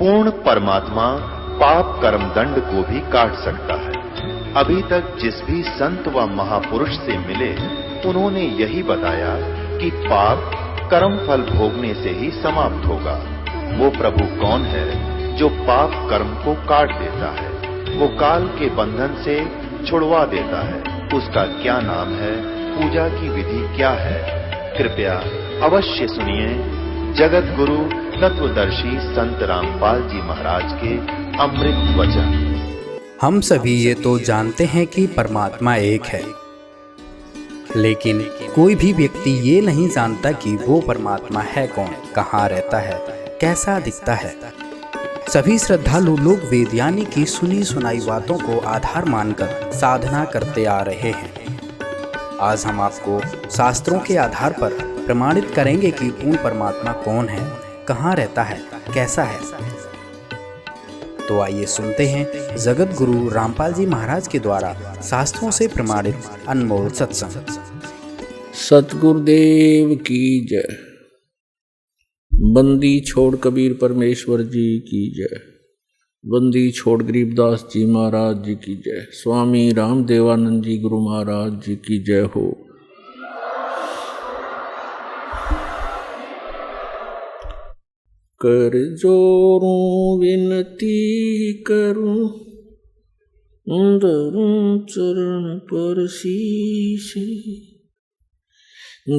पूर्ण परमात्मा पाप कर्म दंड को भी काट सकता है। अभी तक जिस भी संत व महापुरुष से मिले उन्होंने यही बताया कि पाप कर्म फल भोगने से ही समाप्त होगा। वो प्रभु कौन है जो पाप कर्म को काट देता है, वो काल के बंधन से छुड़वा देता है। उसका क्या नाम है, पूजा की विधि क्या है? कृपया अवश्य सुनिए जगत गुरु तत्वदर्शी संत रामपाल जी महाराज के अमृत वचन। हम सभी ये तो जानते हैं कि परमात्मा एक है, लेकिन कोई भी व्यक्ति ये नहीं जानता कि वो परमात्मा है कौन, कहाँ रहता है, कैसा दिखता है। सभी श्रद्धालु लोग वेदयानी की सुनी सुनाई बातों को आधार मानकर साधना करते आ रहे हैं। आज हम आपको शास्त्रों के आधार पर प्रमाणित करेंगे कि पूर्ण परमात्मा कौन है, कहाँ रहता है, कैसा है। तो आइए सुनते हैं जगत गुरु रामपाल जी महाराज के द्वारा शास्त्रों से प्रमाणित अनमोल सत्संग। सतगुरुदेव की जय। बंदी छोड़ कबीर परमेश्वर जी की जय। बंदी छोड़ गरीबदास जी महाराज जी की जय। स्वामी राम देवानंद जी गुरु महाराज जी की जय हो। कर जोरूं विनती करूं, धरूं चरण पर शीश।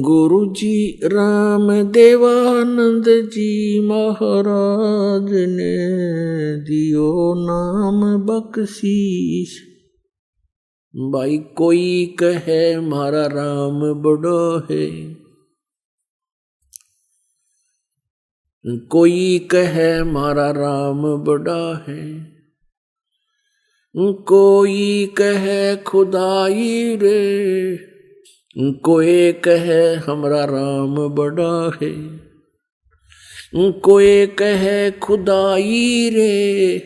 गुरु जी राम देवानंद जी महाराज ने दियो नाम बख्शीश। भाई कोई कहे मारा राम बड़ो है, कोई कहे मारा राम बड़ा है, कोई कहे खुदाई रे, कोई कहे हमरा राम बड़ा है, कोई कहे खुदाई रे,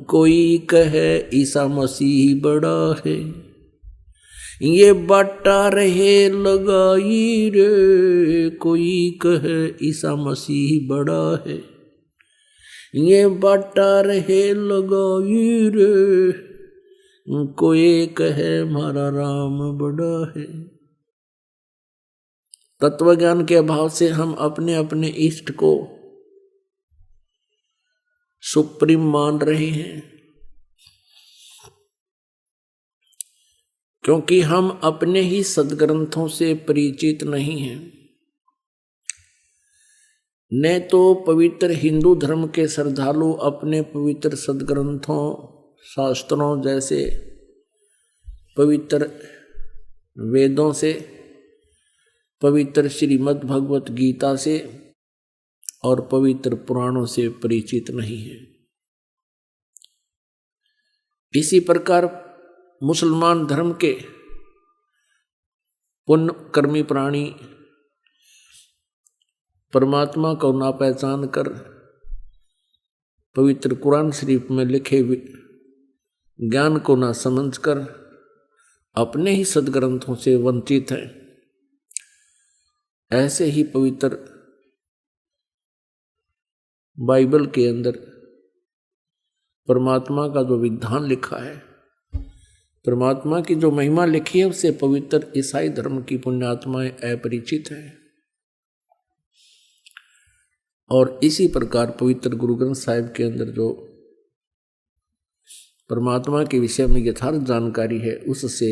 कोई कहे ईसा मसीह बड़ा है। ये बाटा रहे लगाई रे, कोई कहे ईसा मसीह बड़ा है। ये बाटा रहे लगाई रे, कोई कहे मारा राम बड़ा है। तत्व ज्ञान के अभाव से हम अपने अपने इष्ट को सुप्रीम मान रहे हैं, क्योंकि हम अपने ही सदग्रंथों से परिचित नहीं हैं। न तो पवित्र हिंदू धर्म के श्रद्धालु अपने पवित्र सदग्रंथों शास्त्रों जैसे पवित्र वेदों से, पवित्र श्रीमद् भगवत गीता से और पवित्र पुराणों से परिचित नहीं है। इसी प्रकार मुसलमान धर्म के पुण्य कर्मी प्राणी परमात्मा को ना पहचान कर पवित्र कुरान शरीफ में लिखे ज्ञान को ना समझकर अपने ही सदग्रंथों से वंचित हैं। ऐसे ही पवित्र बाइबल के अंदर परमात्मा का जो विधान लिखा है, परमात्मा की जो महिमा लिखी है, उससे पवित्र ईसाई धर्म की पुण्यात्माएं अपरिचित हैं। और इसी प्रकार पवित्र गुरु ग्रंथ साहिब के अंदर जो परमात्मा के विषय में यथार्थ जानकारी है, उससे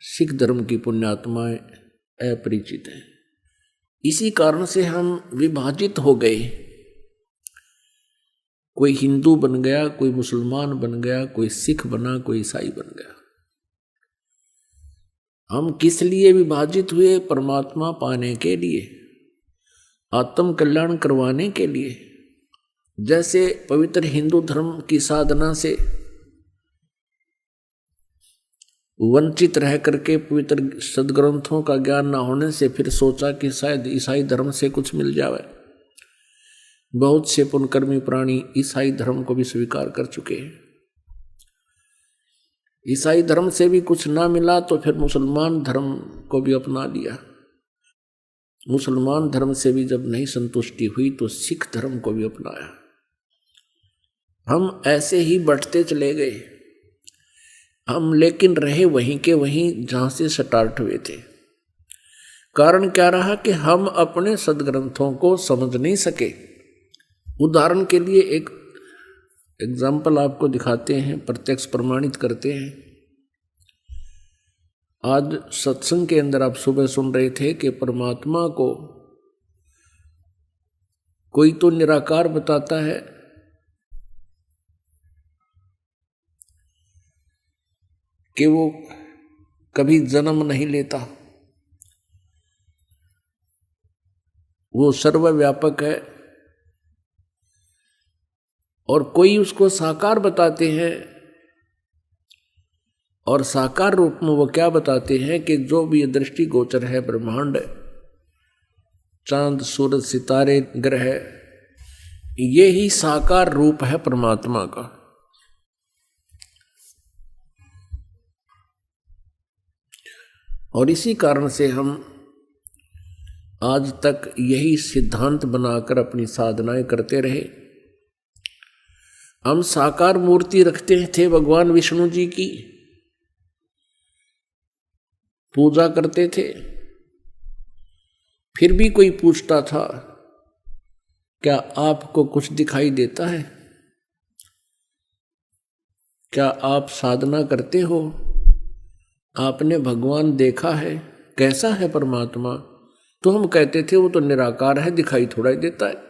सिख धर्म की पुण्यात्माएं अपरिचित हैं। इसी कारण से हम विभाजित हो गए। कोई हिंदू बन गया, कोई मुसलमान बन गया, कोई सिख बना, कोई ईसाई बन गया। हम किस लिए विभाजित हुए? परमात्मा पाने के लिए, आत्म कल्याण करवाने के लिए। जैसे पवित्र हिंदू धर्म की साधना से वंचित रह करके पवित्र सदग्रंथों का ज्ञान न होने से फिर सोचा कि शायद ईसाई धर्म से कुछ मिल जाए। बहुत से पुण्यकर्मी प्राणी ईसाई धर्म को भी स्वीकार कर चुके हैं। ईसाई धर्म से भी कुछ ना मिला तो फिर मुसलमान धर्म को भी अपना लिया। मुसलमान धर्म से भी जब नहीं संतुष्टि हुई तो सिख धर्म को भी अपनाया। हम ऐसे ही बढ़ते चले गए, हम लेकिन रहे वहीं के वहीं जहां से स्टार्ट हुए थे। कारण क्या रहा कि हम अपने सदग्रंथों को समझ नहीं सके। उदाहरण के लिए एक एग्जाम्पल आपको दिखाते हैं, प्रत्यक्ष प्रमाणित करते हैं। आज सत्संग के अंदर आप सुबह सुन रहे थे कि परमात्मा को कोई तो निराकार बताता है, कि वो कभी जन्म नहीं लेता, वो सर्वव्यापक है। और कोई उसको साकार बताते हैं, और साकार रूप में वो क्या बताते हैं कि जो भी दृष्टि गोचर है ब्रह्मांड, चांद सूरज सितारे ग्रह, ये ही साकार रूप है परमात्मा का। और इसी कारण से हम आज तक यही सिद्धांत बनाकर अपनी साधनाएं करते रहे। हम साकार मूर्ति रखते थे भगवान विष्णु जी की, पूजा करते थे। फिर भी कोई पूछता था, क्या आपको कुछ दिखाई देता है? क्या आप साधना करते हो? आपने भगवान देखा है? कैसा है परमात्मा? तो हम कहते थे वो तो निराकार है, दिखाई थोड़ा ही देता है।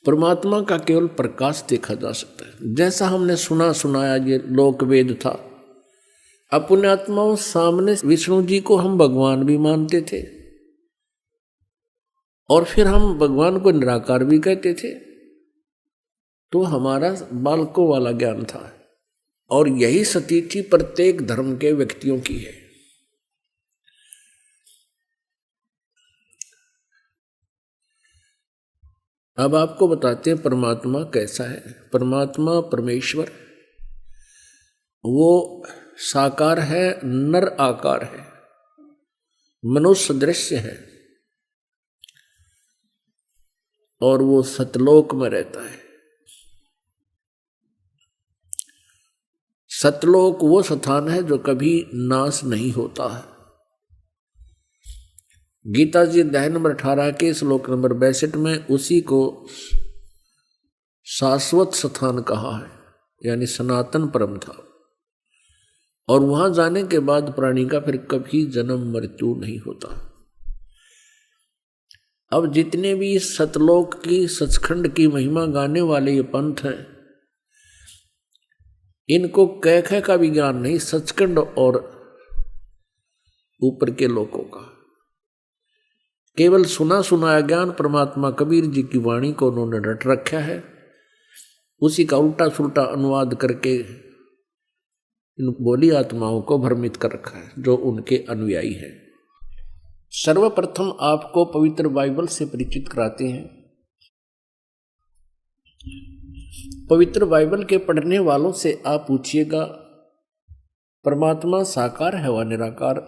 परमात्मा का केवल प्रकाश देखा जा सकता है। जैसा हमने सुना सुनाया ये लोक वेद था। अपने आत्माओं सामने विष्णु जी को हम भगवान भी मानते थे, और फिर हम भगवान को निराकार भी कहते थे। तो हमारा बालकों वाला ज्ञान था, और यही स्थिति प्रत्येक धर्म के व्यक्तियों की है। अब आपको बताते हैं परमात्मा कैसा है। परमात्मा परमेश्वर वो साकार है, नर आकार है, मनुष्य दृश्य है, और वो सतलोक में रहता है। सतलोक वो स्थान है जो कभी नाश नहीं होता है। गीता जी अध्याय नंबर 18 के श्लोक नंबर 62 में उसी को शाश्वत स्थान कहा है, यानी सनातन परम था। और वहां जाने के बाद प्राणी का फिर कभी जन्म मृत्यु नहीं होता। अब जितने भी सतलोक की सचखंड की महिमा गाने वाले ये पंथ हैं, इनको कह का भी ज्ञान नहीं, सचखंड और ऊपर के लोकों का केवल सुना सुनाया ज्ञान परमात्मा कबीर जी की वाणी को उन्होंने रट रखा है। उसी का उल्टा सुल्टा अनुवाद करके इन बोली आत्माओं को भ्रमित कर रखा है, जो उनके अनुयायी हैं। सर्वप्रथम आपको पवित्र बाइबल से परिचित कराते हैं। पवित्र बाइबल के पढ़ने वालों से आप पूछिएगा परमात्मा साकार है व निराकार?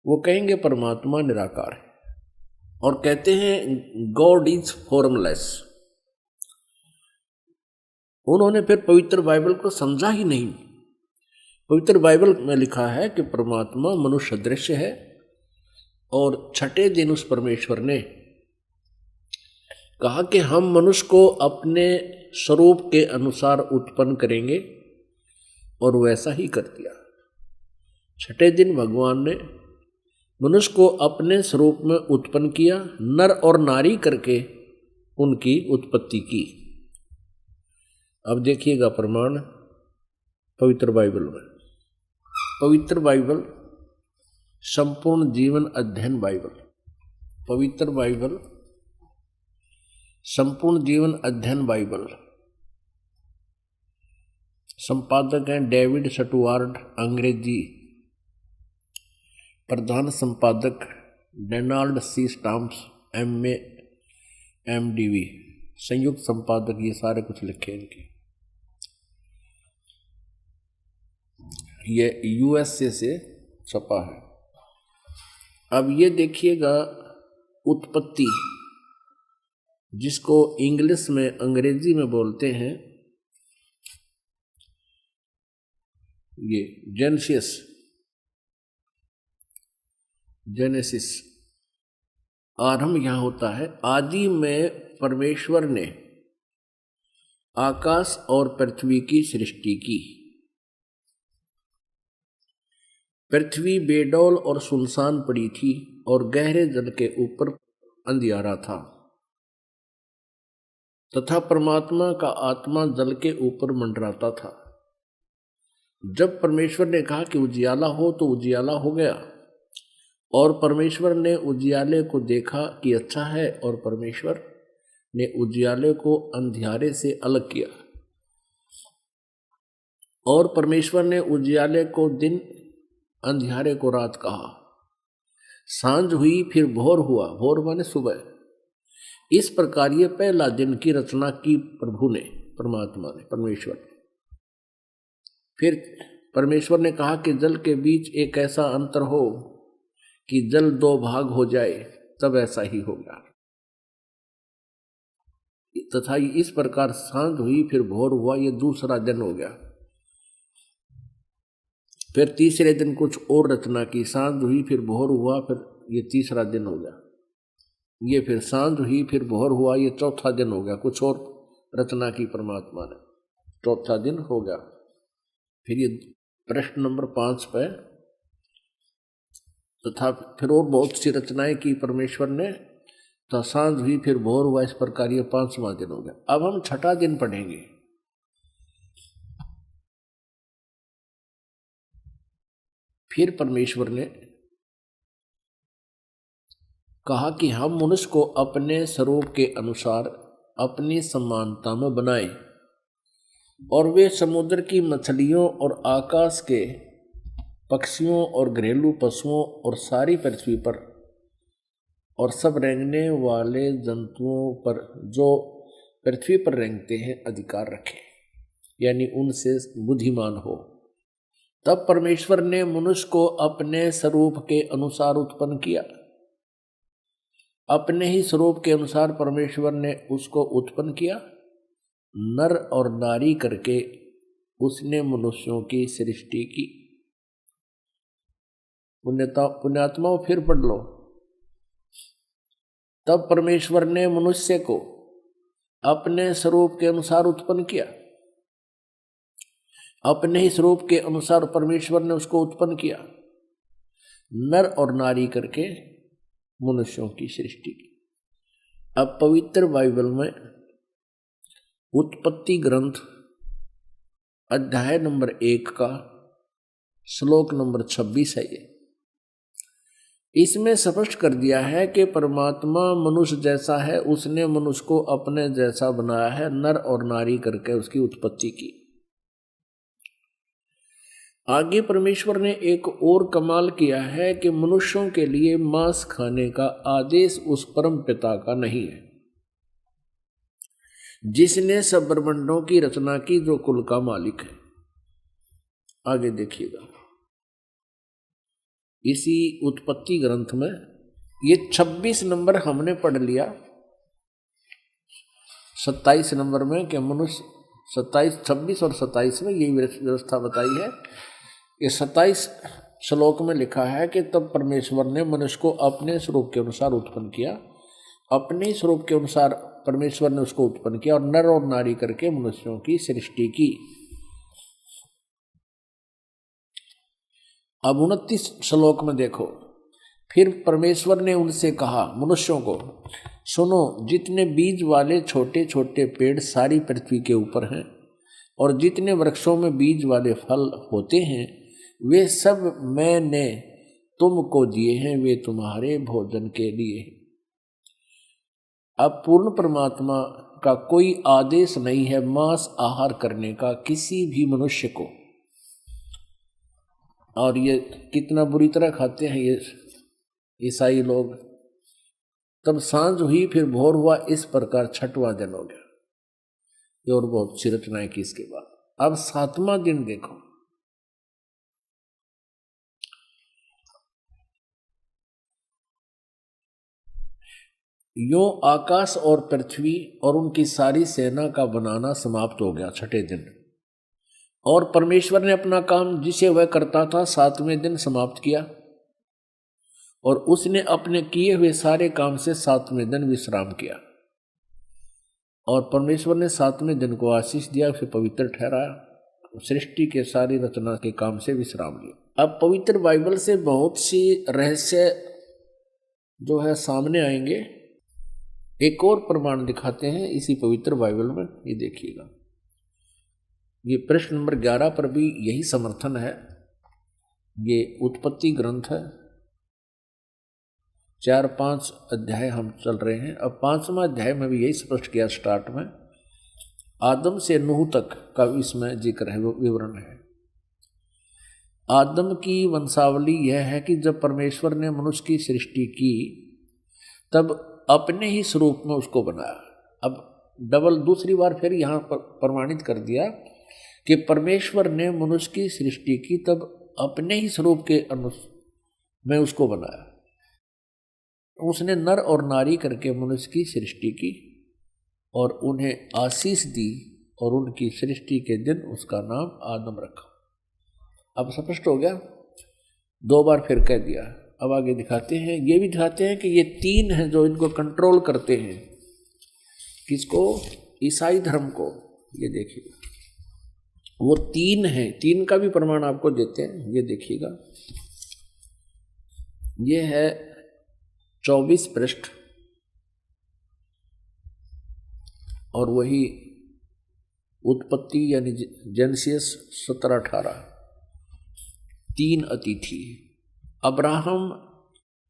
वो कहेंगे परमात्मा निराकार है, और कहते हैं गॉड इज फॉर्मलेस। उन्होंने फिर पवित्र बाइबल को समझा ही नहीं। पवित्र बाइबल में लिखा है कि परमात्मा मनुष्य दृश्य है, और छठे दिन उस परमेश्वर ने कहा कि हम मनुष्य को अपने स्वरूप के अनुसार उत्पन्न करेंगे, और वैसा ही कर दिया। छठे दिन भगवान ने मनुष्य को अपने स्वरूप में उत्पन्न किया, नर और नारी करके उनकी उत्पत्ति की। अब देखिएगा प्रमाण पवित्र बाइबल में। पवित्र बाइबल संपूर्ण जीवन अध्ययन बाइबल, पवित्र बाइबल संपूर्ण जीवन अध्ययन बाइबल, संपादक हैं डेविड स्टुअर्ट अंग्रेजी, प्रधान संपादक Donald C Stamps MA MDV, संयुक्त संपादक ये सारे कुछ लिखे इनके। ये USA से छपा है। अब ये देखिएगा उत्पत्ति, जिसको इंग्लिश में अंग्रेजी में बोलते हैं ये जेनेसिस। आरंभ यहां होता है। आदि में परमेश्वर ने आकाश और पृथ्वी की सृष्टि की। पृथ्वी बेडौल और सुनसान पड़ी थी और गहरे जल के ऊपर अंधियारा था, तथा परमात्मा का आत्मा जल के ऊपर मंडराता था। जब परमेश्वर ने कहा कि उजियाला हो, तो उजियाला हो गया। और परमेश्वर ने उजियाले को देखा कि अच्छा है, और परमेश्वर ने उजियाले को अंधियारे से अलग किया। और परमेश्वर ने उजियाले को दिन, अंधियारे को रात कहा। सांझ हुई, फिर भोर हुआ। भोर माने सुबह। इस प्रकार ये पहला दिन की रचना की प्रभु ने, परमात्मा ने, परमेश्वर ने। फिर परमेश्वर ने कहा कि जल के बीच एक ऐसा अंतर हो कि जल दो भाग हो जाए, तब ऐसा ही होगा। तथा इस प्रकार सांझ हुई, फिर भोर हुआ, ये दूसरा दिन हो गया। फिर तीसरे दिन कुछ और रचना की। सांझ हुई, फिर भोर हुआ, फिर ये तीसरा दिन हो गया। ये फिर सांझ हुई, फिर भोर हुआ, ये चौथा दिन हो गया। कुछ और रचना की परमात्मा ने, चौथा दिन हो गया। फिर ये प्रश्न नंबर 5 पे, तथा फिर और बहुत सी रचनाएं की परमेश्वर ने। तो सांझ हुई, फिर भोर हुआ, इस प्रकार ये 5वां दिन हो गया। अब हम 6ठा दिन पढ़ेंगे। फिर परमेश्वर ने कहा कि हम मनुष्य को अपने स्वरूप के अनुसार अपनी समानता में बनाएं, और वे समुद्र की मछलियों और आकाश के पक्षियों और घरेलू पशुओं और सारी पृथ्वी पर और सब रेंगने वाले जंतुओं पर जो पृथ्वी पर रेंगते हैं अधिकार रखें, यानी उनसे बुद्धिमान हो। तब परमेश्वर ने मनुष्य को अपने स्वरूप के अनुसार उत्पन्न किया। अपने ही स्वरूप के अनुसार परमेश्वर ने उसको उत्पन्न किया। नर और नारी करके उसने मनुष्यों की सृष्टि की। पुण्यात्माओं, फिर पढ़ लो। तब परमेश्वर ने मनुष्य को अपने स्वरूप के अनुसार उत्पन्न किया। अपने ही स्वरूप के अनुसार परमेश्वर ने उसको उत्पन्न किया। नर और नारी करके मनुष्यों की सृष्टि की। अब पवित्र बाइबल में उत्पत्ति ग्रंथ अध्याय नंबर 1 का श्लोक नंबर 26 है ये। इसमें स्पष्ट कर दिया है कि परमात्मा मनुष्य जैसा है, उसने मनुष्य को अपने जैसा बनाया है। नर और नारी करके उसकी उत्पत्ति की। आगे परमेश्वर ने एक और कमाल किया है कि मनुष्यों के लिए मांस खाने का आदेश उस परम पिता का नहीं है जिसने सब ब्रह्मांडों की रचना की, जो कुल का मालिक है। आगे देखिएगा, इसी उत्पत्ति ग्रंथ में ये 26 नंबर हमने पढ़ लिया। 27 नंबर में कि मनुष्य 27, 26 और 27 में यही व्यवस्था बताई है। ये 27 श्लोक में लिखा है कि तब परमेश्वर ने मनुष्य को अपने स्वरूप के अनुसार उत्पन्न किया। अपने स्वरूप के अनुसार परमेश्वर ने उसको उत्पन्न किया और नर और नारी करके मनुष्यों की सृष्टि की। अब 29 श्लोक में देखो, फिर परमेश्वर ने उनसे कहा, मनुष्यों को, सुनो, जितने बीज वाले छोटे छोटे पेड़ सारी पृथ्वी के ऊपर हैं और जितने वृक्षों में बीज वाले फल होते हैं, वे सब मैंने तुमको दिए हैं, वे तुम्हारे भोजन के लिए। अब पूर्ण परमात्मा का कोई आदेश नहीं है मांस आहार करने का किसी भी मनुष्य को। और ये कितना बुरी तरह खाते हैं ये ईसाई लोग। तब सांझ हुई, फिर भोर हुआ, इस प्रकार 6वां दिन हो गया। ये और बहुत सी रचनाएं की इसके बाद। अब 7वां दिन देखो, यूं आकाश और पृथ्वी और उनकी सारी सेना का बनाना समाप्त हो गया छठे दिन, और परमेश्वर ने अपना काम जिसे वह करता था 7वें दिन समाप्त किया, और उसने अपने किए हुए सारे काम से 7वें दिन विश्राम किया। और परमेश्वर ने 7वें दिन को आशीष दिया, उसे पवित्र ठहराया, सृष्टि के सारी रचना के काम से विश्राम लिया। अब पवित्र बाइबल से बहुत सी रहस्य जो है सामने आएंगे। एक और प्रमाण दिखाते हैं इसी पवित्र बाइबल में, ये देखिएगा। ये प्रश्न नंबर 11 पर भी यही समर्थन है। ये उत्पत्ति ग्रंथ है, 4-5 अध्याय हम चल रहे हैं। अब 5वां अध्याय में भी यही स्पष्ट किया स्टार्ट में, आदम से नूह तक का इसमें जिक्र है, विवरण है। आदम की वंशावली यह है कि जब परमेश्वर ने मनुष्य की सृष्टि की तब अपने ही स्वरूप में उसको बनाया। अब डबल दूसरी बार फिर यहाँ पर प्रमाणित कर दिया कि परमेश्वर ने मनुष्य की सृष्टि की तब अपने ही स्वरूप के में उसको बनाया। उसने नर और नारी करके मनुष्य की सृष्टि की और उन्हें आशीष दी, और उनकी सृष्टि के दिन उसका नाम आदम रखा। अब स्पष्ट हो गया, 2 बार फिर कह दिया। अब आगे दिखाते हैं, ये भी दिखाते हैं कि ये 3 हैं जो इनको कंट्रोल करते हैं। किसको? ईसाई धर्म को। ये देखिएगा, वो 3 हैं, 3 का भी प्रमाण आपको देते हैं। ये देखिएगा, ये है 24 पृष्ठ, और वही उत्पत्ति यानी जेनेसिस 17-18। 3 अतिथि। अब्राहम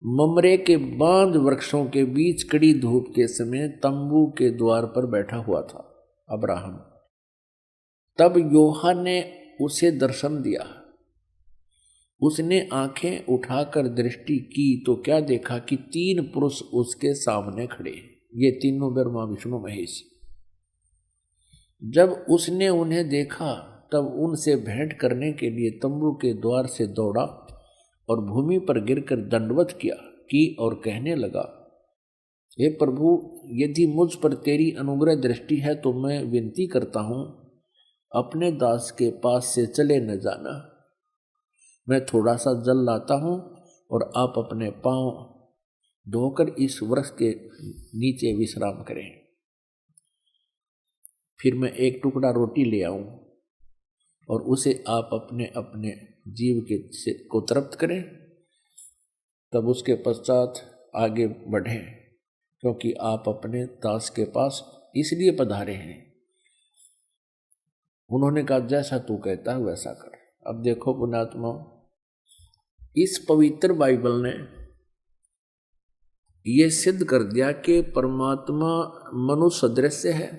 ममरे के बांज वृक्षों के बीच कड़ी धूप के समय तंबू के द्वार पर बैठा हुआ था अब्राहम। तब योहा ने उसे दर्शन दिया। उसने आंखें उठाकर दृष्टि की तो क्या देखा कि 3 पुरुष उसके सामने खड़े। ये तीनों ब्रह्मा विष्णु महेश। जब उसने उन्हें देखा तब उनसे भेंट करने के लिए तंबू के द्वार से दौड़ा और भूमि पर गिरकर दंडवत किया और कहने लगा, हे प्रभु, यदि मुझ पर तेरी अनुग्रह दृष्टि है तो मैं विनती करता हूँ, अपने दास के पास से चले न जाना। मैं थोड़ा सा जल लाता हूँ और आप अपने पांव धोकर इस वृक्ष के नीचे विश्राम करें। फिर मैं एक टुकड़ा रोटी ले आऊं और उसे आप अपने अपने जीव को तृप्त करें, तब उसके पश्चात आगे बढ़ें, क्योंकि आप अपने दास के पास इसलिए पधारे हैं। उन्होंने कहा, जैसा तू कहता है वैसा कर। अब देखो पुण्यात्मा, इस पवित्र बाइबल ने ये सिद्ध कर दिया कि परमात्मा मनुष्य सदृश है,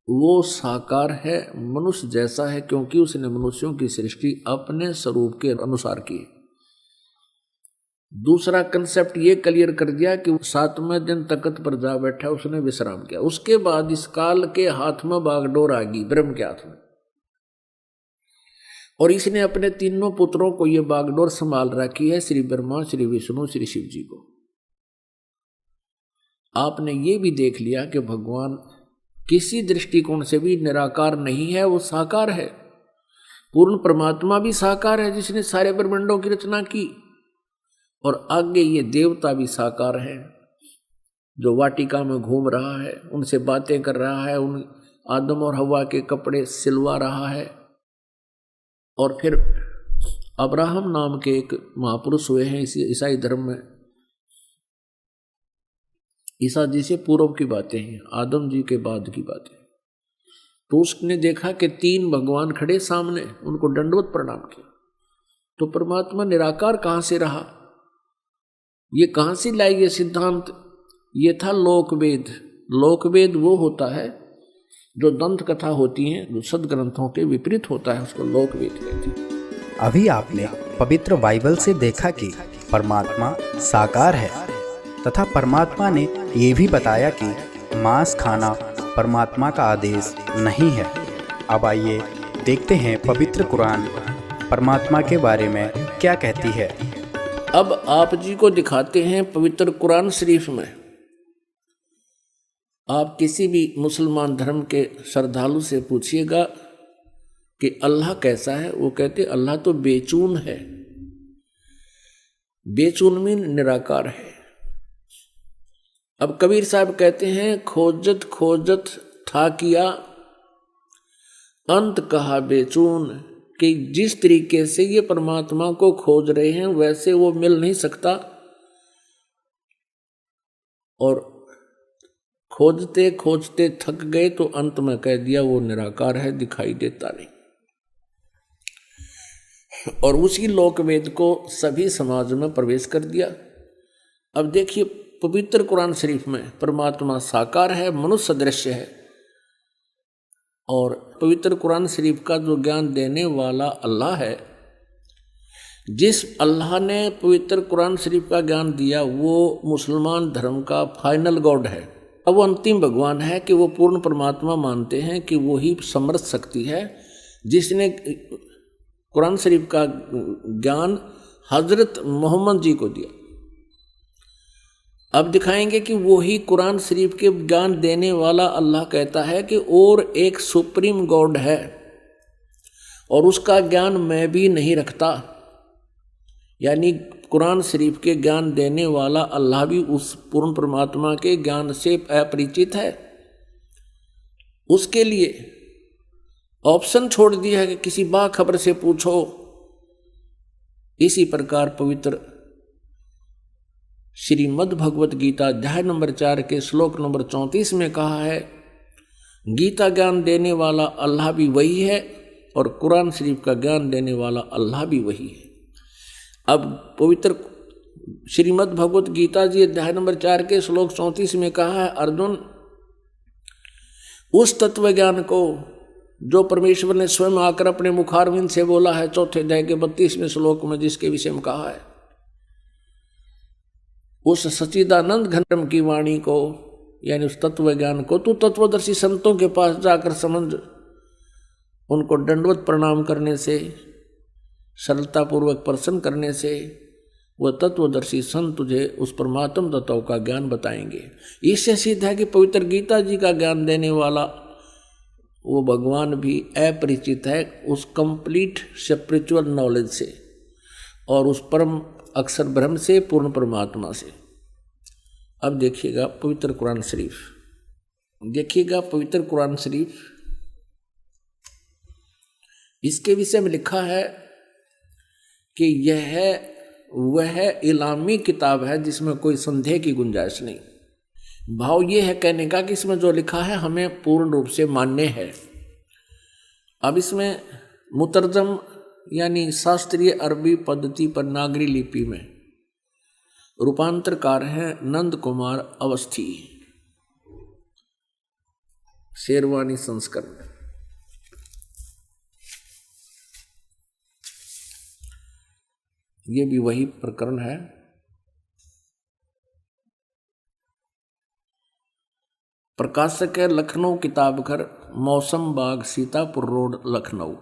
वो साकार है, मनुष्य जैसा है, क्योंकि उसने मनुष्यों की सृष्टि अपने स्वरूप के अनुसार की। दूसरा कंसेप्ट ये क्लियर कर दिया कि 7वें दिन तख्त पर जा बैठा, उसने विश्राम किया। उसके बाद इस काल के हाथ में बागडोर आ गई, ब्रह्म के हाथ में, और इसने अपने तीनों पुत्रों को ये बागडोर संभाल रखी है, श्री ब्रह्मा, श्री विष्णु, श्री शिव जी को। आपने ये भी देख लिया कि भगवान किसी दृष्टिकोण से भी निराकार नहीं है, वो साकार है। पूर्ण परमात्मा भी साकार है जिसने सारे ब्रह्मांडों की रचना की, और आगे ये देवता भी साकार है जो वाटिका में घूम रहा है, उनसे बातें कर रहा है, उन आदम और हवा के कपड़े सिलवा रहा है। और फिर अब्राहम नाम के एक महापुरुष हुए हैं ईसाई धर्म में। ईसा जी से पूर्व की बातें हैं, आदम जी के बाद की बातें। तो उसने देखा कि 3 भगवान खड़े सामने, उनको दंडवत प्रणाम किया। तो परमात्मा निराकार कहाँ से रहा? ये कहाँ से लाई ये सिद्धांत? ये था लोकवेद। लोकवेद वो होता है जो दंत कथा होती है, जो सदग्रंथों के विपरीत होता है, उसको लोकवेद कहते हैं। अभी आपने पवित्र बाइबल से देखा कि परमात्मा साकार है, तथा परमात्मा ने ये भी बताया कि मांस खाना परमात्मा का आदेश नहीं है। अब आइए देखते हैं पवित्र कुरान परमात्मा के बारे में क्या कहती है। अब आप जी को दिखाते हैं पवित्र कुरान शरीफ में आप किसी भी मुसलमान धर्म के श्रद्धालु से पूछिएगा कि अल्लाह कैसा है, वो कहते अल्लाह तो बेचून है। बेचून में निराकार है। अब कबीर साहब कहते हैं खोजत खोजत था किया अंत कहा बेचून, कि जिस तरीके से ये परमात्मा को खोज रहे हैं वैसे वो मिल नहीं सकता, और खोजते खोजते थक गए तो अंत में कह दिया वो निराकार है, दिखाई देता नहीं। और उसी लोकवेद को सभी समाज में प्रवेश कर दिया। अब देखिए पवित्र कुरान शरीफ में परमात्मा साकार है, मनुष्य दृश्य है, और पवित्र कुरान शरीफ का जो ज्ञान देने वाला अल्लाह है, जिस अल्लाह ने पवित्र कुरान शरीफ का ज्ञान दिया वो मुसलमान धर्म का फाइनल गॉड है। अब वो अंतिम भगवान है कि वो पूर्ण परमात्मा मानते हैं कि वो ही समर्थ शक्ति है जिसने कुरान शरीफ का ज्ञान हजरत मोहम्मद जी को दिया। अब दिखाएंगे कि वो ही कुरान शरीफ के ज्ञान देने वाला अल्लाह कहता है कि और एक सुप्रीम गॉड है और उसका ज्ञान मैं भी नहीं रखता, यानी कुरान शरीफ के ज्ञान देने वाला अल्लाह भी उस पूर्ण परमात्मा के ज्ञान से अपरिचित है। उसके लिए ऑप्शन छोड़ दिया है कि किसी बाखबर से पूछो। इसी प्रकार पवित्र श्रीमद् भगवत गीता अध्याय नंबर 4 के श्लोक नंबर 34 में कहा है गीता ज्ञान देने वाला अल्लाह भी वही है और कुरान शरीफ का ज्ञान देने वाला अल्लाह भी वही है। अब पवित्र श्रीमद् भगवत गीता जी अध्याय नंबर 4 के श्लोक 34 में कहा है अर्जुन, उस तत्व ज्ञान को जो परमेश्वर ने स्वयं आकर अपने मुखारविंद से बोला है चौथे अध्याय के 32वें श्लोक में, जिसके विषय में कहा है, उस सच्चिदानंद घनम की वाणी को यानी उस तत्व ज्ञान को तू तत्वदर्शी संतों के पास जाकर समझ, उनको दंडवत प्रणाम करने से, सरलतापूर्वक प्रसन्न करने से वह तत्वदर्शी संत तुझे उस परमात्म तत्व का ज्ञान बताएंगे। इससे सिद्ध है कि पवित्र गीता जी का ज्ञान देने वाला वो भगवान भी अपरिचित है उस कंप्लीट स्पिरिचुअल नॉलेज से और उस परम अक्षर ब्रह्म से, पूर्ण परमात्मा से। अब देखिएगा पवित्र कुरान शरीफ, देखिएगा पवित्र कुरान शरीफ, इसके विषय में लिखा है कि यह वह इलामी किताब है जिसमें कोई संदेह की गुंजाइश नहीं। भाव ये है कहने का कि इसमें जो लिखा है हमें पूर्ण रूप से मान्य है। अब इसमें मुतरजम यानी शास्त्रीय अरबी पद्धति पर नागरी लिपि में रूपांतरकार हैं नंद कुमार अवस्थी, शेरवानी संस्करण। ये भी वही प्रकरण है। प्रकाशक है लखनऊ किताब घर, मौसम बाग, सीतापुर रोड, लखनऊ।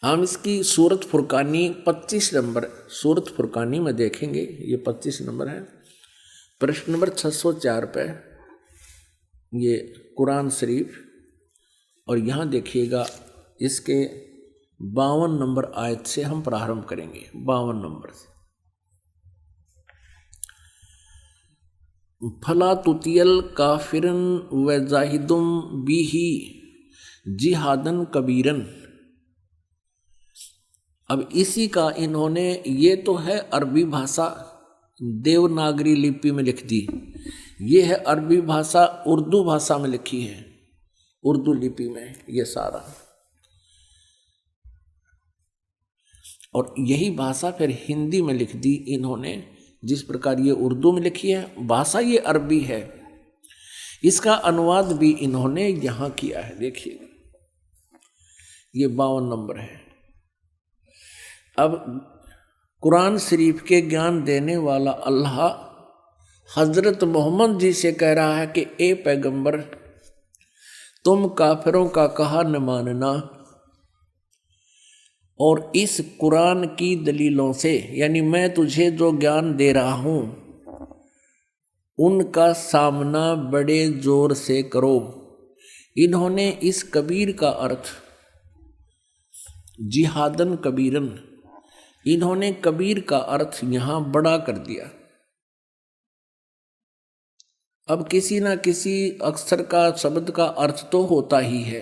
हम इसकी सूरत फुरकानी 25 नंबर सूरत फुरकानी में देखेंगे, ये 25 नंबर है, प्रश्न नंबर 604 पे ये कुरान शरीफ, और यहाँ देखिएगा इसके 52 नंबर आयत से हम प्रारंभ करेंगे। 52 नंबर से, फला तुतियल काफिरन व जाहिदुम बिही जिहादन कबीरन। अब इसी का इन्होंने, ये तो है अरबी भाषा देवनागरी लिपि में लिख दी, ये है अरबी भाषा उर्दू भाषा में लिखी है, उर्दू लिपि में ये सारा, और यही भाषा फिर हिंदी में लिख दी इन्होंने। जिस प्रकार ये उर्दू में लिखी है, भाषा ये अरबी है, इसका अनुवाद भी इन्होंने यहाँ किया है। देखिए ये 52 नंबर है। अब कुरान शरीफ के ज्ञान देने वाला अल्लाह हजरत मोहम्मद जी से कह रहा है कि ए पैगंबर, तुम काफिरों का कहा न मानना, और इस कुरान की दलीलों से, यानी मैं तुझे जो ज्ञान दे रहा हूं उनका सामना बड़े जोर से करो। इन्होंने इस कबीर का अर्थ जिहादन कबीरन, इन्होंने कबीर का अर्थ यहां बड़ा कर दिया। अब किसी ना किसी अक्षर का शब्द का अर्थ तो होता ही है।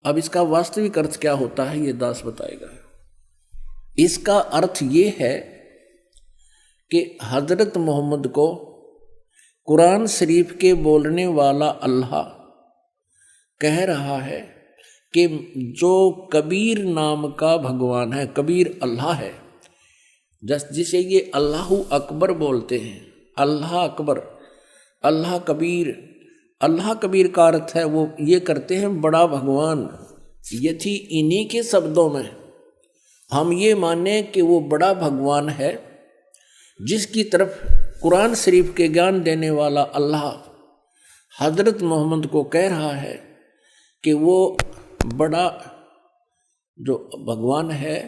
अब इसका वास्तविक अर्थ क्या होता है ये दास बताएगा। इसका अर्थ ये है कि हजरत मोहम्मद को कुरान शरीफ के बोलने वाला अल्लाह कह रहा है कि जो कबीर नाम का भगवान है, कबीर अल्लाह है, जिसे ये अल्लाह अकबर बोलते हैं, अल्लाह अकबर, अल्लाह कबीर। अल्लाह कबीर का अर्थ है वो ये करते हैं बड़ा भगवान। यदि इन्हीं के शब्दों में हम ये माने कि वो बड़ा भगवान है, जिसकी तरफ कुरान शरीफ के ज्ञान देने वाला अल्लाह हजरत मोहम्मद को कह रहा है कि वो बड़ा जो भगवान है,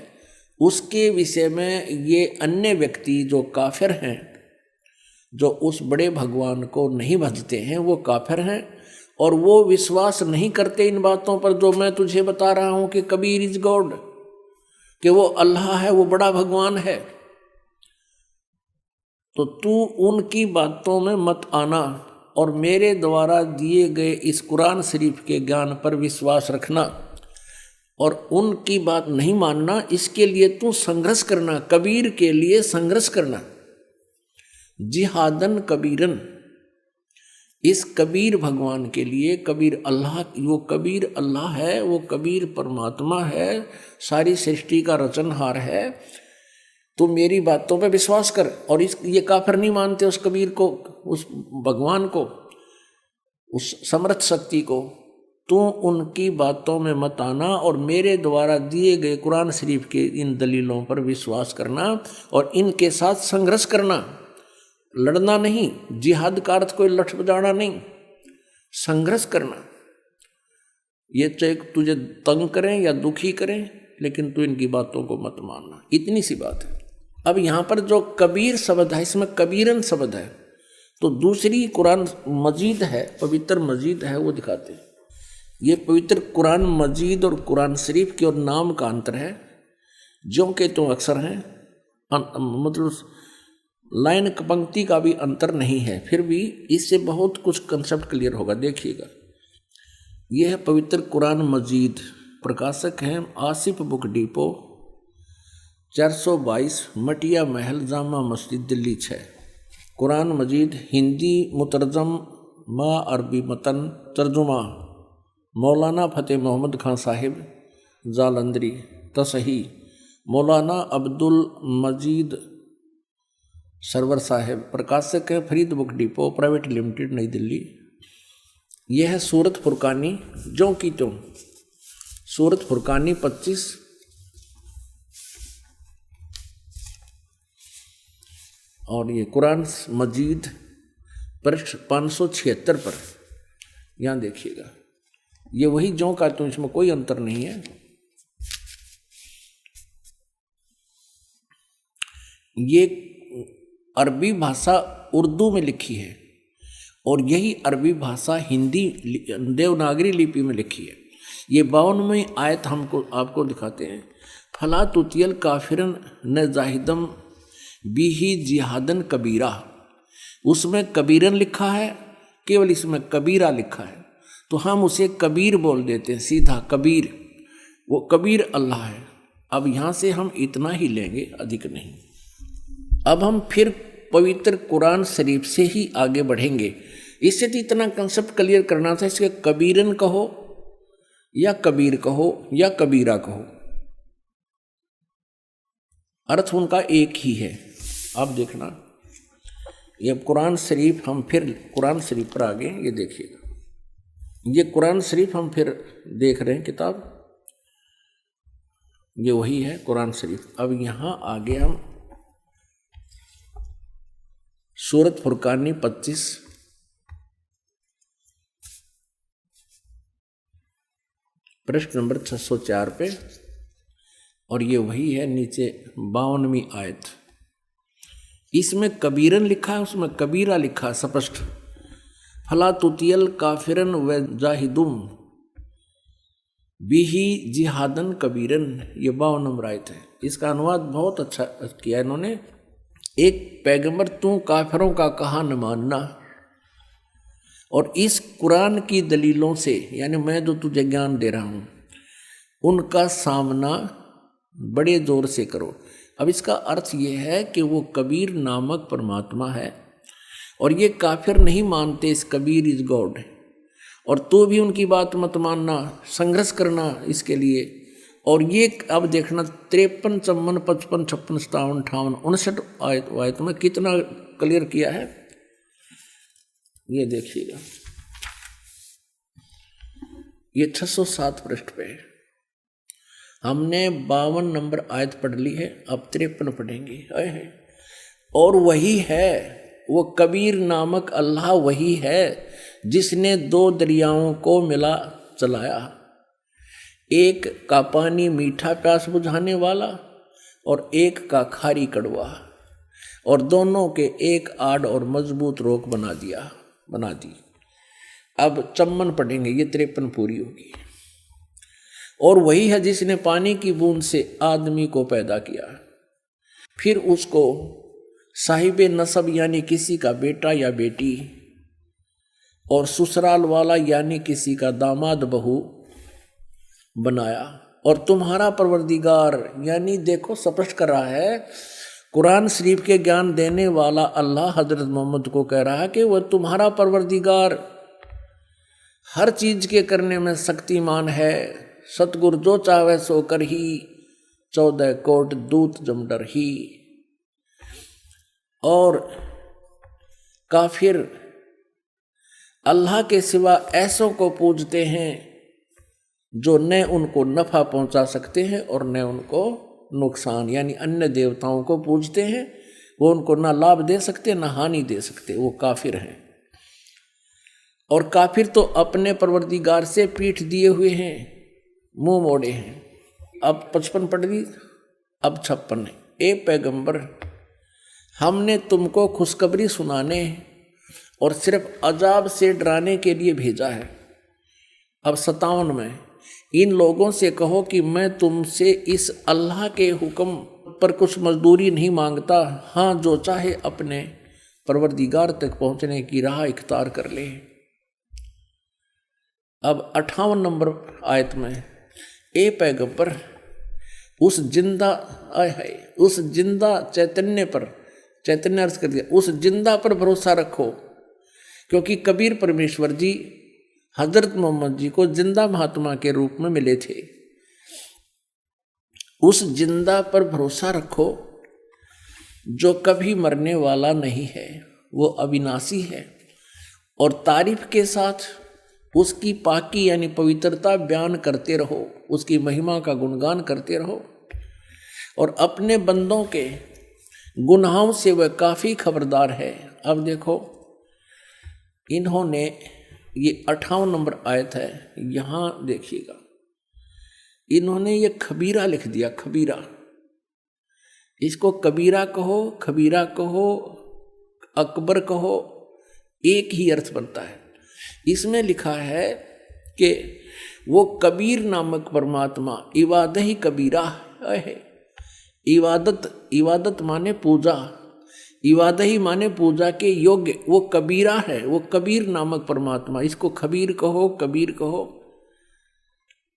उसके विषय में ये अन्य व्यक्ति जो काफिर हैं, जो उस बड़े भगवान को नहीं भजते हैं, वो काफिर हैं और वो विश्वास नहीं करते इन बातों पर जो मैं तुझे बता रहा हूं कि कबीर इज गॉड, कि वो अल्लाह है, वो बड़ा भगवान है। तो तू उनकी बातों में मत आना और मेरे द्वारा दिए गए इस कुरान शरीफ के ज्ञान पर विश्वास रखना और उनकी बात नहीं मानना। इसके लिए तू संघर्ष करना, कबीर के लिए संघर्ष करना। जिहादन कबीरन, इस कबीर भगवान के लिए, कबीर अल्लाह, वो कबीर अल्लाह है, वो कबीर परमात्मा है, सारी सृष्टि का रचनहार है। तो मेरी बातों पे विश्वास कर। और ये काफिर नहीं मानते उस कबीर को, उस भगवान को, उस समर्थ शक्ति को। तू उनकी बातों में मत आना और मेरे द्वारा दिए गए कुरान शरीफ के इन दलीलों पर विश्वास करना और इनके साथ संघर्ष करना, लड़ना नहीं। जिहाद का अर्थ कोई लठ बजाना नहीं, संघर्ष करना। ये चाहे तुझे तंग करें या दुखी करें, लेकिन तू इनकी बातों को मत मानना। इतनी सी बात है। अब यहाँ पर जो कबीर शब्द है, इसमें कबीरन शब्द है, तो दूसरी कुरान मजीद है, पवित्र मजीद है, वो दिखाते हैं। ये पवित्र कुरान मजीद और कुरान शरीफ के और नाम का अंतर है। जो के तो अक्सर हैं, मतलब लाइन पंक्ति का भी अंतर नहीं है, फिर भी इससे बहुत कुछ कंसेप्ट क्लियर होगा। देखिएगा, यह है पवित्र कुरान मजीद। प्रकाशक हैं आसिफ बुक डिपो, 422 मटिया महल, जामा मस्जिद, दिल्ली 6। कुरान मजीद हिंदी मुतरजम मा अरबी मतन, तर्जुमा मौलाना फ़तेह मोहम्मद खान साहिब जालंधरी, तसही मौलाना अब्दुल मजीद सरवर साहिब। प्रकाशक है Farid book depot private limited, नई दिल्ली। यह है सूरत फुरकानी, जो की त्यों, सूरत फुरकानी 25 और ये कुरान मजीद पृष्ठ 576 पर। यहाँ देखिएगा, ये वही जो का त्यों, इसमें कोई अंतर नहीं है। ये अरबी भाषा उर्दू में लिखी है और यही अरबी भाषा हिंदी देवनागरी लिपि में लिखी है। ये 52वें आयत हमको आपको दिखाते हैं। फला तुतियल काफिरन न जाहिदम बिही जिहादन कबीरा, उसमें कबीरन लिखा है, केवल इसमें कबीरा लिखा है, तो हम उसे कबीर बोल देते हैं, सीधा कबीर। वो कबीर अल्लाह है। अब यहाँ से हम इतना ही लेंगे, अधिक नहीं। अब हम फिर पवित्र कुरान शरीफ से ही आगे बढ़ेंगे। इससे तो इतना कंसेप्ट क्लियर करना था, इसके कबीरन कहो या कबीर कहो या कबीरा कहो, अर्थ उनका एक ही है। आप देखना, ये कुरान शरीफ, हम फिर कुरान शरीफ पर आगे, ये देखिएगा, ये कुरान शरीफ हम फिर देख रहे हैं किताब, ये वही है कुरान शरीफ। अब यहाँ आगे हम सूरत फुरकानी 25 पृष्ठ नंबर 604 पे, और ये वही है नीचे 52वीं आयत। इसमें कबीरन लिखा है, उसमें कबीरा लिखा है स्पष्ट। फला तुतियल काफिरन व जाहिदुम बिही जिहादन कबीरन, ये 52 नंबर आयत है। इसका अनुवाद बहुत अच्छा किया इन्होंने। एक पैगंबर तू काफिरों का कहा न मानना, और इस कुरान की दलीलों से, यानी मैं जो तुझे ज्ञान दे रहा हूं, उनका सामना बड़े जोर से करो। अब इसका अर्थ ये है कि वो कबीर नामक परमात्मा है और ये काफिर नहीं मानते इस कबीर इज गॉड, और तो भी उनकी बात मत मानना, संघर्ष करना इसके लिए। और ये अब देखना 53, 54, 55, 56, 57, 58, 59 आयत में कितना क्लियर किया है, ये देखिएगा। ये 607 पृष्ठ पे है। हमने 52 नंबर आयत पढ़ ली है, अब 53 पढ़ेंगे। और वही है वो कबीर नामक अल्लाह, वही है जिसने 2 दरियाओं को मिला चलाया, एक का पानी मीठा प्यास बुझाने वाला और एक का खारी कड़वा, और दोनों के एक आड़ और मजबूत रोक बना दी। अब 54 पढ़ेंगे, ये 53 पूरी होगी। और वही है जिसने पानी की बूंद से आदमी को पैदा किया, फिर उसको साहिबे नसब यानी किसी का बेटा या बेटी, और ससुराल वाला यानी किसी का दामाद बहू बनाया। और तुम्हारा परवरदिगार, यानी देखो स्पष्ट कर रहा है, कुरान शरीफ के ज्ञान देने वाला अल्लाह हजरत मोहम्मद को कह रहा है कि वह तुम्हारा परवरदिगार हर चीज के करने में शक्तिमान है, सतगुर जो चाहे सो कर ही, 14 कोट दूत जमडर ही। और काफिर अल्लाह के सिवा ऐसों को पूजते हैं जो न उनको नफा पहुंचा सकते हैं और न उनको नुकसान, यानी अन्य देवताओं को पूजते हैं, वो उनको ना लाभ दे सकते ना हानि दे सकते, वो काफिर हैं। और काफिर तो अपने परवरदिगार से पीठ दिए हुए हैं, मुंह मोड़े हैं। अब 55 पढ़ दी, अब 56। ए पैगंबर, हमने तुमको खुशखबरी सुनाने और सिर्फ अजाब से डराने के लिए भेजा है। अब 57 में, इन लोगों से कहो कि मैं तुमसे इस अल्लाह के हुक्म पर कुछ मजदूरी नहीं मांगता, हाँ जो चाहे अपने परवरदिगार तक पहुंचने की राह इख्तियार कर ले। अब 58 नंबर आयत में, ए पैगंबर, उस जिंदा चैतन्य पर, चैतन्य अर्थ कर दिया, उस जिंदा पर भरोसा रखो, क्योंकि कबीर परमेश्वर जी हजरत मोहम्मद जी को जिंदा महात्मा के रूप में मिले थे। उस जिंदा पर भरोसा रखो जो कभी मरने वाला नहीं है, वो अविनाशी है। और तारीफ के साथ उसकी पाकी यानी पवित्रता बयान करते रहो, उसकी महिमा का गुणगान करते रहो, और अपने बंदों के गुनाहों से वह काफी खबरदार है। अब देखो, इन्होंने ये 58 नंबर आयत है, यहां देखिएगा, इन्होंने ये खबीरा लिख दिया, खबीरा। इसको कबीरा कहो, खबीरा कहो, अकबर कहो, एक ही अर्थ बनता है। इसमें लिखा है कि वो कबीर नामक परमात्मा इबादत ही कबीरा है। इबादत माने पूजा, इबादत ही माने पूजा के योग्य, वो कबीरा है, वो कबीर नामक परमात्मा। इसको खबीर कहो, कबीर कहो।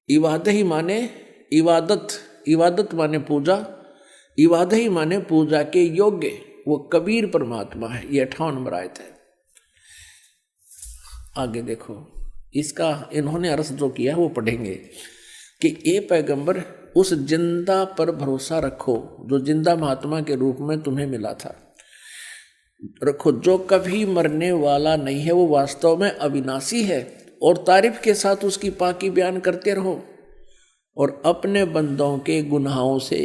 इबादत ही माने इबादत माने पूजा, इबादत ही माने पूजा के योग्य, वो कबीर परमात्मा है। ये 58 नंबर आयत है। आगे देखो, इसका इन्होंने अर्थ जो किया वो पढ़ेंगे कि ए पैगंबर, उस जिंदा पर भरोसा रखो जो जिंदा महात्मा के रूप में तुम्हें मिला था, रखो, जो कभी मरने वाला नहीं है, वो वास्तव में अविनाशी है। और तारीफ के साथ उसकी पाकी बयान करते रहो, और अपने बंदों के गुनाहों से,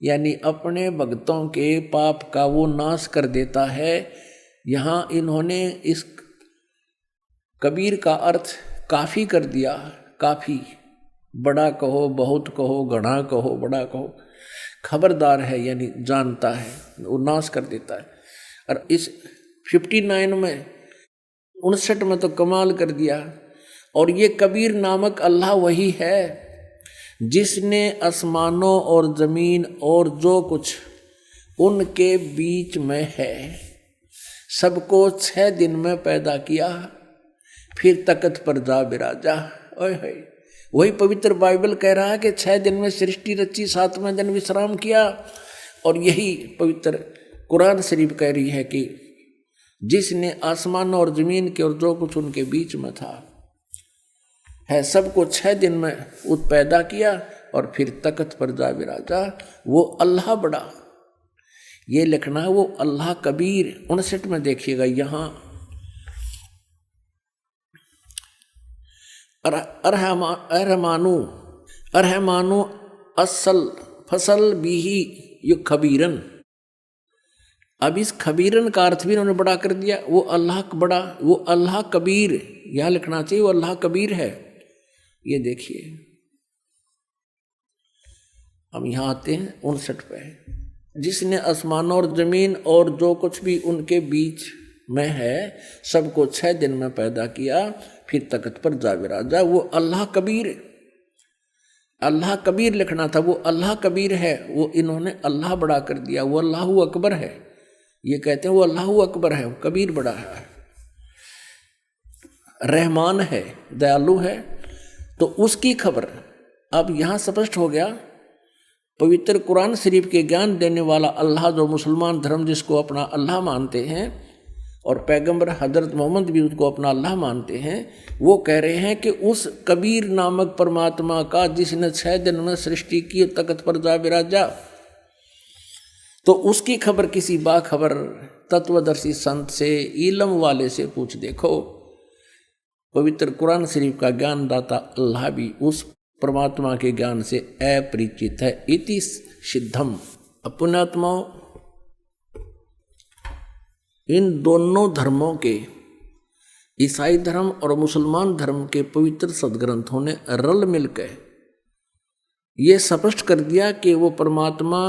यानी अपने भक्तों के पाप का वो नाश कर देता है। यहाँ इन्होंने इस कबीर का अर्थ काफ़ी कर दिया, काफ़ी, बड़ा कहो, बहुत कहो, घना कहो, बड़ा कहो। खबरदार है यानी जानता है, वो नाश कर देता है। और इस 59 में 59 में तो कमाल कर दिया। और ये कबीर नामक अल्लाह वही है जिसने आसमानों और जमीन और जो कुछ उनके बीच में है सबको 6 दिन में पैदा किया, फिर तख्त पर जा बिराजा। ओए वही पवित्र बाइबल कह रहा है कि 6 दिन में सृष्टि रची, 7वें दिन विश्राम किया। और यही पवित्र कुरान शरीफ कह रही है कि जिसने आसमान और जमीन के और जो कुछ उनके बीच में था है सबको 6 दिन में पैदा किया और फिर तख्त पर जा बिराजा। वो अल्लाह बड़ा, ये लिखना है वो अल्लाह कबीर। 59 में देखिएगा यहाँ अरहमानु असल फसल बीही यु खबीरन। अब इस खबीरन का अर्थ भी उन्होंने बड़ा कर दिया। वो अल्लाह बड़ा, वो अल्लाह कबीर, यह लिखना चाहिए वो अल्लाह कबीर है। ये देखिए हम यहां आते हैं 59 पे, जिसने आसमान और जमीन और जो कुछ भी उनके बीच में है सबको 6 दिन में पैदा किया, फिर तख्त पर जा बिराजा। वो अल्लाह कबीर, अल्लाह कबीर लिखना था, वो अल्लाह कबीर है। वो इन्होंने अल्लाह बड़ा कर दिया, वो अल्लाह अकबर है। ये कहते हैं वो अल्लाह अकबर है, वो कबीर बड़ा है। रहमान है, दयालु है। तो उसकी खबर अब यहां स्पष्ट हो गया। पवित्र कुरान शरीफ के ज्ञान देने वाला अल्लाह, जो मुसलमान धर्म जिसको अपना अल्लाह मानते हैं और पैगंबर हजरत मोहम्मद भी उसको अपना अल्लाह मानते हैं, वो कह रहे हैं कि उस कबीर नामक परमात्मा का जिसने 6 दिन में सृष्टि की तख्त पर जा बिराजा, तो उसकी खबर किसी बाखबर तत्वदर्शी संत से, इल्म वाले से पूछ देखो। पवित्र कुरान शरीफ का ज्ञान दाता अल्लाह भी उस परमात्मा के ज्ञान से अपरिचित है। इति सिद्धम। पुण्यात्माओं, इन दोनों धर्मों के, ईसाई धर्म और मुसलमान धर्म के पवित्र सदग्रंथों ने रल मिलकर ये स्पष्ट कर दिया कि वो परमात्मा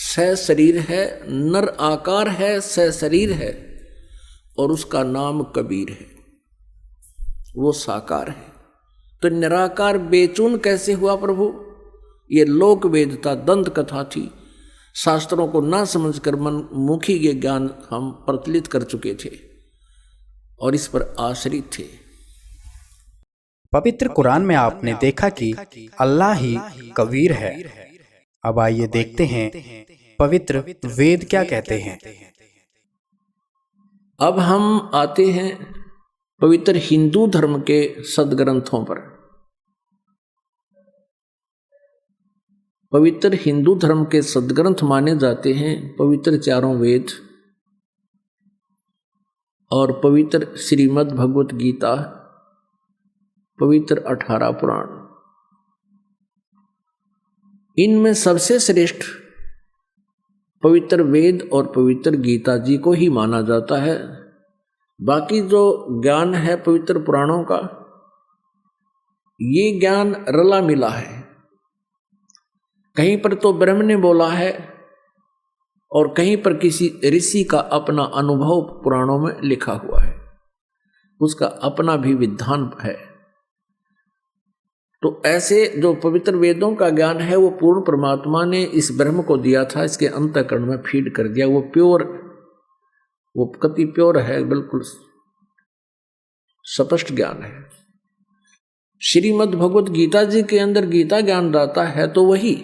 सशरीर है, नर आकार है, सशरीर है और उसका नाम कबीर है, वो साकार है। तो निराकार बेचून कैसे हुआ प्रभु? ये लोक वेदता दंत कथा थी। शास्त्रों को ना समझकर मनमुखी ये ज्ञान हम प्रचलित कर चुके थे और इस पर आश्रित थे। पवित्र कुरान में आपने देखा कि अल्लाह ही कबीर है। अब आइए देखते हैं पवित्र वेद क्या कहते हैं। अब हम आते हैं पवित्र हिंदू धर्म के सदग्रंथों पर। पवित्र हिंदू धर्म के सदग्रंथ माने जाते हैं पवित्र 4 वेद और पवित्र श्रीमद् भगवत गीता, पवित्र 18 पुराण। इनमें सबसे श्रेष्ठ पवित्र वेद और पवित्र गीता जी को ही माना जाता है। बाकी जो ज्ञान है पवित्र पुराणों का, ये ज्ञान रला मिला है। कहीं पर तो ब्रह्म ने बोला है और कहीं पर किसी ऋषि का अपना अनुभव पुराणों में लिखा हुआ है, उसका अपना भी विधान है। तो ऐसे जो पवित्र वेदों का ज्ञान है वो पूर्ण परमात्मा ने इस ब्रह्म को दिया था, इसके अंतःकरण में फीड कर दिया। वो प्योर, वो कति प्योर है, बिल्कुल स्पष्ट ज्ञान है। श्रीमद् भगवत गीता जी के अंदर गीता ज्ञान दाता है तो वही,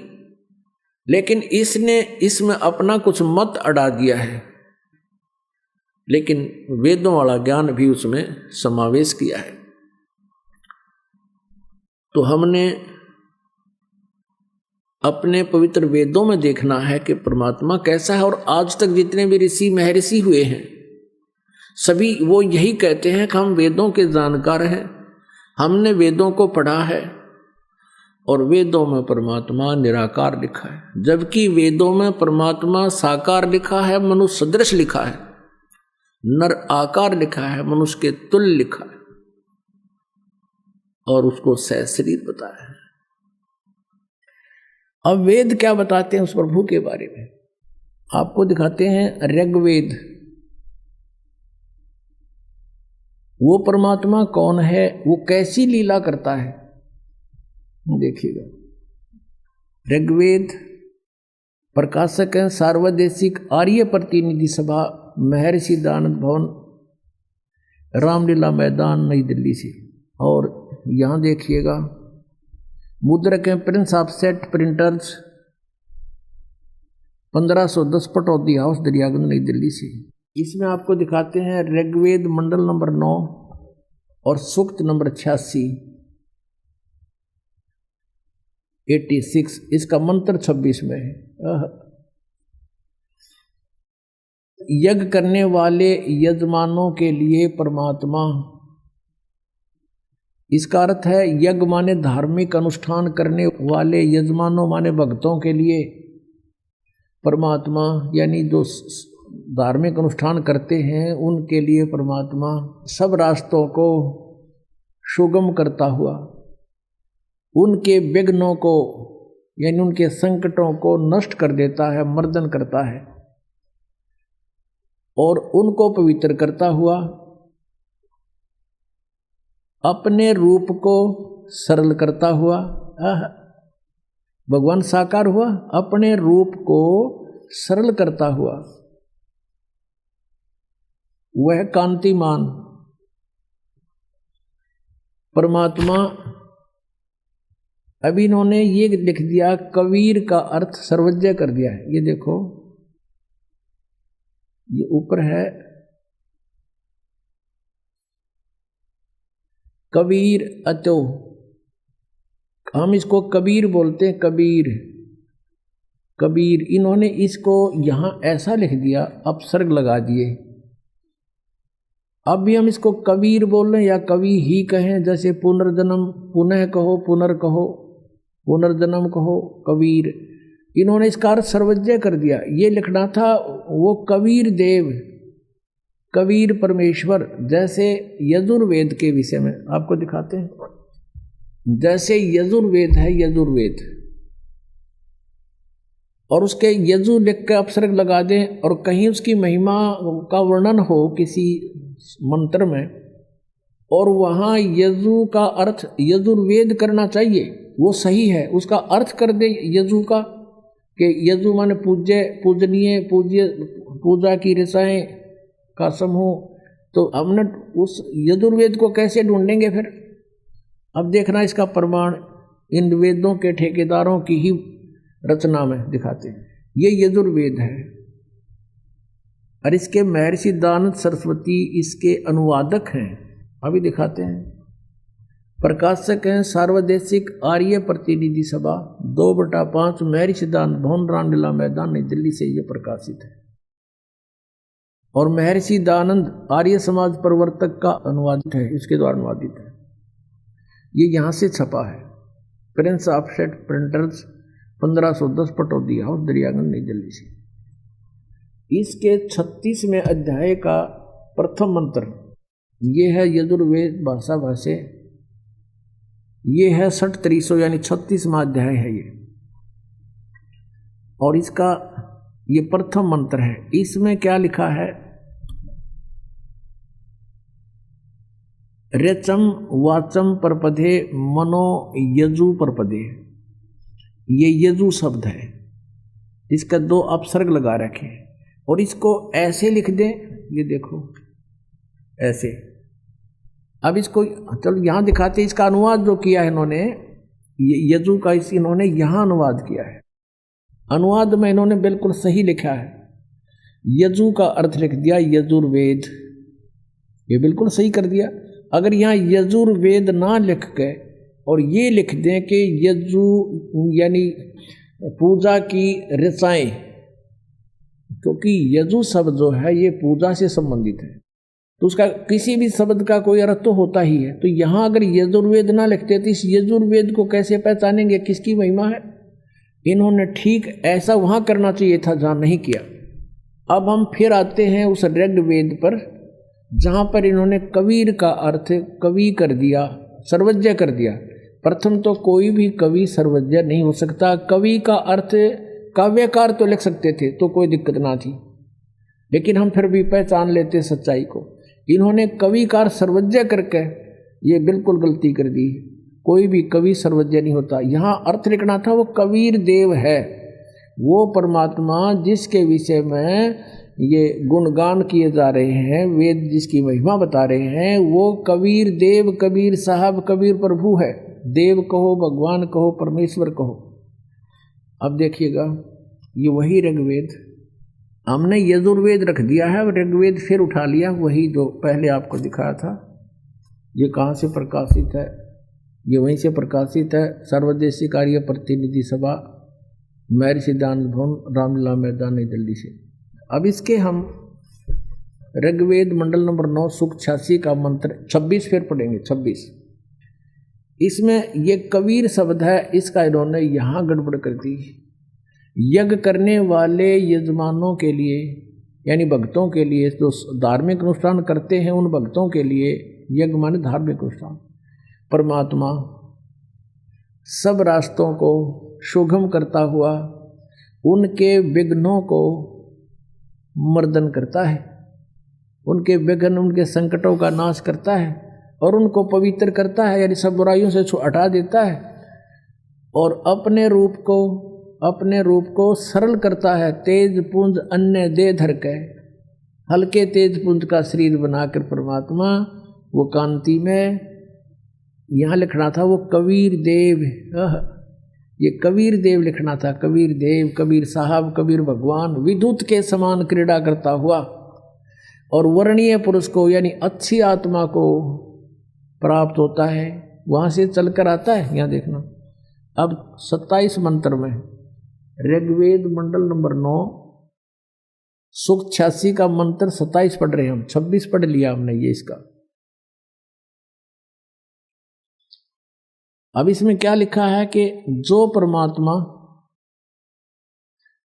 लेकिन इसने इसमें अपना कुछ मत अड़ा दिया है, लेकिन वेदों वाला ज्ञान भी उसमें समावेश किया है। तो हमने अपने पवित्र वेदों में देखना है कि परमात्मा कैसा है। और आज तक जितने भी ऋषि महर्षि हुए हैं सभी वो यही कहते हैं कि हम वेदों के जानकार हैं, हमने वेदों को पढ़ा है और वेदों में परमात्मा निराकार लिखा है, जबकि वेदों में परमात्मा साकार लिखा है, मनुष्य सदृश लिखा है, नर आकार लिखा है, मनुष्य के तुल्य लिखा है और उसको सशरीर बताया है। अब वेद क्या बताते हैं उस प्रभु के बारे में, आपको दिखाते हैं ऋग्वेद। वो परमात्मा कौन है, वो कैसी लीला करता है, देखिएगा। ऋग्वेद प्रकाशक हैं सार्वदेशिक आर्य प्रतिनिधि सभा, महर्षि दानंद भवन, रामलीला मैदान, नई दिल्ली से। और यहाँ देखिएगा मुद्रक हैं Prince of set printers, 1510 Pataudi house, Daryaganj, नई दिल्ली से। इसमें आपको दिखाते हैं ऋग्वेद मंडल नंबर 9 और सूक्त नंबर 86, 86, इसका मंत्र 26 में है। यज्ञ करने वाले यजमानों के लिए परमात्मा, इसका अर्थ है यज्ञ माने धार्मिक अनुष्ठान करने वाले यजमानों माने भक्तों के लिए परमात्मा, यानी जो धार्मिक अनुष्ठान करते हैं उनके लिए परमात्मा सब रास्तों को सुगम करता हुआ, उनके विघ्नों को यानी उनके संकटों को नष्ट कर देता है, मर्दन करता है, और उनको पवित्र करता हुआ अपने रूप को सरल करता हुआ, भगवान साकार हुआ, अपने रूप को सरल करता हुआ, वह कांतिमान परमात्मा। अभी इन्होंने ये लिख दिया, कबीर का अर्थ सर्वज्ञ कर दिया है। ये देखो, ये ऊपर है कबीर अतो, हम इसको कबीर बोलते हैं, कबीर कबीर। इन्होंने इसको यहां ऐसा लिख दिया, अपसर्ग लगा दिए। अब भी हम इसको कबीर बोल रहे हैं या कवि ही कहें, जैसे पुनर्जन्म पुनः कहो, पुनर्कहो, पुनर्जन्म कहो, कबीर। इन्होंने इसका अर्थ सर्वज्ञ कर दिया। ये लिखना था वो कबीर देव, कबीर परमेश्वर। जैसे यजुर्वेद के विषय में आपको दिखाते हैं, जैसे यजुर्वेद है, यजुर्वेद, और उसके यजु लिख के अपसर्ग लगा दें, और कहीं उसकी महिमा का वर्णन हो किसी मंत्र में, और वहाँ यजु का अर्थ यजुर्वेद करना चाहिए, वो सही है। उसका अर्थ कर दे यजु का, कि यजु माने पूज्य, पूजनीय, पूज्य, पूजा की रसाएं का समूह। तो हमने उस यजुर्वेद को कैसे ढूंढेंगे फिर? अब देखना इसका प्रमाण इन वेदों के ठेकेदारों की ही रचना में दिखाते हैं। ये यजुर्वेद है, और इसके महर्षि दानंद सरस्वती इसके अनुवादक हैं। अभी दिखाते हैं। प्रकाशक हैं सार्वदेशिक आर्य प्रतिनिधि सभा, 2/5, महर्षि दानंद भवन, रामलीला मैदान, नई दिल्ली से ये प्रकाशित है। और महर्षि दानंद आर्य समाज प्रवर्तक का अनुवादित है, इसके द्वारा अनुवादित है। ये यहाँ से छपा है, Prince of set printers, 1510 Pataudi house, Daryaganj, नई दिल्ली से। इसके 36वें अध्याय का प्रथम मंत्र ये है यजुर्वेद भाषा भाष्य। ये है 6300 यानी 36वां अध्याय है ये, और इसका ये प्रथम मंत्र है। इसमें क्या लिखा है? रेचम वाचम परपदे मनो यजु परपदे, ये यजु शब्द है, इसका 2 अपसर्ग लगा रखे, और इसको ऐसे लिख दें, ये देखो ऐसे। अब इसको चलो यहाँ दिखाते हैं, इसका अनुवाद जो किया है इन्होंने, यजु का इन्होंने यहाँ अनुवाद किया है। अनुवाद में इन्होंने बिल्कुल सही लिखा है, यजु का अर्थ लिख दिया यजुर्वेद, ये बिल्कुल सही कर दिया। अगर यहाँ यजुर्वेद ना लिख के और ये लिख दें कि यजु यानी पूजा की रसाएं, क्योंकि यजु शब्द जो है ये पूजा से संबंधित है, तो उसका किसी भी शब्द का कोई अर्थ तो होता ही है। तो यहाँ अगर यजुर्वेद ना लिखते तो इस यजुर्वेद को कैसे पहचानेंगे किसकी महिमा है? इन्होंने ठीक ऐसा वहाँ करना चाहिए था जहाँ नहीं किया। अब हम फिर आते हैं उस ऋग्वेद पर, जहाँ पर इन्होंने कबीर का अर्थ कवि कर दिया, सर्वज्ञ कर दिया। प्रथम तो कोई भी कवि सर्वज्ञ नहीं हो सकता। कवि का अर्थ काव्यकार तो लिख सकते थे तो कोई दिक्कत ना थी, लेकिन हम फिर भी पहचान लेते सच्चाई को। इन्होंने कविकार सर्वज्ञ करके ये बिल्कुल गलती कर दी। कोई भी कवि सर्वज्ञ नहीं होता। यहाँ अर्थ लिखना था वो कबीर देव है, वो परमात्मा जिसके विषय में ये गुणगान किए जा रहे हैं, वेद जिसकी महिमा बता रहे हैं, वो कबीर देव, कबीर साहब, कबीर प्रभु है। देव कहो, भगवान कहो, परमेश्वर कहो। अब देखिएगा ये वही ऋग्वेद, हमने यजुर्वेद रख दिया है, ऋग्वेद फिर उठा लिया, वही जो पहले आपको दिखाया था। ये कहाँ से प्रकाशित है? ये वहीं से प्रकाशित है, सर्वदेशी कार्य प्रतिनिधि सभा, महर्षि सिद्धांत भवन, रामलीला मैदान, नई दिल्ली से। अब इसके हम ऋग्वेद मंडल नंबर 9 सूक्त 86 का मंत्र 26 फिर पढ़ेंगे। 26 इसमें ये कबीर शब्द है, इसका इन्होंने यहाँ गड़बड़ कर दी। यज्ञ करने वाले यजमानों के लिए यानी भक्तों के लिए, जो धार्मिक अनुष्ठान करते हैं उन भक्तों के लिए यज्ञ माने धार्मिक अनुष्ठान। परमात्मा सब रास्तों को सुगम करता हुआ उनके विघ्नों को मर्दन करता है, उनके विघ्न, उनके संकटों का नाश करता है और उनको पवित्र करता है, यानी सब बुराइयों से हटा देता है और अपने रूप को सरल करता है। तेज पुंज अन्य दे धर के, हल्के तेज पुंज का शरीर बनाकर परमात्मा वो कांति में, यहाँ लिखना था वो कबीर देव, ये कबीर देव लिखना था। कबीर देव, कबीर साहब, कबीर भगवान, विद्युत के समान क्रीड़ा करता हुआ और वर्णीय पुरुष को यानी अच्छी आत्मा को प्राप्त होता है, वहाँ से चलकर आता है। यहाँ देखना अब 27 मंत्र में ऋग्वेद मंडल नंबर 9 सूक्त 86 का मंत्र 27 पढ़ रहे हैं हम। 26 पढ़ लिया हमने ये इसका। अब इसमें क्या लिखा है कि जो परमात्मा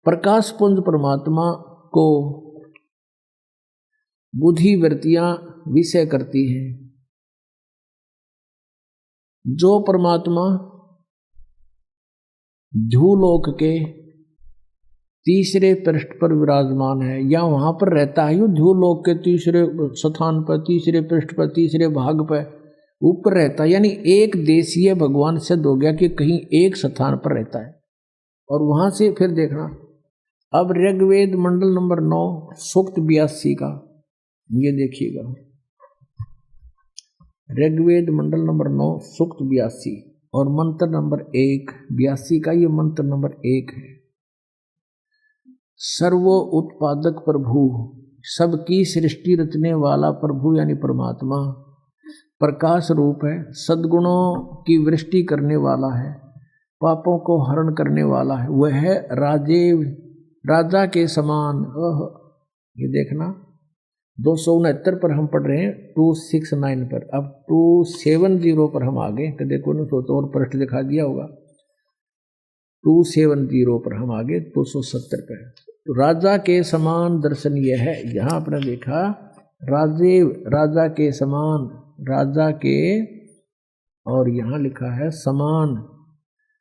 प्रकाश पुंज परमात्मा को बुद्धि वृत्तियां विषय करती हैं, जो परमात्मा ध्रुवलोक के तीसरे पृष्ठ पर विराजमान है या वहां पर रहता है, यो ध्रुवलोक के तीसरे स्थान पर, तीसरे पृष्ठ पर, तीसरे भाग पर ऊपर रहता है, यानी एक देशीय भगवान सिद्ध हो गया कि कहीं एक स्थान पर रहता है। और वहां से फिर देखना अब ऋग्वेद मंडल नंबर 9 सूक्त 82 का ये देखिएगा। ऋग्वेद मंडल नंबर 9 सूक्त 82 और मंत्र नंबर 1 82 का ये मंत्र नंबर 1 है। सर्व उत्पादक प्रभु, सबकी सृष्टि रचने वाला प्रभु यानी परमात्मा प्रकाश रूप है, सद्गुणों की वृष्टि करने वाला है, पापों को हरण करने वाला है। वह है राजेव, राजा के समान। ये देखना 269 पर हम पढ़ रहे हैं, 269 पर। अब 270 पर हम आगे तो देखो ना, तो और पृष्ठ दिखा दिया होगा। 270 पर हम आगे 270 पर। तो राजा के समान दर्शन यह है, यहाँ आपने देखा राजेव, राजा के समान, राजा के, और यहाँ लिखा है समान।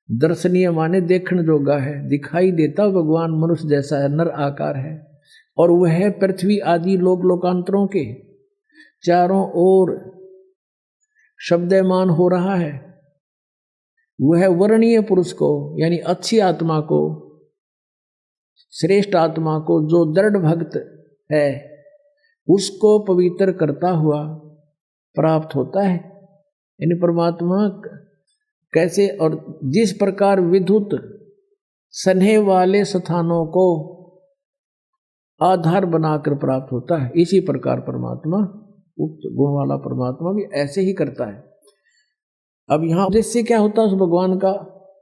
दर्शनीय माने देखने जोगा है, दिखाई देता भगवान मनुष्य जैसा है, नर आकार है और वह पृथ्वी आदि लोक लोकांतरों के चारों ओर शब्दमान हो रहा है। वह वर्णीय पुरुष को यानी अच्छी आत्मा को, श्रेष्ठ आत्मा को, जो दृढ़ भक्त है उसको पवित्र करता हुआ प्राप्त होता है। यानी परमात्मा कैसे और जिस प्रकार विद्युत स्नेह वाले स्थानों को आधार बनाकर प्राप्त होता है, इसी प्रकार परमात्मा, उक्त गुण वाला परमात्मा भी ऐसे ही करता है। अब यहाँ उद्देश्य क्या होता है उस भगवान का?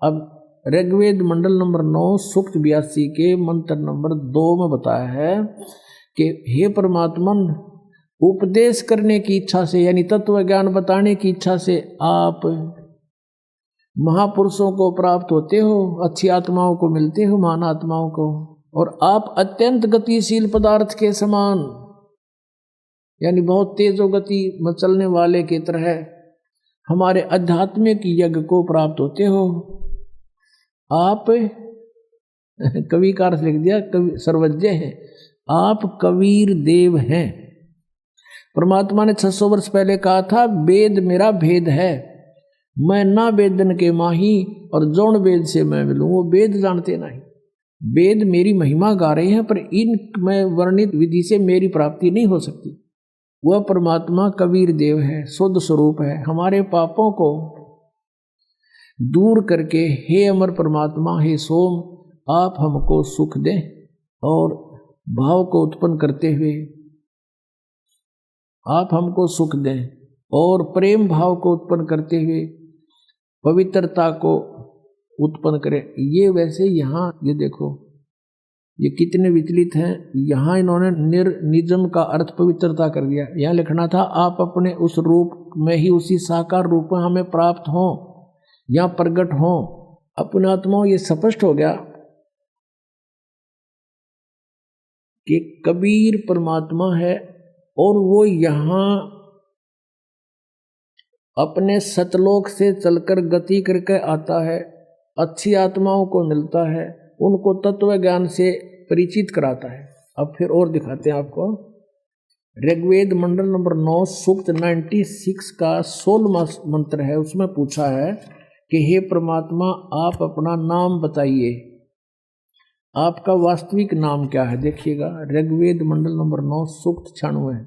अब ऋग्वेद मंडल नंबर 9 सूक्त 82 के मंत्र नंबर 2 में बताया है कि हे परमात्मा, उपदेश करने की इच्छा से यानी तत्व ज्ञान बताने की इच्छा से आप महापुरुषों को प्राप्त होते हो, अच्छी आत्माओं को मिलते हो, महान आत्माओं को, और आप अत्यंत गतिशील पदार्थ के समान यानी बहुत तेजो गति में चलने वाले की तरह हमारे आध्यात्मिक यज्ञ को प्राप्त होते हो। आप कवि का अर्थ लिख दिया, कवि सर्वज्ञ है, आप कबीर देव हैं। परमात्मा ने 600 वर्ष पहले कहा था, वेद मेरा भेद है, मैं ना वेदन के माही और जौन वेद से मैं मिलूं। वो वेद जानते नहीं, वेद मेरी महिमा गा रहे हैं, पर इन में वर्णित विधि से मेरी प्राप्ति नहीं हो सकती। वह परमात्मा कबीर देव है, शुद्ध स्वरूप है। हमारे पापों को दूर करके हे अमर परमात्मा, हे सोम, आप हमको सुख दें और भाव को उत्पन्न करते हुए आप हमको सुख दें और प्रेम भाव को उत्पन्न करते हुए पवित्रता को उत्पन्न करें। ये वैसे यहाँ ये देखो ये कितने विचलित हैं। यहाँ इन्होंने निजम का अर्थ पवित्रता कर दिया। यहाँ लिखना था आप अपने उस रूप में ही, उसी साकार रूप में हमें प्राप्त हों या प्रकट हों। अपने आत्मा ये स्पष्ट हो गया कि कबीर परमात्मा है और वो यहाँ अपने सतलोक से चलकर गति करके आता है, अच्छी आत्माओं को मिलता है, उनको तत्व ज्ञान से परिचित कराता है। अब फिर और दिखाते हैं आपको। ऋग्वेद मंडल नंबर 9 सूक्त 96 का 16वां मंत्र है। उसमें पूछा है कि हे परमात्मा, आप अपना नाम बताइए, आपका वास्तविक नाम क्या है। देखिएगा ऋग्वेद मंडल नंबर 9 सूक्त 96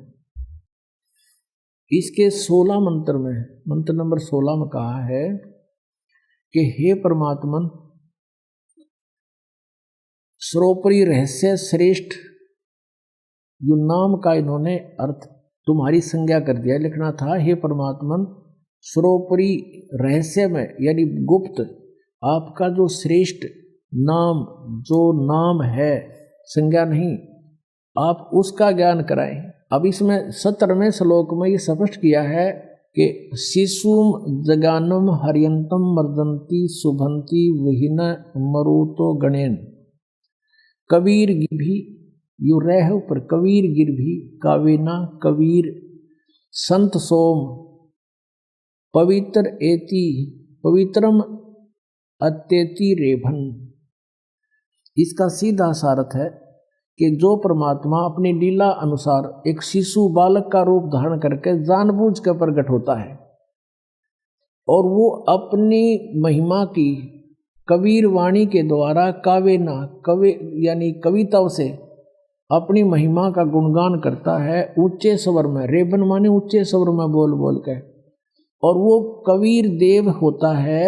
इसके 16 मंत्र में, मंत्र नंबर 16 में कहा है कि हे परमात्मन, सर्वोपरि रहस्य श्रेष्ठ, यो नाम का इन्होंने अर्थ तुम्हारी संज्ञा कर दिया। लिखना था हे परमात्मन, सर्वोपरि रहस्य में यानी गुप्त आपका जो श्रेष्ठ नाम, जो नाम है, संज्ञा नहीं, आप उसका ज्ञान कराएं। अब इसमें 17वें श्लोक में ये स्पष्ट किया है कि शिशुम जगानम हरियंतम मर्दंती शुभंती वहीन मरुतो गणेन कबीर गिरभी यु रह पर कबीर गिरभी कावेना कबीर संत सोम पवित्र एति पवित्रम अत्येति रेभन। इसका सीधा सारथ है कि जो परमात्मा अपनी लीला अनुसार एक शिशु बालक का रूप धारण करके जानबूझ कर प्रकट होता है और वो अपनी महिमा की कबीर वाणी के द्वारा कावेना कवि यानी कविताओं से अपनी महिमा का गुणगान करता है ऊंचे स्वर में। रेबन माने ऊंचे स्वर में बोल बोल के, और वो कबीर देव होता है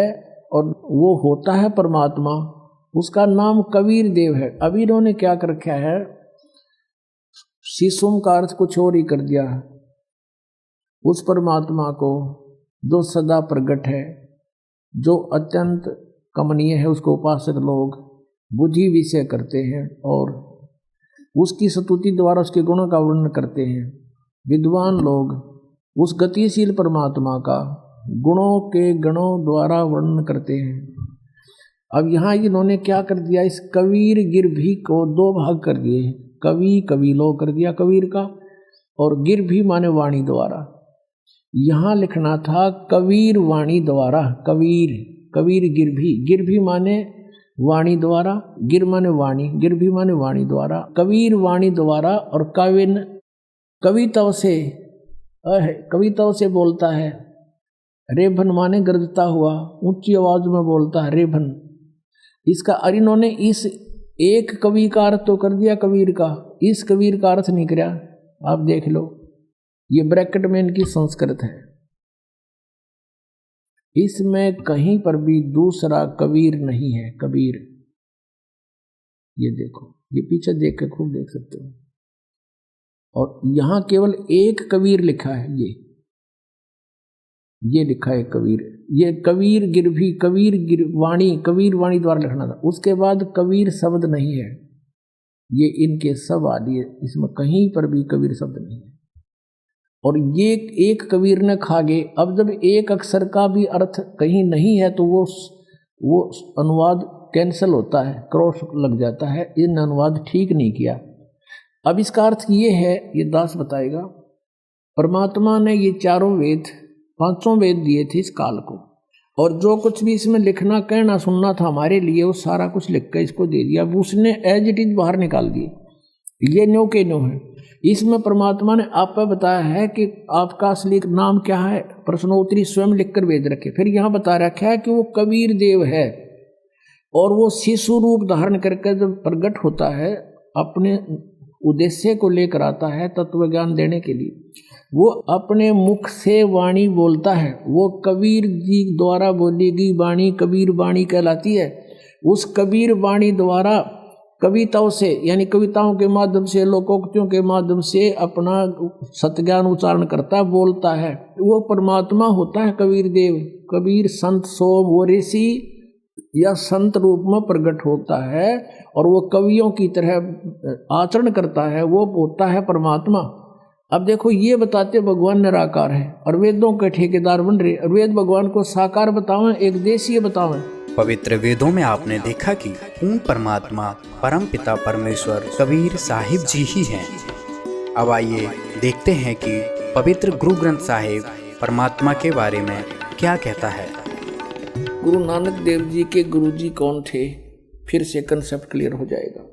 और वो होता है परमात्मा, उसका नाम कबीर देव है। अभी इन्होंने क्या कर रखा है, शिशुम का अर्थ कुछ और ही कर दिया। उस परमात्मा को जो सदा प्रकट है, जो अत्यंत कमनीय है, उसको उपासक लोग बुद्धि विषय करते हैं और उसकी स्तुति द्वारा उसके गुणों का वर्णन करते हैं। विद्वान लोग उस गतिशील परमात्मा का गुणों के गणों द्वारा वर्णन करते हैं। अब यहाँ इन्होंने क्या कर दिया, इस कबीर गिरभी को दो भाग कर दिए। कवि कबीलो कर दिया कबीर का, और गिरभी माने वाणी द्वारा। यहाँ लिखना था कबीर वाणी द्वारा, कबीर कबीर गिरभी, गिरभी माने वाणी द्वारा, गिर माने वाणी, गिरभी माने वाणी द्वारा, कबीर वाणी द्वारा। और काविन कविताओं से बोलता है। रेभन माने गरजता हुआ, ऊंची आवाज में बोलता है रेभन। इसका इन्होंने इस एक कवि का अर्थ तो कर दिया कबीर का, इस कबीर का अर्थ नहीं किया। आप देख लो, ये ब्रैकेट में इनकी संस्कृत है, इसमें कहीं पर भी दूसरा कबीर नहीं है। कबीर ये देखो, ये पीछे देख के खूब देख सकते हो। और यहां केवल एक कबीर लिखा है, ये लिखा है कबीर। ये कबीर गिरभी, कबीर वाणी द्वारा लिखना था। उसके बाद कबीर शब्द नहीं है, ये इनके सब आदि है, इसमें कहीं पर भी कबीर शब्द नहीं है। और ये एक कबीर ने खा गए। अब जब एक अक्षर का भी अर्थ कहीं नहीं है तो वो अनुवाद कैंसिल होता है, क्रॉस लग जाता है। इन अनुवाद ठीक नहीं किया। अब इसका अर्थ ये है, ये दास बताएगा, परमात्मा ने ये चारों वेद पांचों वेद दिए थे इस काल को, और जो कुछ भी इसमें लिखना कहना सुनना था हमारे लिए वो सारा कुछ लिख कर इसको दे दिया। अब उसने एज इट इज बाहर निकाल दिए, ये न्यो के न्यो है। इसमें परमात्मा ने आप पर बताया है कि आपका असली नाम क्या है, प्रश्नोत्तरी स्वयं लिखकर भेज रखे। फिर यहाँ बता रखा है कि वो कबीर देव है, और वो शिशु रूप धारण करके जब प्रकट होता है अपने उद्देश्य को लेकर आता है तत्व ज्ञान देने के लिए, वो अपने मुख से वाणी बोलता है। वो कबीर जी द्वारा बोली गई वाणी कबीर वाणी कहलाती है। उस कबीर वाणी द्वारा कविताओं से, यानी कविताओं के माध्यम से, लोकोक्तियों के माध्यम से अपना सत्ज्ञान उच्चारण करता बोलता है। वो परमात्मा होता है कबीर देव। कबीर संत सोम वो ऋषि या संत रूप में प्रकट होता है, और वो कवियों की तरह आचरण करता है, वो होता है परमात्मा। अब देखो ये बताते भगवान निराकार है और वेदों के ठेकेदार बन रहे, और वेद भगवान को साकार बतावें, एक देशीय बतावें। पवित्र वेदों में आपने देखा कि पूर्ण परमात्मा परम पिता परमेश्वर कबीर साहिब जी ही हैं। अब आइए देखते हैं कि पवित्र गुरु ग्रंथ साहिब परमात्मा के बारे में क्या कहता है। गुरु नानक देव जी के गुरु जी कौन थे, फिर से कंसेप्ट क्लियर हो जाएगा।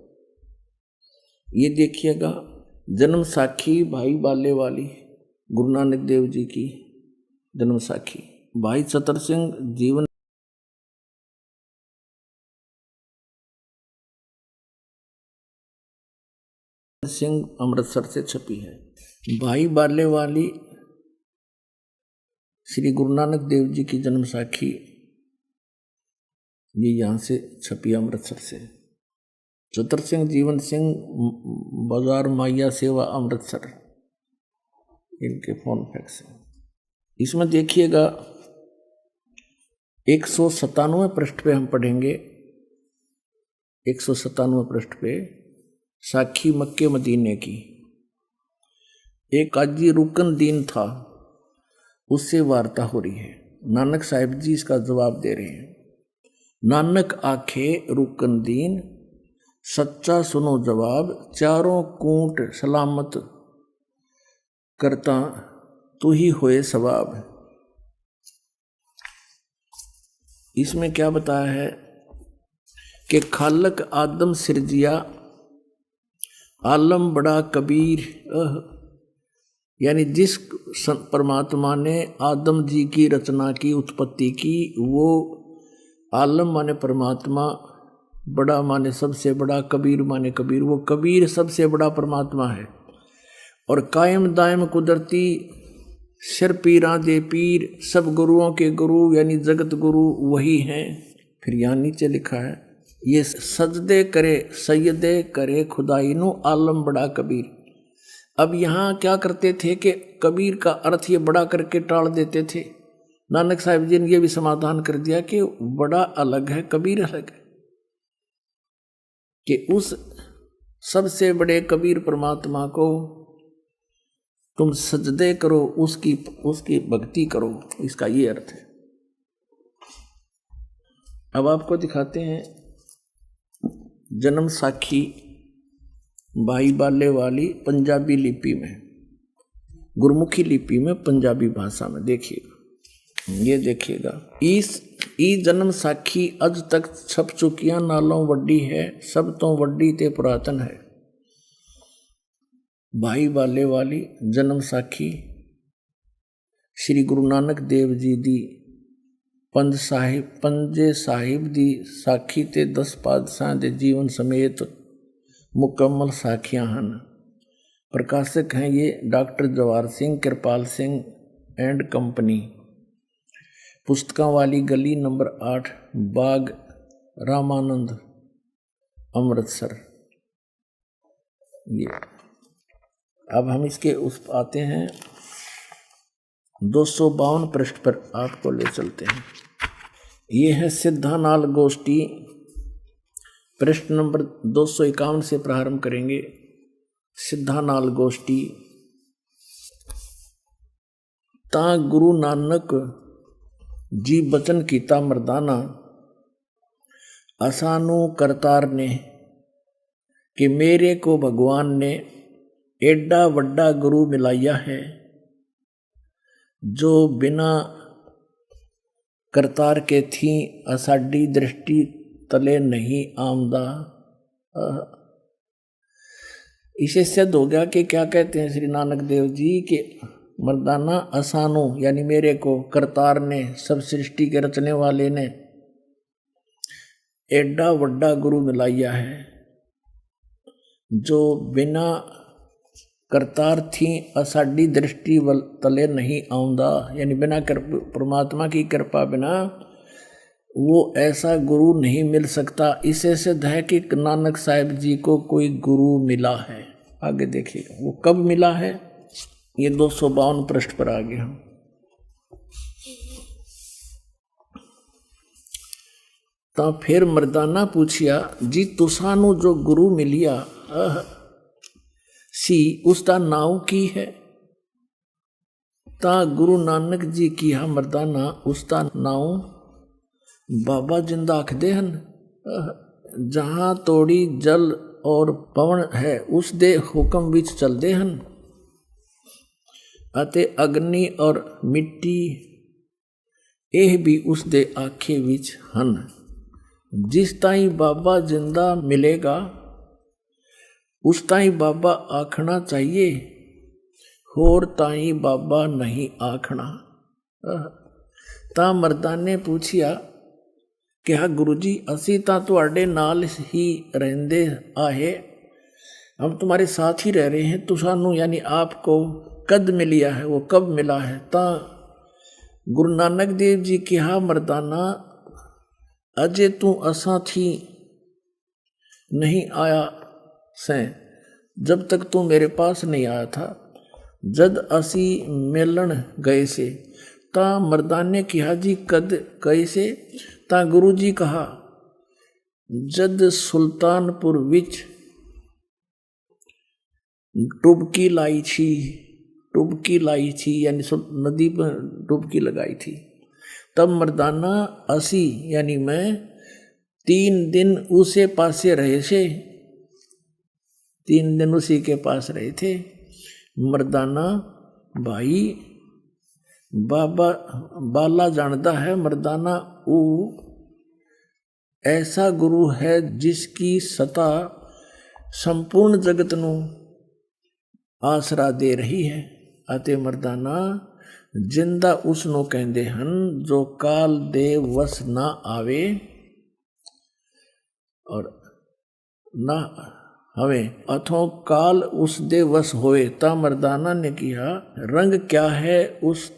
ये देखिएगा, जन्म साखी भाई बाले वाली गुरु नानक देव जी की जन्म साखी। भाई चतर सिंह जीवन सिंह अमृतसर से छपी है। भाई बाले वाली श्री गुरु नानक देव जी की जन्म साखी, ये यहाँ से छपी अमृतसर से। चतर सिंह जीवन सिंह बाजार माइया सेवा अमृतसर, इनके फोन फैक्स है। इसमें देखिएगा 197 पृष्ठ पे हम पढ़ेंगे। 197 पृष्ठ पे साखी मक्के मदीने की। एक काजी रुकन दीन था, उससे वार्ता हो रही है। नानक साहिब जी इसका जवाब दे रहे हैं। नानक आखे रुकन दीन, सच्चा सुनो जवाब, चारों कूट सलामत करता तू ही होए सवाब। इसमें क्या बताया है कि खालक आदम सिरजिया, आलम बड़ा कबीर, यानी जिस परमात्मा ने आदम जी की रचना की, उत्पत्ति की, वो आलम माने परमात्मा, बड़ा माने सबसे बड़ा, कबीर माने कबीर, वो कबीर सबसे बड़ा परमात्मा है। और कायम दायम कुदरती सिर पीरा दे पीर, सब गुरुओं के गुरु यानी जगत गुरु वही हैं। फिर यहाँ नीचे लिखा है, ये सजदे करे सैयदे करे खुदाई नु आलम बड़ा कबीर। अब यहाँ क्या करते थे कि कबीर का अर्थ ये बड़ा करके टाल देते थे। नानक साहिब जी ने ये भी समाधान कर दिया कि बड़ा अलग है, कबीर अलग है, कि उस सबसे बड़े कबीर परमात्मा को तुम सजदे करो, उसकी भक्ति करो, इसका ये अर्थ है। अब आपको दिखाते हैं जन्म साखी भाई बाले वाली पंजाबी लिपि में, गुरमुखी लिपि में, पंजाबी भाषा में। देखिएगा, ये देखिएगा, ई जन्म साखी अज तक छप चुकियां नालों वड्डी है, सब तो वड्डी ते पुरातन है। भाई बाले वाली जन्म साखी श्री गुरु नानक देव जी दी पंजे साहिब दी साखी ते 10 पातशाह दे जीवन समेत मुकम्मल साखियां हैं। प्रकाशक हैं ये doctor Jawahar Singh Kripal Singh and company, पुस्तकों वाली गली नंबर 8 बाग रामानंद अमृतसर। ये अब हम इसके उस आते हैं 252 पृष्ठ पर आपको ले चलते हैं। ये है सिद्धानाल गोष्ठी, पृष्ठ नंबर 251 से प्रारंभ करेंगे। सिद्धानाल गोष्ठी। ता गुरु नानक जी बचन कीता मर्दाना, असानू करतार ने कि मेरे को भगवान ने एडा वड्डा गुरु मिलाया है, जो बिना करतार के थी असाडी दृष्टि तले नहीं आमदा। इसे सिद्ध हो गया कि क्या कहते हैं श्री नानक देव जी के मर्दाना असानो यानी मेरे को करतार ने, सब सृष्टि के रचने वाले ने एडा वड्डा गुरु मिलाया है जो बिना करतार थी असाडी दृष्टि तले नहीं आउंदा, यानी बिना परमात्मा की कृपा बिना वो ऐसा गुरु नहीं मिल सकता। इसे सिद्ध है कि नानक साहिब जी को कोई गुरु मिला है। आगे देखिएगा वो कब मिला है, ये 252 पृष्ठ पर आ गया। तो फिर मर्दाना पूछिया जी तुसानू जो गुरु मिलिया सी उसका नाव की है। ता गुरु नानक जी की हा मर्दाना उसका नाव बाबा जिंदा आखदे हन। जहां तोड़ी जल और पवन है उस दे हुक्म विच चलदे हन अते अग्नि और मिट्टी एह भी उस दे आखे विच हन। जिस ताई बाबा जिंदा मिलेगा उस ताई बाबा आखना चाहिए, होर ताई बाबा नहीं आखना। ता मर्दा ने पूछिया कि हाँ गुरु जी असी ता तुहाडे नाल ही रहंदे आहे, हम तुम्हारे साथ ही रह रहे हैं, तो सानू यानी आपको कद मिलिया है, वो कब मिला है। ता गुरु नानक देव जी की हा मर्दाना अजे तू असा थी नहीं आया से, जब तक तू मेरे पास नहीं आया था, जद असी मिलन गए से। ता मर्दाने कहा जी कद गए से। ता गुरु जी कहा जद सुल्तानपुर विच डुबकी लाई थी यानी नदी पर डुबकी लगाई थी। तब मर्दाना असी यानी मैं 3 दिन उसे पासे रहे से, 3 दिन उसी के पास रहे थे। मर्दाना भाई बाबा बाला जानता है मर्दाना वो ऐसा गुरु है जिसकी सता संपूर्ण जगत नू आसरा दे रही है। अते मर्दाना जिंदा उसनों कहते हन जो काल दे वस ना आवे और ना हवे अथो काल उस दे वस होए। ता मर्दाना ने किया रंग क्या है उस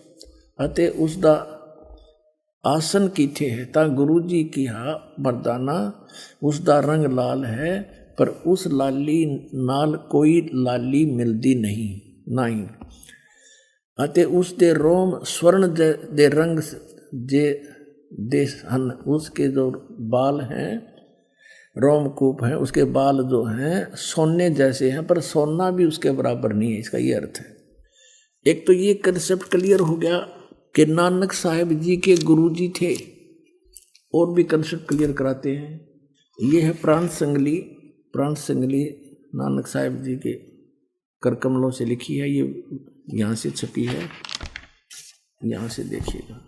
अते उसदा आसन कीथे है। ता गुरु जी किया मर्दाना उसदा रंग लाल है, पर उस लाली नाल कोई लाली मिलदी नहीं। अते उस दे रोम स्वर्ण दे रंग जे दे हन, उसके जो बाल हैं रोमकूप हैं, उसके बाल जो हैं सोने जैसे हैं, पर सोना भी उसके बराबर नहीं है। इसका ये अर्थ है। एक तो ये कंसेप्ट क्लियर हो गया कि नानक साहिब जी के गुरु जी थे, और भी कंसेप्ट क्लियर कराते हैं। ये है प्राण संगली नानक साहिब जी के करकमलों से लिखी है, ये यहाँ से छपी है, यहाँ से देखिएगा।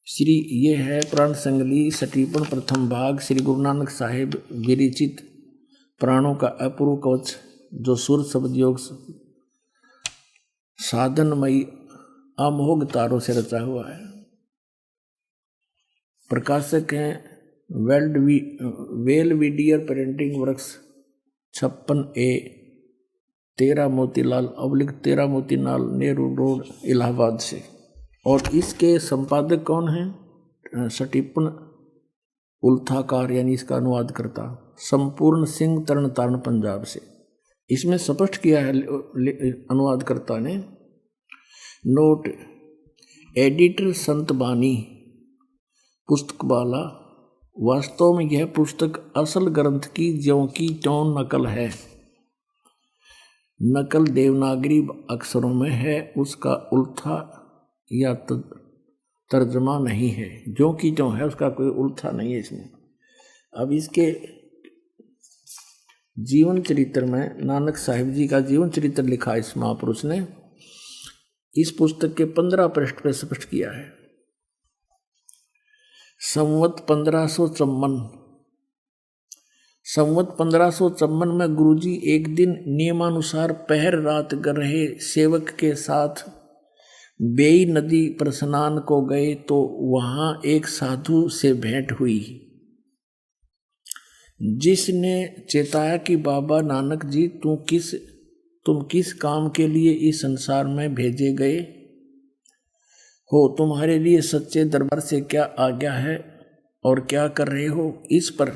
श्री ये है प्राण संगली सटीपन प्रथम भाग, श्री गुरु नानक साहिब विरिचित प्राणों का अपूर्व कवच, जो सुर शब्द योग साधनमयी अमोघ तारों से रचा हुआ है। प्रकाशक हैं Belvedere printing works 56A 13 Motilal अब्लिक 13 मोतीलाल नेहरू रोड इलाहाबाद से। और इसके संपादक कौन हैं? सटीपन उल्थाकार यानी इसका अनुवाद करता संपूर्ण सिंह तरण तारण पंजाब से। इसमें स्पष्ट किया है अनुवादकर्ता ने, नोट एडिटर संत बानी पुस्तक वाला, वास्तव में यह पुस्तक असल ग्रंथ की ज्यों की त्यों नकल है। नकल देवनागरी अक्षरों में है, उसका उल्था या तर्जमा नहीं है। जो कि जो है उसका कोई उल्था नहीं है इसमें। अब इसके जीवन चरित्र में नानक साहिब जी का जीवन चरित्र लिखा इस महापुरुष ने। इस पुस्तक के 15 पृष्ठ पर स्पष्ट किया है। संवत 1554 में गुरुजी एक दिन नियमानुसार पहर रात कर रहे सेवक के साथ बेई नदी पर स्नान को गए तो वहां एक साधु से भेंट हुई, जिसने चेताया कि बाबा नानक जी तुम किस काम के लिए इस संसार में भेजे गए हो, तुम्हारे लिए सच्चे दरबार से क्या आज्ञा है और क्या कर रहे हो। इस पर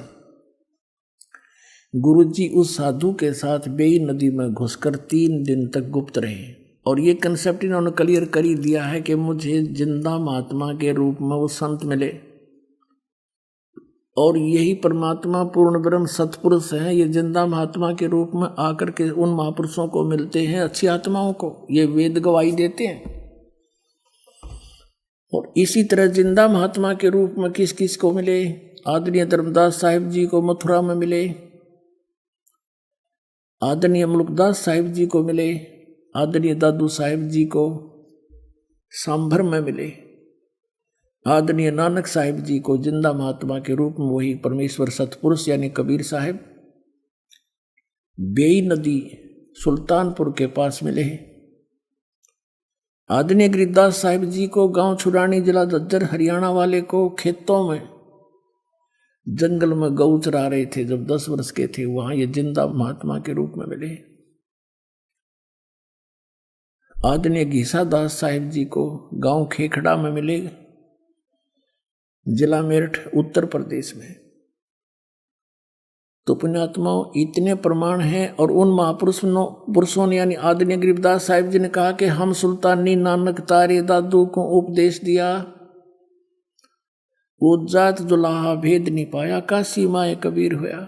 गुरुजी उस साधु के साथ बेई नदी में घुसकर 3 दिन तक गुप्त रहे और ये कंसेप्ट इन्होंने क्लियर कर ही दिया है कि मुझे जिंदा महात्मा के रूप में वो संत मिले और यही परमात्मा पूर्ण ब्रह्म सत्पुरुष है। ये जिंदा महात्मा के रूप में आकर के उन महापुरुषों को मिलते हैं, अच्छी आत्माओं को, ये वेद गवाही देते हैं। और इसी तरह जिंदा महात्मा के रूप में किस किस को मिले, आदरणीय धर्मदास साहिब जी को मथुरा में मिले, आदरणीय मुल्कदास साहिब जी को मिले, आदरणीय दादू साहिब जी को सांभर में मिले, आदरणीय नानक साहिब जी को जिंदा महात्मा के रूप में वही परमेश्वर सतपुरुष यानी कबीर साहिब बेई नदी सुल्तानपुर के पास मिले। आदरणीय गिरिदास साहिब जी को गांव छुड़ानी जिला झज्जर हरियाणा वाले को खेतों में जंगल में गऊ चरा रहे थे जब 10 वर्ष के थे, वहां ये जिंदा महात्मा के रूप में मिले। आदरणीय घीसा दास साहिब जी को गांव खेखड़ा में मिले, जिला मेरठ उत्तर प्रदेश में। तो पुण्यात्माओं इतने प्रमाण हैं और उन महापुरुषों ने यानी आदरणीय गरीबदास साहिब जी ने कहा कि हम सुल्तानी नानक तारे दादू को उपदेश दिया, वो जात जुलाहा भेद नहीं पाया, काशी माए कबीर होया।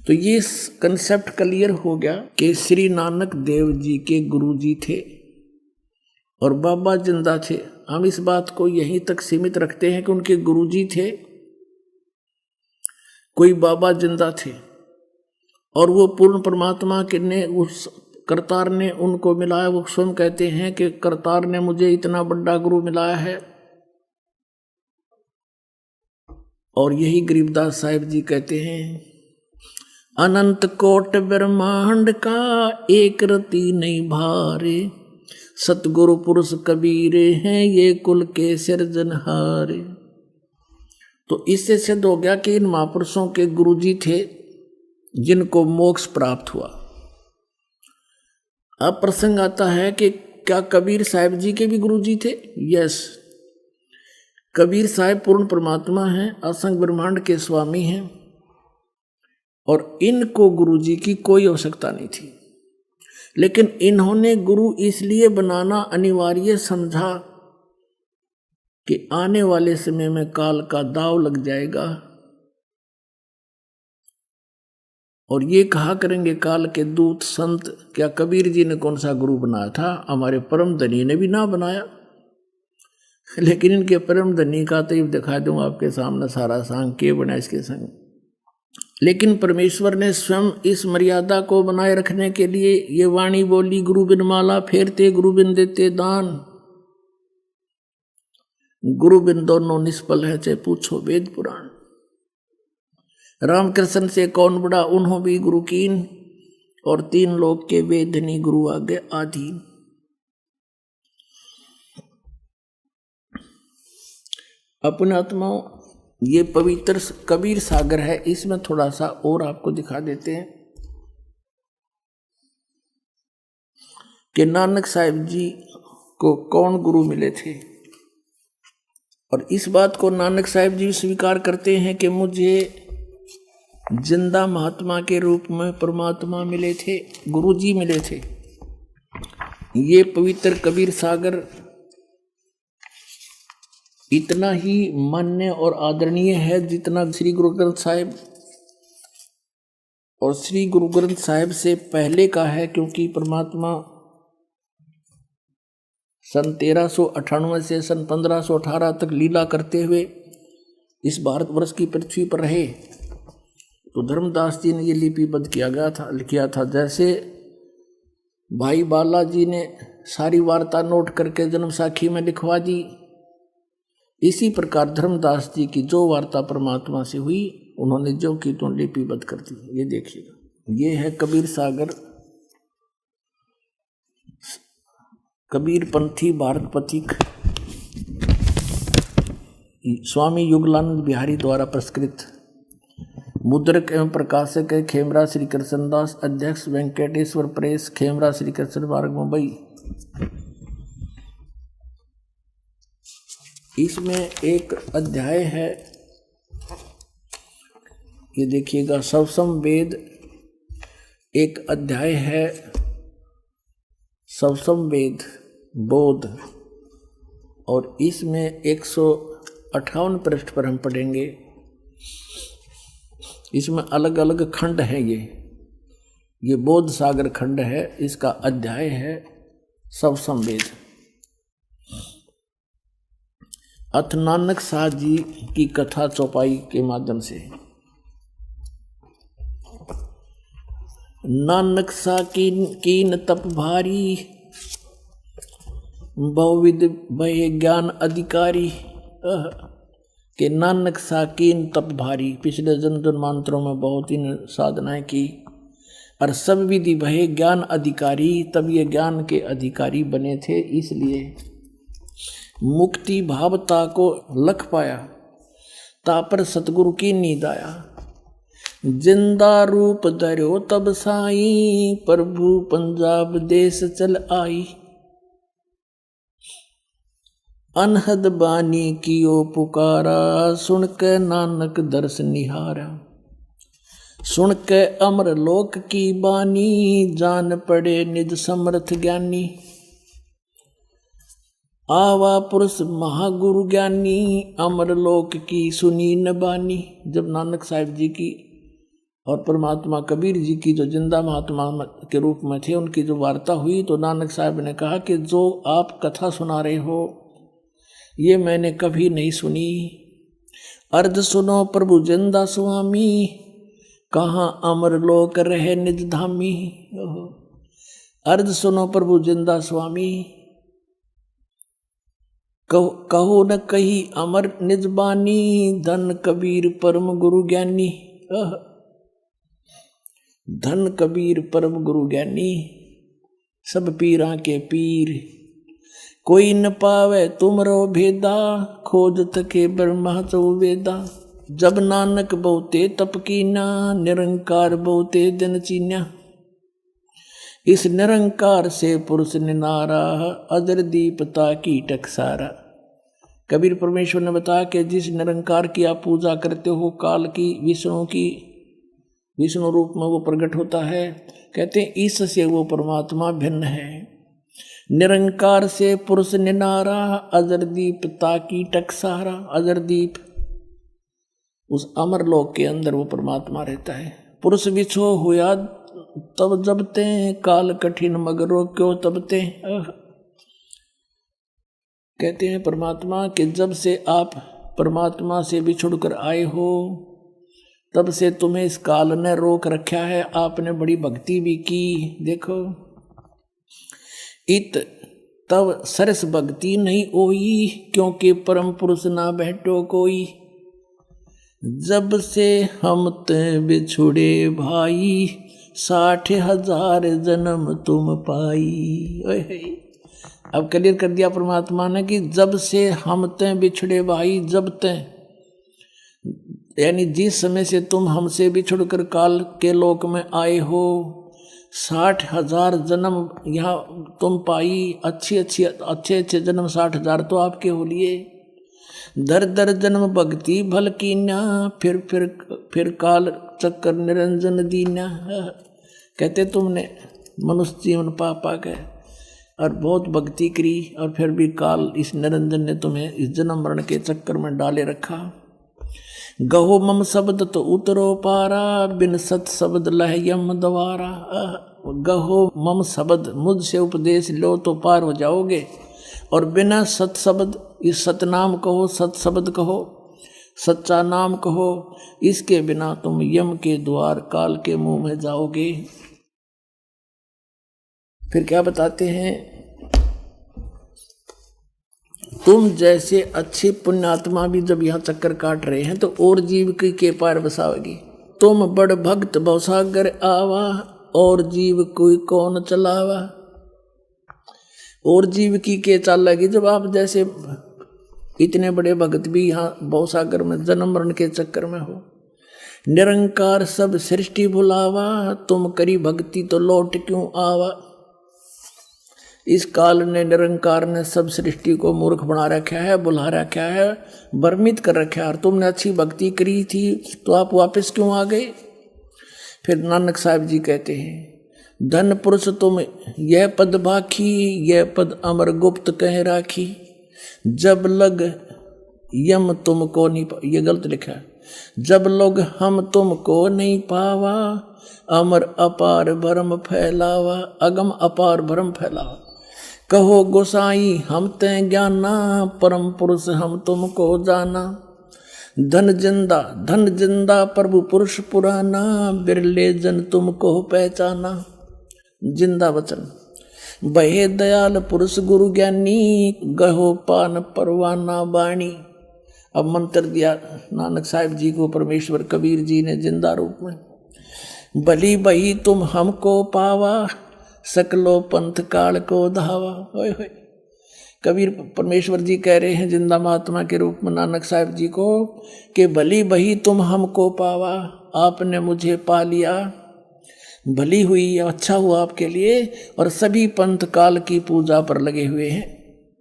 तो ये कंसेप्ट क्लियर हो गया कि श्री नानक देव जी के गुरु जी थे और बाबा जिंदा थे। हम इस बात को यहीं तक सीमित रखते हैं कि उनके गुरु जी थे, कोई बाबा जिंदा थे और वो पूर्ण परमात्मा के ने उस करतार ने उनको मिलाया। वो स्वयं कहते हैं कि करतार ने मुझे इतना बड़ा गुरु मिलाया है। और यही गरीबदास साहिब जी कहते हैं, अनंत कोट ब्रह्मांड का एक रति नहीं भारे, सतगुरु पुरुष कबीर हैं ये कुल के सिरजनहारे। तो इससे सिद्ध हो गया कि इन महापुरुषों के गुरुजी थे जिनको मोक्ष प्राप्त हुआ। अब प्रसंग आता है कि क्या कबीर साहिब जी के भी गुरुजी थे? यस, कबीर साहिब पूर्ण परमात्मा हैं, असंग ब्रह्मांड के स्वामी हैं और इनको गुरुजी की कोई आवश्यकता नहीं थी। लेकिन इन्होंने गुरु इसलिए बनाना अनिवार्य समझा कि आने वाले समय में काल का दाव लग जाएगा और ये कहा करेंगे काल के दूत संत, क्या कबीर जी ने कौन सा गुरु बनाया था? हमारे परम धनी ने भी ना बनाया। लेकिन इनके परम धनी का तो ये दिखा दूं आपके सामने सारा सांग के बना इसके संग। लेकिन परमेश्वर ने स्वयं इस मर्यादा को बनाए रखने के लिए ये वाणी बोली, गुरु बिन माला फेरते गुरु बिन देते दान, गुरु बिन दोनों निष्फल है चाहे पूछो वेद पुराण। रामकृष्ण से कौन बड़ा उन्हों भी गुरु कीन, और 3 लोग के वेदनी गुरु आगे आधीन। अपने आत्माओं ये पवित्र कबीर सागर है, इसमें थोड़ा सा और आपको दिखा देते हैं कि नानक साहिब जी को कौन गुरु मिले थे। और इस बात को नानक साहिब जी स्वीकार करते हैं कि मुझे जिंदा महात्मा के रूप में परमात्मा मिले थे, गुरुजी मिले थे। ये पवित्र कबीर सागर इतना ही मान्य और आदरणीय है जितना श्री गुरु ग्रंथ साहिब और श्री गुरु ग्रंथ साहिब से पहले का है, क्योंकि परमात्मा सन 1398 से सन 1518 तक लीला करते हुए इस भारतवर्ष की पृथ्वी पर रहे। तो धर्मदास जी ने ये लिपिबद्ध किया था जैसे भाई बालाजी ने सारी वार्ता नोट करके जन्म साखी में लिखवा दी। इसी प्रकार धर्मदास जी की जो वार्ता परमात्मा से हुई उन्होंने जो की तो लिपिबद्ध कर दी। ये देखिएगा, ये है कबीर सागर, कबीर पंथी भारत पथिक, स्वामी युगलानंद बिहारी द्वारा पुरस्कृत, मुद्रक एवं प्रकाशक है खेमरा श्री कृष्णदास, अध्यक्ष वेंकटेश्वर प्रेस, खेमरा श्री कृष्ण मार्ग, मुंबई। इसमें एक अध्याय है, ये देखिएगा, सवसम वेद एक अध्याय है, सवसम वेद बोध, और इसमें 158 पृष्ठ पर हम पढ़ेंगे। इसमें अलग अलग खंड हैं। ये बोध सागर खंड है, इसका अध्याय है सवसम वेद। अथ नानक साह जी की कथा चौपाई के माध्यम से। नानक सा कीन तप भारी, बहुविध भय ज्ञान अधिकारी। के नानक सा कीन तप भारी, पिछले जन्म जन्मांतरों में बहुत ही साधनाएं की और सब विधि भय ज्ञान अधिकारी, तब ये ज्ञान के अधिकारी बने थे। इसलिए मुक्ति भावता को लख पाया, तापर सतगुरु की नींद आया। जिंदा रूप धर्यो तब साई, प्रभु पंजाब देश चल आई। अनहद बानी कियो पुकारा, सुन के नानक दर्श निहारा। सुन के अमर लोक की बानी, जान पड़े निज समर्थ ज्ञानी। आवा पुरुष महागुरु ज्ञानी, अमर लोक की सुनी न बानी। जब नानक साहिब जी की और परमात्मा कबीर जी की जो जिंदा महात्मा के रूप में थे, उनकी जो वार्ता हुई, तो नानक साहब ने कहा कि जो आप कथा सुना रहे हो ये मैंने कभी नहीं सुनी। अर्ध सुनो प्रभु जिंदा स्वामी, कहाँ अमर लोक रहे निज धामी। अर्ध सुनो प्रभु जिंदा स्वामी, कहो न कही अमर निज बानी। धन कबीर परम गुरु ज्ञानी। धन कबीर परम गुरु ज्ञानी, सब पीरा के पीर। कोई न पावे तुमरो भेदा, खोजत के ब्रह्मा चौवेदा। जब नानक बहुते तप कीना, निरंकार बहुते दिन चीन्या। इस निरंकार से पुरुष निनारा, अजर दीपता की टकसारा। कबीर परमेश्वर ने बताया कि जिस निरंकार की आप पूजा करते हो, काल की, विष्णु की, विष्णु रूप में वो प्रकट होता है। कहते हैं इससे वो परमात्मा भिन्न है। निरंकार से पुरुष निनारा, अजरदीप ताकी टकसारा। अजरदीप उस अमर लोक के अंदर वो परमात्मा रहता है। पुरुष बिछो हुआ तब जबते, काल कठिन मगरो क्यों तबते। कहते हैं परमात्मा कि जब से आप परमात्मा से बिछुड़कर आए हो, तब से तुम्हें इस काल ने रोक रखा है। आपने बड़ी भक्ति भी की। देखो, इत तब सरस भक्ति नहीं होई, क्योंकि परम पुरुष ना बैठो कोई। जब से हम ते बिछुड़े भाई, 60,000 जन्म तुम पाई। अब क्लियर कर दिया परमात्मा ने कि जब से हम ते बिछड़े भाई, जब ते यानी जिस समय से तुम हमसे बिछुड़कर काल के लोक में आए हो, 60,000 जन्म यहाँ तुम पाई। अच्छे जन्म 60,000 तो आपके हो लिए। दर दर जन्म भक्ति भल कीन्या, फिर काल चक्कर निरंजन दीन्या। कहते तुमने मनुष्य जीवन पा गए और बहुत भक्ति करी, और फिर भी काल इस निरंजन ने तुम्हें इस जन्म मरण के चक्कर में डाले रखा। गहो मम शब्द तो उतरो पारा, बिन सत शब्द लह यम द्वारा। गहो मम शब्द, मुझसे उपदेश लो तो पार हो जाओगे, और बिना सत शब्द, इस सतनाम कहो, सत शब्द कहो, सच्चा नाम कहो, इसके बिना तुम यम के द्वार काल के मुंह में जाओगे। फिर क्या बताते हैं, तुम जैसे अच्छे पुण्यात्मा भी जब यहाँ चक्कर काट रहे हैं तो और जीव के पार बसाओगी। तुम बड़ भक्त भवसागर आवा, और जीव कोई कौन चलावा। और जीव की के चालेगी जब आप जैसे इतने बड़े भक्त भी यहाँ भवसागर में जन्म मरण के चक्कर में हो। निरंकार सब सृष्टि भुलावा, तुम करी भक्ति तो लौट क्यों आवा। इस काल ने निरंकार ने सब सृष्टि को मूर्ख बना रखा है, बुला रखा है, भ्रमित कर रखा है। और तुमने अच्छी भक्ति करी थी तो आप वापस क्यों आ गए। फिर नानक साहब जी कहते हैं, धन पुरुष तुम यह पद बाखी, यह पद अमर गुप्त कह राखी। जब लग यम तुमको नहीं, ये गलत लिखा है, जब लोग हम तुमको नहीं पावा, अमर अपार भरम फैलावा। अगम अपार भरम फैलावा। कहो गोसाई हम ते ज्ञाना, परम पुरुष हम तुमको जाना। धन जिंदा प्रभु पुरुष पुराना, बिरले जन तुमको पहचाना। जिंदा वचन बहे दयाल पुरुष गुरु ज्ञानी, गहो पान परवाना बाणी। अब मंत्र दिया नानक साहिब जी को परमेश्वर कबीर जी ने जिंदा रूप में। भली बही तुम हमको पावा, सकलो पंथ काल को धावा। होय होय। कबीर परमेश्वर जी कह रहे हैं जिंदा महात्मा के रूप में नानक साहिब जी को कि भली बही तुम हमको पावा, आपने मुझे पा लिया, भली हुई, अच्छा हुआ आपके लिए। और सभी पंथ काल की पूजा पर लगे हुए हैं।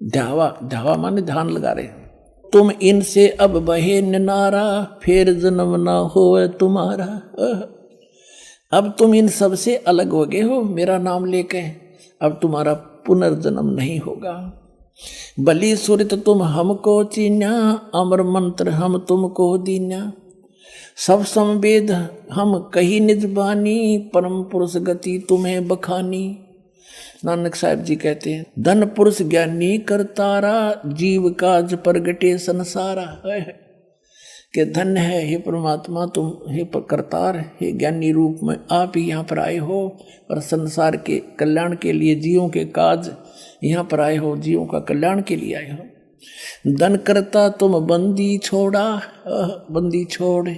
ध्यावा माने ध्यान लगा रहे हैं। तुम इनसे अब बहे निनारा, फिर जन्म ना होए तुम्हारा। अब तुम इन सब से अलग हो गए हो मेरा नाम लेके, अब तुम्हारा पुनर्जन्म नहीं होगा। बलि सुरत तुम हमको चीन्या, अमर मंत्र हम तुमको दीन्या। सब संवेद हम कही निज बानी, परम पुरुष गति तुम्हें बखानी। नानक साहब जी कहते हैं, धन पुरुष ज्ञानी करतारा, जीव काज प्रगटे संसारा। कि धन है हे परमात्मा, तुम हे करतार, हे ज्ञानी रूप में आप ही यहाँ पर आए हो और संसार के कल्याण के लिए, जीवों के काज यहाँ पर आए हो, जीवों का कल्याण के लिए आए हो। धन करता तुम बंदी छोड़ा, बंदी छोड़े।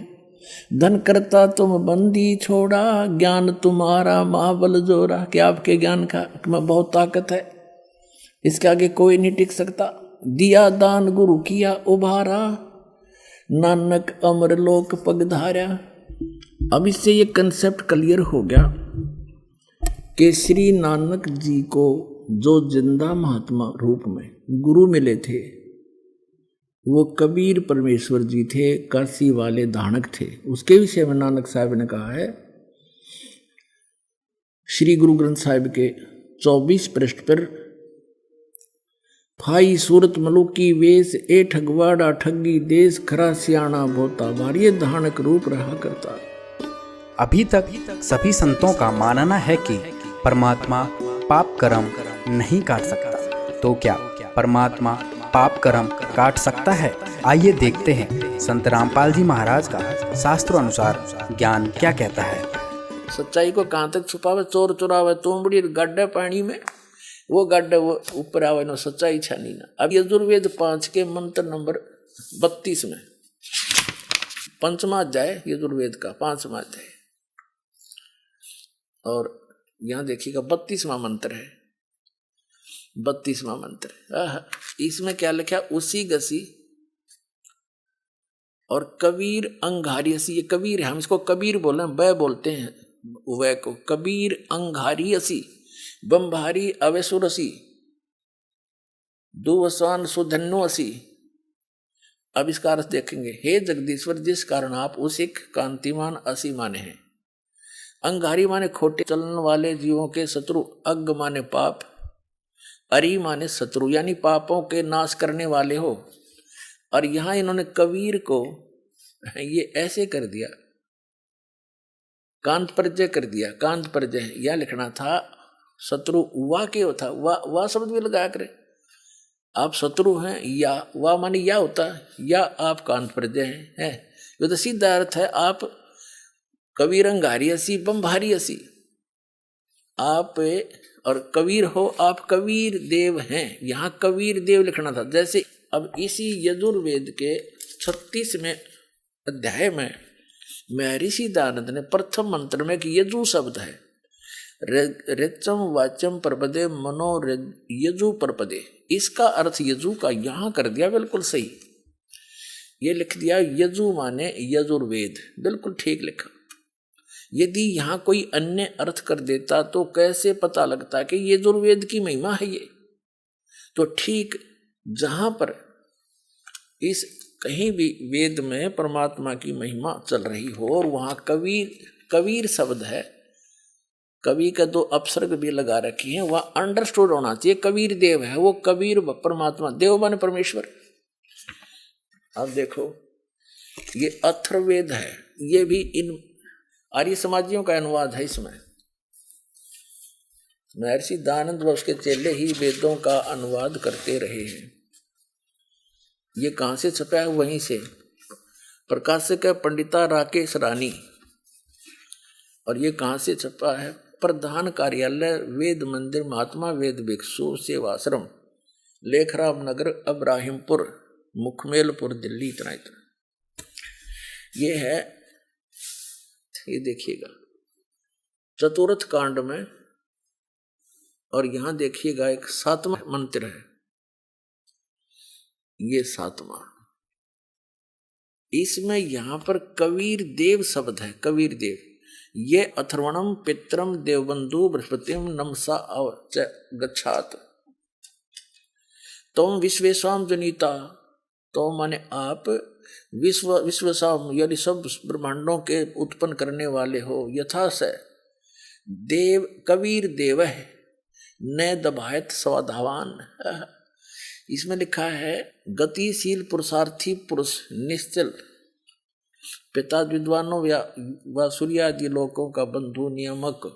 धन करता तुम बंदी छोड़ा, ज्ञान तुम्हारा महाबल जोरा। कि आपके ज्ञान का में बहुत ताकत है, इसके आगे कोई नहीं टिक सकता। दिया दान गुरु किया उभारा, नानक अमर लोक पगधारा। अब इससे ये कंसेप्ट क्लियर हो गया कि श्री नानक जी को जो जिंदा महात्मा रूप में गुरु मिले थे वो कबीर परमेश्वर जी थे, काशी वाले धानक थे। उसके विषय में नानक साहब ने कहा है श्री गुरु ग्रंथ साहिब के 24 पृष्ठ पर, फाई सूरत मलुकी वेश, ए ठगवाड़ा ठगी देश, खरा सियाणा भोता भार। ये धानक रूप रहा करता। अभी तक सभी संतों का मानना है कि परमात्मा पाप कर्म नहीं काट सकता, तो क्या परमात्मा पाप कर्म काट सकता है? आइए देखते हैं संत रामपाल जी महाराज का शास्त्रों अनुसार ज्ञान क्या कहता है। सच्चाई को कहाँ तक छुपावे, चोर चुरावे तोमड़ी गड्ढे पानी में, वो गड्ढे वो ऊपर आवे ना, सच्चाई छानी ना। अब यजुर्वेद 5 के मंत्र नंबर 32 में, 5वां अध्याय यजुर्वेद का 5वां अध्याय, और यहाँ देखिएगा 32वां मंत्र है, 32वां मंत्र। इसमें क्या लिखा, उसी गसी और कबीर अंगारियसी। ये कबीर है, हम इसको कबीर बोले, वह बोलते हैं वह को। कबीर अंगारियसी, बम्भारी अवेसुरसी, दुवसान सुधन्नुअसी। अब इसका अर्थ देखेंगे। हे जगदीश्वर, जिस कारण आप उसिक कांतिमान असी माने हैं। अंगारी माने खोटे चलन वाले जीवों के शत्रु, अग्ग माने पाप, अरि माने शत्रु यानी पापों के नाश करने वाले हो। और यहां इन्होंने कबीर को ये ऐसे कर दिया, कांत प्रजय कर दिया। कांत प्रजय यह लिखना था, शत्रु वा के होता, वा शब्द भी लगाया करे। आप शत्रु हैं, या वा माने या होता, या आप कांत प्रजय हैं। ये तो सीधा अर्थ है, आप कबीर अंगारी असी बम्भारी असी। आप और कबीर हो, आप कबीर देव हैं। यहाँ कबीर देव लिखना था। जैसे अब इसी यजुर्वेद के 36वें अध्याय में महर्षि दयानंद ने प्रथम मंत्र में कि यजु शब्द है, ऋचम वाचम परपदे मनो यजु परपदे, इसका अर्थ यजु का यहाँ कर दिया बिल्कुल सही। ये लिख दिया यजु माने यजुर्वेद, बिल्कुल ठीक लिखा। यदि यहाँ कोई अन्य अर्थ कर देता तो कैसे पता लगता कि यजुर्वेद की महिमा है ये। तो ठीक जहां पर इस कहीं भी वेद में परमात्मा की महिमा चल रही हो और वहां कबीर शब्द है, कवि का दो अपसर्ग भी लगा रखी है, वह अंडरस्टूड होना चाहिए कबीर देव है, वो कबीर परमात्मा, देव माने परमेश्वर। अब देखो ये अथर्ववेद है, ये भी इन आर्य समाजियों का अनुवाद है। इसमें महर्षि दयानंद व उसके चेले ही वेदों का अनुवाद करते रहे हैं। ये कहाँ से छपा है? वहीं से। प्रकाशक है पंडिता राकेश रानी। और ये कहाँ से छपा है? प्रधान कार्यालय वेद मंदिर महात्मा वेद भिक्षु सेवाश्रम, लेखराम नगर, अब्राहिमपुर, मुखमेलपुर, दिल्ली। इतना ये है। ये देखिएगा चतुर्थ कांड में, और यहां देखिएगा एक 7वां मंत्र है, ये 7वां। इसमें यहां पर कबीर देव शब्द है, कबीर देव। ये अथर्वणम पित्रम देवबंधु बृहस्पतिम नमसा गच्छात तुम विश्वेश्वाम जनिता, तो माने आप विश्वसाम यानी सब ब्रह्मांडों के उत्पन्न करने वाले हो। यथा से देव कबीर देव है न दबायत स्वाधावान। इसमें लिखा है गतिशील पुरुषार्थी पुरुष निश्चल पिता विद्वानों व सूर्यादि लोकों का बंधु नियामक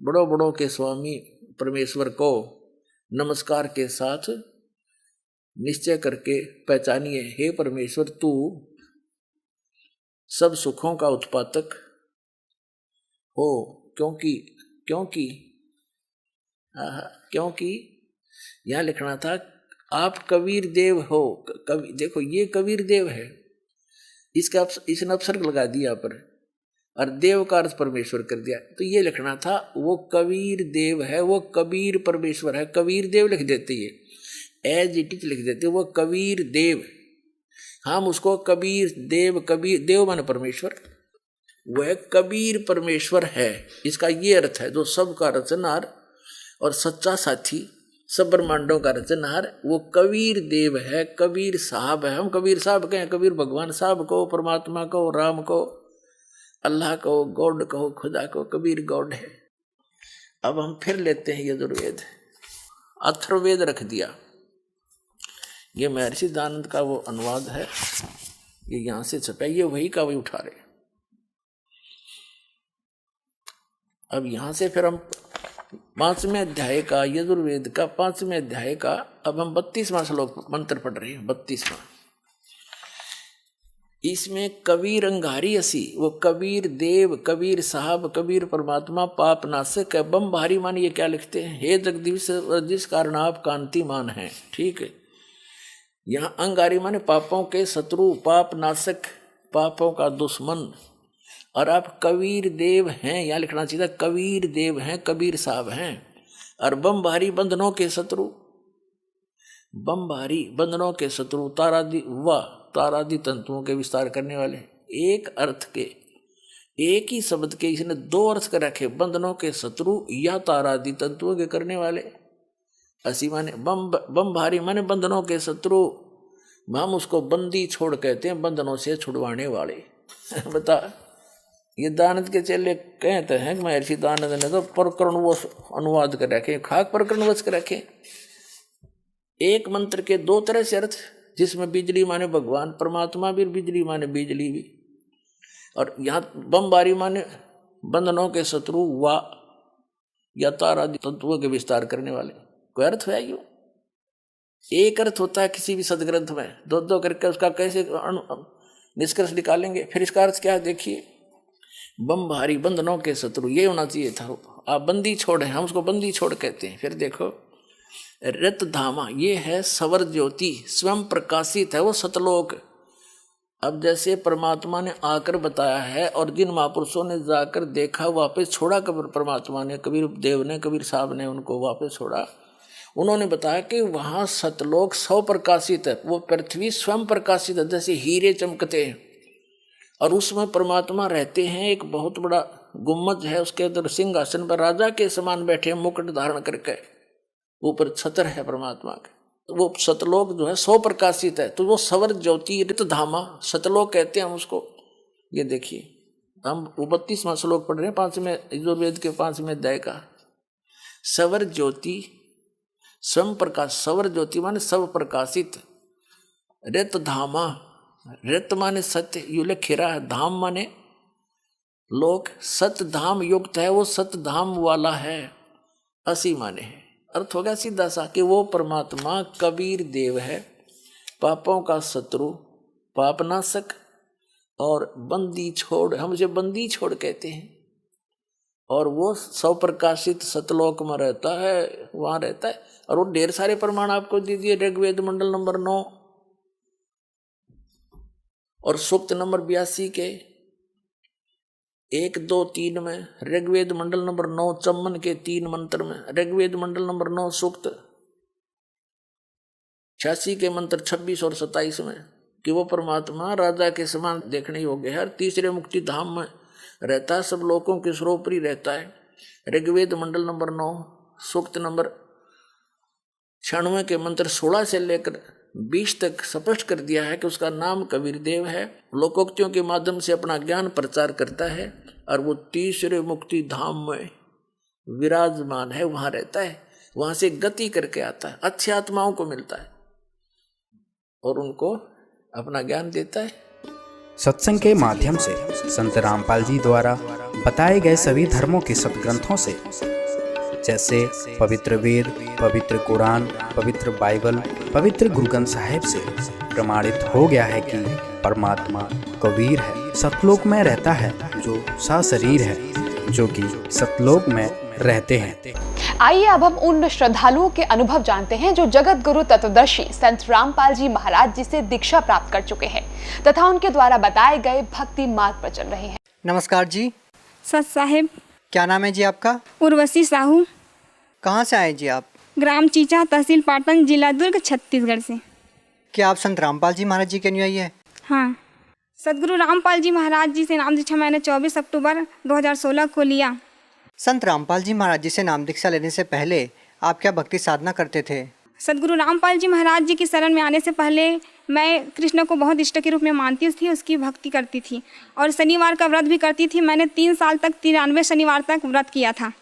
बड़ों बड़ों के स्वामी परमेश्वर को नमस्कार के साथ निश्चय करके पहचानिए, हे परमेश्वर तू सब सुखों का उत्पादक हो। क्योंकि यहां लिखना था आप कबीर देव हो। देखो ये कबीर देव है, इसने अपसर्ग लगा दिया पर, और देव का अर्थ परमेश्वर कर दिया। तो ये लिखना था वो कबीर देव है, वो कबीर परमेश्वर है। कबीर देव लिख देते, ये एज इट इज लिख देते, वो कबीर देव। हम उसको कबीर देव माने परमेश्वर, वह कबीर परमेश्वर है। इसका ये अर्थ है, जो सबका रचनहार और सच्चा साथी, सब ब्रह्मांडों का रचनहार, वो कबीर देव है, कबीर साहब है। हम कबीर साहब कहें, कबीर भगवान साहब को, परमात्मा को, राम को, अल्लाह को, गॉड को, खुदा को, कबीर गॉड है। अब हम फिर लेते हैं यजुर्वेद, अथर्ववेद रख दिया। ये महर्षि दयानंद का वो अनुवाद है, ये यहां से छपा, ये वही का वही उठा रहे। अब यहां से फिर हम 5वें अध्याय का, यजुर्वेद का 5वें अध्याय का, अब हम 32वां श्लोक मंत्र पढ़ रहे हैं। 32वां इसमें कबीर अंगारी असी, वो कबीर देव, कबीर साहब, कबीर परमात्मा, पाप नाशक है। बम भारी मान ये क्या लिखते हैं? हे जगदीश जिस कारण आप कांतिमान हैं। ठीक है, यहाँ अंगारी माने पापों के शत्रु, पाप नाशक, पापों का दुश्मन, और आप कबीर देव हैं। यहाँ लिखना चाहिए था कबीर देव हैं, कबीर साहब हैं। और बम भारी बंधनों के शत्रु, बम भारी बंधनों के शत्रु, तारादि तंतुओं के विस्तार करने वाले। एक अर्थ के, एक ही शब्द के इसने 2 अर्थ कर रखे, बंधनों के शत्रु या तारादि तंतुओं के करने वाले। असी माने बम भारी माने बंधनों के शत्रु, हम उसको बंदी छोड़ कहते हैं, बंधनों से छुड़वाने वाले। बता, ये दयानंद के चेले कहते हैं कि महर्षि दयानंद ने तो प्रकरणवश अनुवाद कर रखे, खाक प्रकरणवश कर रखे। एक मंत्र के 2 तरह से अर्थ, जिसमें बिजली माने भगवान परमात्मा भी, बिजली माने बिजली भी, और यहाँ बमबारी माने बंधनों के शत्रु वा या तारादि तत्वों के विस्तार करने वाले। कोई अर्थ है क्यों? एक अर्थ होता है किसी भी सदग्रंथ में, 2 करके उसका कैसे निष्कर्ष निकालेंगे? फिर इसका अर्थ क्या है देखिए, बम भारी बंधनों के शत्रु, ये होना चाहिए था आप बंदी छोड़ हैं, हम उसको बंदी छोड़ कहते हैं। फिर देखो रत धामा, ये है सवर ज्योति, स्वयं प्रकाशित है वो सतलोक। अब जैसे परमात्मा ने आकर बताया है और जिन महापुरुषों ने जाकर देखा वापस छोड़ा, कबीर परमात्मा ने, कबीर देव ने, कबीर साहब ने उनको वापस छोड़ा, उन्होंने बताया कि वहाँ सतलोक सौ प्रकाशित है, वो पृथ्वी स्वयं प्रकाशित है, जैसे हीरे चमकते हैं। और उसमें परमात्मा रहते हैं, एक बहुत बड़ा गुम्मज है, उसके अंदर सिंहासन पर राजा के समान बैठे हैं मुकुट धारण करके, ऊपर छतर है परमात्मा के। वो सतलोक जो है सौ प्रकाशित है, तो वो सवर ज्योति ऋत धामा सतलोक कहते हैं हम उसको। ये देखिए हम 32वां श्लोक पढ़ रहे हैं 5वें यजुर्वेद के 5वें अध्याय का। सवर ज्योति स्वयं प्रकाश, सवर ज्योति माने सब प्रकाशित, ऋत धामा, ऋत माने सत्य युले खीरा है, धाम माने लोक, सत धाम युक्त है, वो सत धाम वाला है, असी माने है। अर्थ हो गया सीधा सा कि वो परमात्मा कबीर देव है, पापों का शत्रु, पापनाशक और बंदी छोड़, हम उसे बंदी छोड़ कहते हैं। और वो सौ प्रकाशित सतलोक में रहता है, वहां रहता है। और वो ढेर सारे प्रमाण आपको दे दिए, ऋग्वेद मंडल नंबर 9 और सूक्त नंबर 82 के 1, 2, 3 में, ऋग्वेद मंडल नंबर 9 चम्मन के 3 मंत्र में, ऋग्वेद मंडल नंबर 9 सूक्त 86 के मंत्र 26 और 27 में, कि वो परमात्मा राजा के समान देखने योग्य है, तीसरे मुक्ति धाम में रहता है, सब लोगों के सर्वोपरि रहता है। ऋग्वेद मंडल नंबर 9 सूक्त नंबर 96 के मंत्र 16 से लेकर 20 तक स्पष्ट कर दिया है कि उसका नाम कबीर देव है, लोकोक्तियों के माध्यम से अपना ज्ञान प्रचार करता है, और वो तीसरे मुक्ति धाम में विराजमान है, वहां रहता है, वहां से गति करके आता है, अच्छी आत्माओं को मिलता है और उनको अपना ज्ञान देता है। सत्संग के माध्यम से संत रामपाल जी द्वारा बताए गए सभी धर्मों के सदग्रंथों से, जैसे पवित्र वेद, पवित्र कुरान, पवित्र बाइबल, पवित्र गुरु ग्रंथ साहिब से प्रमाणित हो गया है कि परमात्मा कबीर है, सतलोक में रहता है, जो सशरीर है, जो कि सतलोक में रहते हैं। आइए अब हम उन श्रद्धालुओं के अनुभव जानते हैं जो जगत गुरु तत्वदर्शी संत रामपाल जी महाराज जी से दीक्षा प्राप्त कर चुके हैं तथा उनके द्वारा बताए गए भक्ति मार्ग पर चल रहे हैं। नमस्कार जी। सत साहिब। क्या नाम है जी आपका? उर्वशी साहू। कहाँ से आए जी आप? ग्राम चीचा, तहसील पाटन, जिला दुर्ग, छत्तीसगढ़ से। क्या आप संत रामपाल जी महाराज जी के अनुयायी है? हाँ। सदगुरु रामपाल जी महाराज जी से नाम दीक्षा मैंने 24 अक्टूबर 2016 को लिया। संत रामपाल जी महाराज जी से नाम दीक्षा लेने से पहले आप क्या भक्ति साधना करते थे? सदगुरु रामपाल जी महाराज जी की शरण में आने से पहले मैं कृष्ण को बहुत इष्ट के रूप में मानती थी, उसकी भक्ति करती थी और शनिवार का व्रत भी करती थी। मैंने 3 साल तक 93 शनिवार तक व्रत किया था।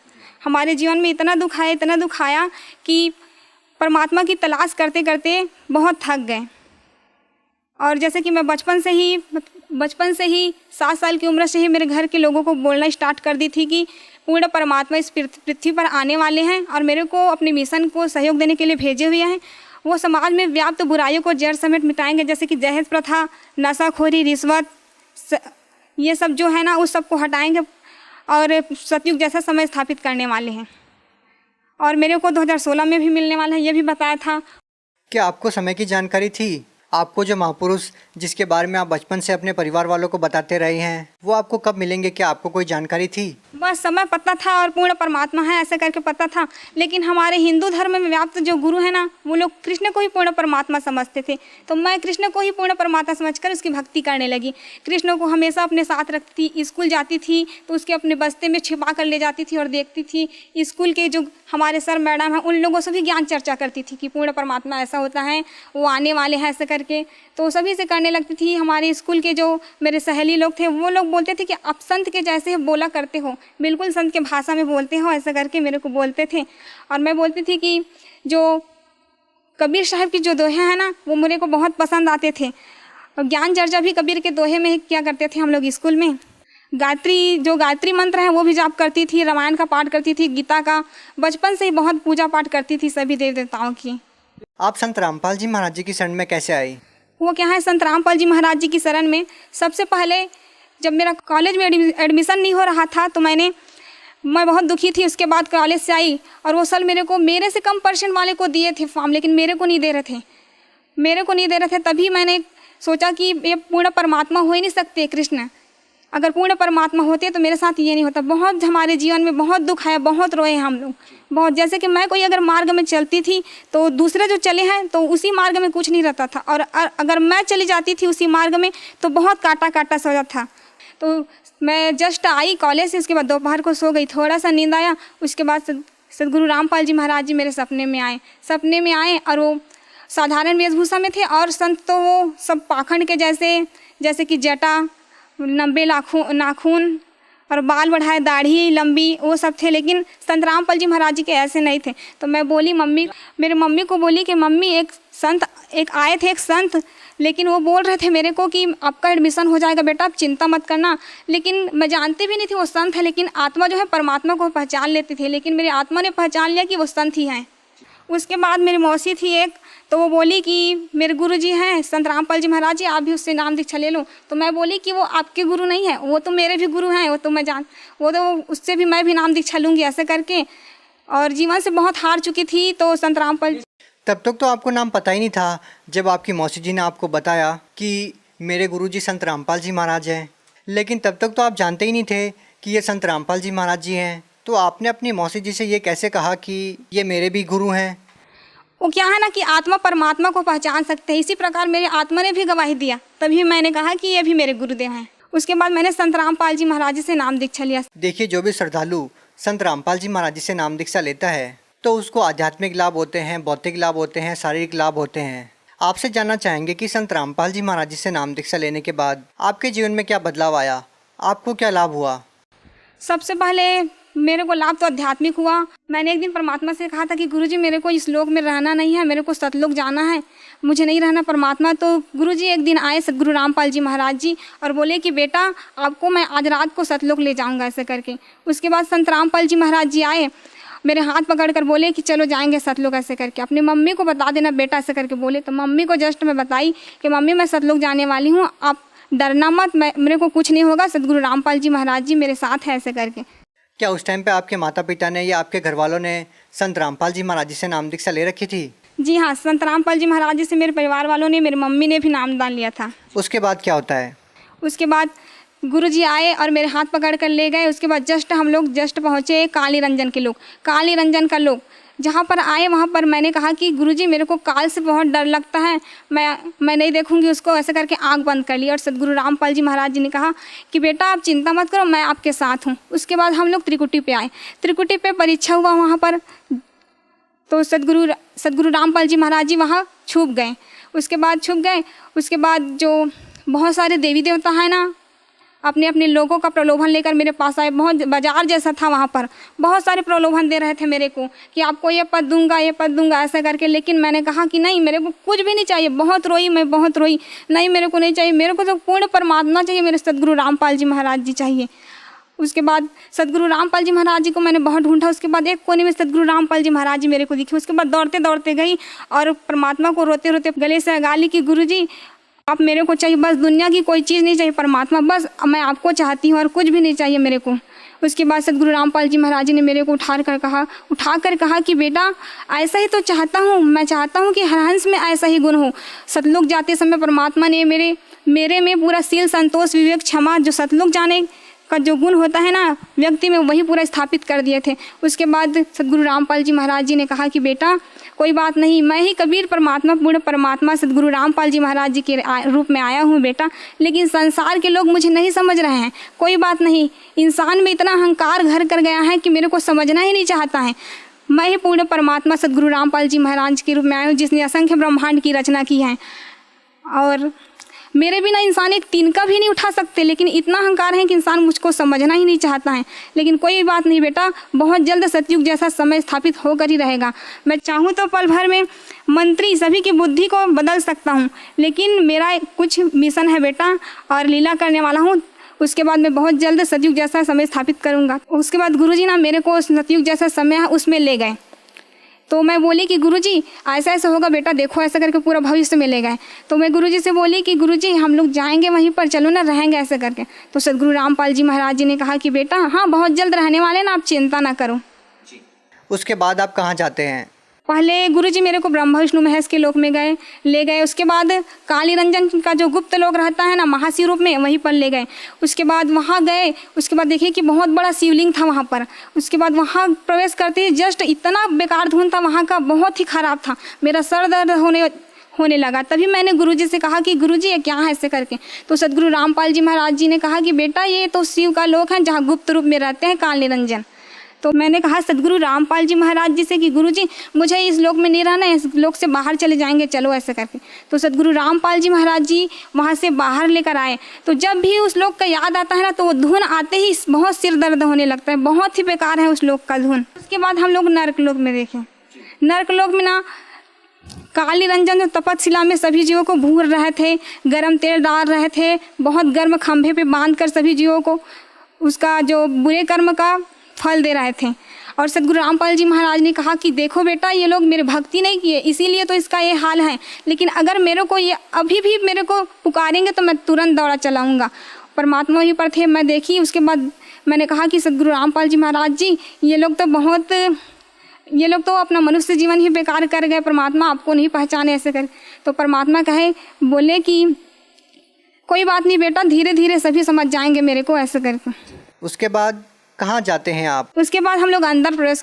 हमारे जीवन में इतना दुख आया कि परमात्मा की तलाश करते करते बहुत थक गए। और जैसे कि मैं बचपन से ही 7 साल की उम्र से ही मेरे घर के लोगों को बोलना स्टार्ट कर दी थी कि पूर्ण परमात्मा इस पृथ्वी पर आने वाले हैं और मेरे को अपने मिशन को सहयोग देने के लिए भेजे हुए हैं। वो समाज में व्याप्त बुराइयों को जड़ समेत मिटाएंगे, जैसे कि दहेज प्रथा, नशाखोरी, रिश्वत, ये सब जो है ना, उस सब को हटाएंगे और सतयुग जैसा समय स्थापित करने वाले हैं। और मेरे को 2016 में भी मिलने वाला है, ये भी बताया था। क्या आपको समय की जानकारी थी? आपको जो महापुरुष जिसके बारे में आप बचपन से अपने परिवार वालों को बताते रहे हैं, वो आपको कब मिलेंगे? क्या आपको कोई जानकारी थी? बस समय पता था और पूर्ण परमात्मा है ऐसे करके पता था। लेकिन हमारे हिंदू धर्म में व्याप्त जो गुरु है ना, वो लोग कृष्ण को ही पूर्ण परमात्मा समझते थे। तो मैं कृष्ण को ही पूर्ण परमात्मा समझकर उसकी भक्ति करने लगी। कृष्ण को हमेशा अपने साथ रखती थी। स्कूल जाती थी तो उसके अपने बस्ते में छिपा कर ले जाती थी और देखती थी। स्कूल के जो हमारे सर मैडम हैं, उन लोगों से भी ज्ञान चर्चा करती थी कि पूर्ण परमात्मा ऐसा होता है, वो आने वाले हैं ऐसे करके। तो सभी से करने लगती थी। हमारे स्कूल के जो मेरे सहेली लोग थे, वो लोग बोलते थे कि आप संत के जैसे बोला करते हो, बिल्कुल संत के भाषा में बोलते हो, ऐसा करके मेरे को बोलते थे। और मैं बोलती थी कि जो कबीर साहब की जो दोहे हैं ना, वो मेरे को बहुत पसंद आते थे। और ज्ञान चर्चा भी कबीर के दोहे में ही किया करते थे हम लोग स्कूल में। गायत्री मंत्र है वो भी जाप करती थी, रामायण का पाठ करती थी, गीता का। बचपन से ही बहुत पूजा पाठ करती थी सभी देव देवताओं की। आप संत रामपाल जी महाराज जी की शरण में कैसे आई? वो क्या है, संत रामपाल जी महाराज जी की शरण में सबसे पहले जब मेरा कॉलेज में एडमिशन नहीं हो रहा था, तो मैंने मैं बहुत दुखी थी। उसके बाद कॉलेज से आई और वो सर मेरे से कम परसेंट वाले को दिए थे फॉर्म, लेकिन मेरे को नहीं दे रहे थे। तभी मैंने सोचा कि ये पूर्ण परमात्मा हो ही नहीं सकते कृष्ण। अगर पूर्ण परमात्मा होते तो मेरे साथ ये नहीं होता। बहुत हमारे जीवन में बहुत दुख है, बहुत रोए हम लोग, बहुत। जैसे कि मैं कोई अगर मार्ग में चलती थी तो दूसरे जो चले हैं तो उसी मार्ग में कुछ नहीं रहता था, और अगर मैं चली जाती थी उसी मार्ग में तो बहुत काटा सा हो जाता था। तो मैं जस्ट आई कॉलेज से, उसके बाद दोपहर को सो गई, थोड़ा सा नींद आया। उसके बाद सदगुरु रामपाल जी महाराज जी मेरे सपने में आए और वो साधारण वेशभूषा में थे, और संत तो वो सब पाखंड के जैसे कि जटा, लंबे नाखून और बाल बढ़ाए, दाढ़ी लंबी, वो सब थे। लेकिन संत रामपाल जी महाराज जी के ऐसे नहीं थे। तो मैं बोली मेरे मम्मी को बोली कि मम्मी एक आए थे एक संत, लेकिन वो बोल रहे थे मेरे को कि आपका एडमिशन हो जाएगा बेटा, आप चिंता मत करना। लेकिन मैं जानती भी नहीं थी वो संत है, लेकिन आत्मा जो है परमात्मा को पहचान लेती थी, लेकिन मेरी आत्मा ने पहचान लिया कि वो संत ही हैं। उसके बाद मेरी मौसी थी एक, तो वो बोली कि मेरे गुरु जी हैं संत रामपाल जी महाराज जी, आप भी उससे नाम दीक्षा ले लो। तो मैं बोली कि वो आपके गुरु नहीं है, वो तो मेरे भी गुरु हैं, वो तो उससे भी मैं भी नाम दीक्षा लूँगी, ऐसे करके। और जीवन से बहुत हार चुकी थी। तो संत रामपाल, तब तक तो आपको नाम पता ही नहीं था जब आपकी मौसी जी ने आपको बताया कि मेरे गुरुजी संत रामपाल जी महाराज हैं। लेकिन तब तक तो आप जानते ही नहीं थे कि ये संत रामपाल जी महाराज जी हैं। तो आपने अपनी मौसी जी से ये कैसे कहा कि ये मेरे भी गुरु हैं? वो क्या है ना कि आत्मा परमात्मा को पहचान सकते हैं, इसी प्रकार मेरी आत्मा ने भी गवाही दिया, तभी मैंने कहा कि ये भी मेरे गुरुदेव हैं। उसके बाद मैंने संत रामपाल जी महाराज जी से नाम दीक्षा लिया। देखिए, जो भी श्रद्धालु संत रामपाल जी महाराज जी से नाम दीक्षा लेता है तो उसको आध्यात्मिक लाभ होते हैं, भौतिक लाभ होते हैं, शारीरिक लाभ होते हैं। आपसे जानना चाहेंगे कि संत रामपाल जी महाराज जी से नाम दीक्षा लेने के बाद आपके जीवन में क्या बदलाव आया, आपको क्या लाभ हुआ? सबसे पहले मेरे को लाभ तो आध्यात्मिक हुआ। मैंने एक दिन परमात्मा से कहा था कि गुरुजी मेरे को इस लोक में रहना नहीं है, मेरे को सतलोक जाना है, मुझे नहीं रहना परमात्मा। तो गुरुजी एक दिन आए सदगुरु रामपाल जी महाराज जी और बोले कि बेटा आपको मैं आज रात को सतलोक ले जाऊंगा, ऐसे करके। उसके बाद संत रामपाल जी महाराज जी आए, मेरे हाथ पकड़ कर बोले कि चलो जाएंगे सतलोक, ऐसे करके। अपनी मम्मी को बता देना बेटा, ऐसे करके बोले। तो मम्मी को जस्ट मैं बताई कि मम्मी मैं सतलोक जाने वाली हूँ, आप डरना मत, मेरे को कुछ नहीं होगा, सदगुरु रामपाल जी महाराज जी मेरे साथ है, ऐसे करके। क्या उस टाइम पे आपके माता पिता ने या आपके घर वालों ने संत रामपाल जी महाराज जी से नाम दीक्षा ले रखी थी? जी हाँ, संत रामपाल जी महाराज जी से मेरे परिवार वालों ने, मेरी मम्मी ने भी नामदान लिया था। उसके बाद क्या होता है? उसके बाद गुरुजी आए और मेरे हाथ पकड़ कर ले गए। उसके बाद हम लोग पहुँचे काली रंजन का लोग जहाँ पर आए, वहाँ पर मैंने कहा कि गुरुजी मेरे को काल से बहुत डर लगता है, मैं नहीं देखूंगी उसको, ऐसे करके आंख बंद कर ली। और सदगुरु रामपाल जी महाराज जी ने कहा कि बेटा आप चिंता मत करो, मैं आपके साथ हूँ। उसके बाद हम लोग त्रिकुटी पे आए, त्रिकुटी पे परीक्षा हुआ वहाँ पर। तो सदगुरु रामपाल जी महाराज जी वहाँ छुप गए। उसके बाद जो बहुत सारे देवी देवता है ना, अपने अपने लोगों का प्रलोभन लेकर मेरे पास आए। बहुत बाजार जैसा था, वहाँ पर बहुत सारे प्रलोभन दे रहे थे मेरे को कि आपको ये पद दूंगा ऐसा करके। लेकिन मैंने कहा कि नहीं, मेरे को कुछ भी नहीं चाहिए। मैं बहुत रोई, नहीं मेरे को नहीं चाहिए, मेरे को तो पूर्ण परमात्मा चाहिए, मेरे सदगुरु रामपाल जी महाराज जी चाहिए। उसके बाद सदगुरु रामपाल जी महाराज जी को मैंने बहुत ढूंढा। उसके बाद एक कोने में सदगुरु रामपाल जी महाराज जी मेरे को दिखे। उसके बाद दौड़ते दौड़ते गई और परमात्मा को रोते रोते गले से लगा ली कि गुरुजी आप मेरे को चाहिए, बस दुनिया की कोई चीज़ नहीं चाहिए, परमात्मा बस मैं आपको चाहती हूँ और कुछ भी नहीं चाहिए मेरे को। उसके बाद सदगुरु रामपाल जी महाराज जी ने मेरे को उठा कर कहा कि बेटा ऐसा ही तो चाहता हूँ, मैं चाहता हूँ कि हर हंस में ऐसा ही गुण हो। सतलोक जाते समय परमात्मा ने मेरे में पूरा शील, संतोष, विवेक, क्षमा, जो सतलोक जाने का जो गुण होता है ना व्यक्ति में, वही पूरा स्थापित कर दिए थे। उसके बाद सदगुरु रामपाल जी महाराज जी ने कहा कि बेटा कोई बात नहीं, मैं ही कबीर परमात्मा, पूर्ण परमात्मा सदगुरु रामपाल जी महाराज जी के रूप में आया हूँ बेटा, लेकिन संसार के लोग मुझे नहीं समझ रहे हैं। कोई बात नहीं, इंसान में इतना अहंकार घर कर गया है कि मेरे को समझना ही नहीं चाहता है। मैं ही पूर्ण परमात्मा सदगुरु रामपाल जी महाराज के रूप में आया हूँ, जिसने असंख्य ब्रह्मांड की रचना की है, और मेरे बिना इंसान एक तिनका भी नहीं उठा सकते। लेकिन इतना अहंकार है कि इंसान मुझको समझना ही नहीं चाहता है। लेकिन कोई बात नहीं बेटा, बहुत जल्द सतयुग जैसा समय स्थापित होकर ही रहेगा। मैं चाहूँ तो पल भर में मंत्री सभी की बुद्धि को बदल सकता हूँ, लेकिन मेरा कुछ मिशन है बेटा और लीला करने वाला हूँ। उसके बाद मैं बहुत जल्द सतयुग जैसा समय स्थापित करूँगा। उसके बाद गुरुजी ना मेरे को सतयुग जैसा समय है उसमें ले गए। तो मैं बोली कि गुरुजी ऐसा ऐसा होगा बेटा, देखो ऐसा करके पूरा भविष्य में ले गए। तो मैं गुरुजी से बोली कि गुरुजी हम लोग जाएंगे वहीं पर, चलो ना रहेंगे ऐसे करके। तो सदगुरु रामपाल जी महाराज जी ने कहा कि बेटा हाँ बहुत जल्द रहने वाले ना, आप चिंता ना करो। उसके बाद आप कहाँ जाते हैं? पहले गुरुजी मेरे को ब्रह्मा विष्णु महेश के लोक में ले गए। उसके बाद काली रंजन का जो गुप्त लोक रहता है ना महाशिव रूप में, वहीं पर ले गए। उसके बाद वहाँ गए, उसके बाद देखिए कि बहुत बड़ा शिवलिंग था वहाँ पर। उसके बाद वहाँ प्रवेश करते ही जस्ट इतना बेकार धुन था वहाँ का, बहुत ही खराब था, मेरा सर दर्द होने लगा। तभी मैंने गुरुजी से कहा कि गुरुजी ये क्या है ऐसे करके। तो सदगुरु रामपाल जी महाराज जी ने कहा कि बेटा ये तो शिव का लोक है जहाँ गुप्त रूप में रहते हैं काल निरंजन। तो मैंने कहा सदगुरु रामपाल जी महाराज जी से कि गुरुजी मुझे इस लोक में नहीं रहना है, इस लोक से बाहर चले जाएंगे, चलो ऐसे करके। तो सदगुरु रामपाल जी महाराज जी वहाँ से बाहर लेकर आए। तो जब भी उस लोक का याद आता है ना, तो वो धुन आते ही बहुत सिर दर्द होने लगता है, बहुत ही बेकार है उस लोक का धुन। उसके बाद हम लोग नर्क लोक में देखें। नर्क लोक में ना काल निरंजन जो तपतशिला में सभी जीवों को भूर रहे थे, गर्म तेल डाल रहे थे, बहुत गर्म खंभे पे बांध कर सभी जीवों को उसका जो बुरे कर्म का फल दे रहे थे। और सदगुरु रामपाल जी महाराज ने कहा कि देखो बेटा ये लोग मेरे भक्ति नहीं किए, इसीलिए तो इसका ये हाल है, लेकिन अगर मेरे को ये अभी भी मेरे को पुकारेंगे तो मैं तुरंत दौड़ा चलाऊँगा। परमात्मा ही पर थे, मैं देखी। उसके बाद मैंने कहा कि सदगुरु रामपाल जी महाराज जी ये लोग तो अपना मनुष्य जीवन ही बेकार कर गए, परमात्मा आपको नहीं पहचाने ऐसे कर। तो परमात्मा बोले कि कोई बात नहीं बेटा, धीरे धीरे सभी समझ जाएंगे मेरे को ऐसे करके। उसके बाद कहाँ जाते हैं आप? उसके बाद हम लोग अंदर प्रवेश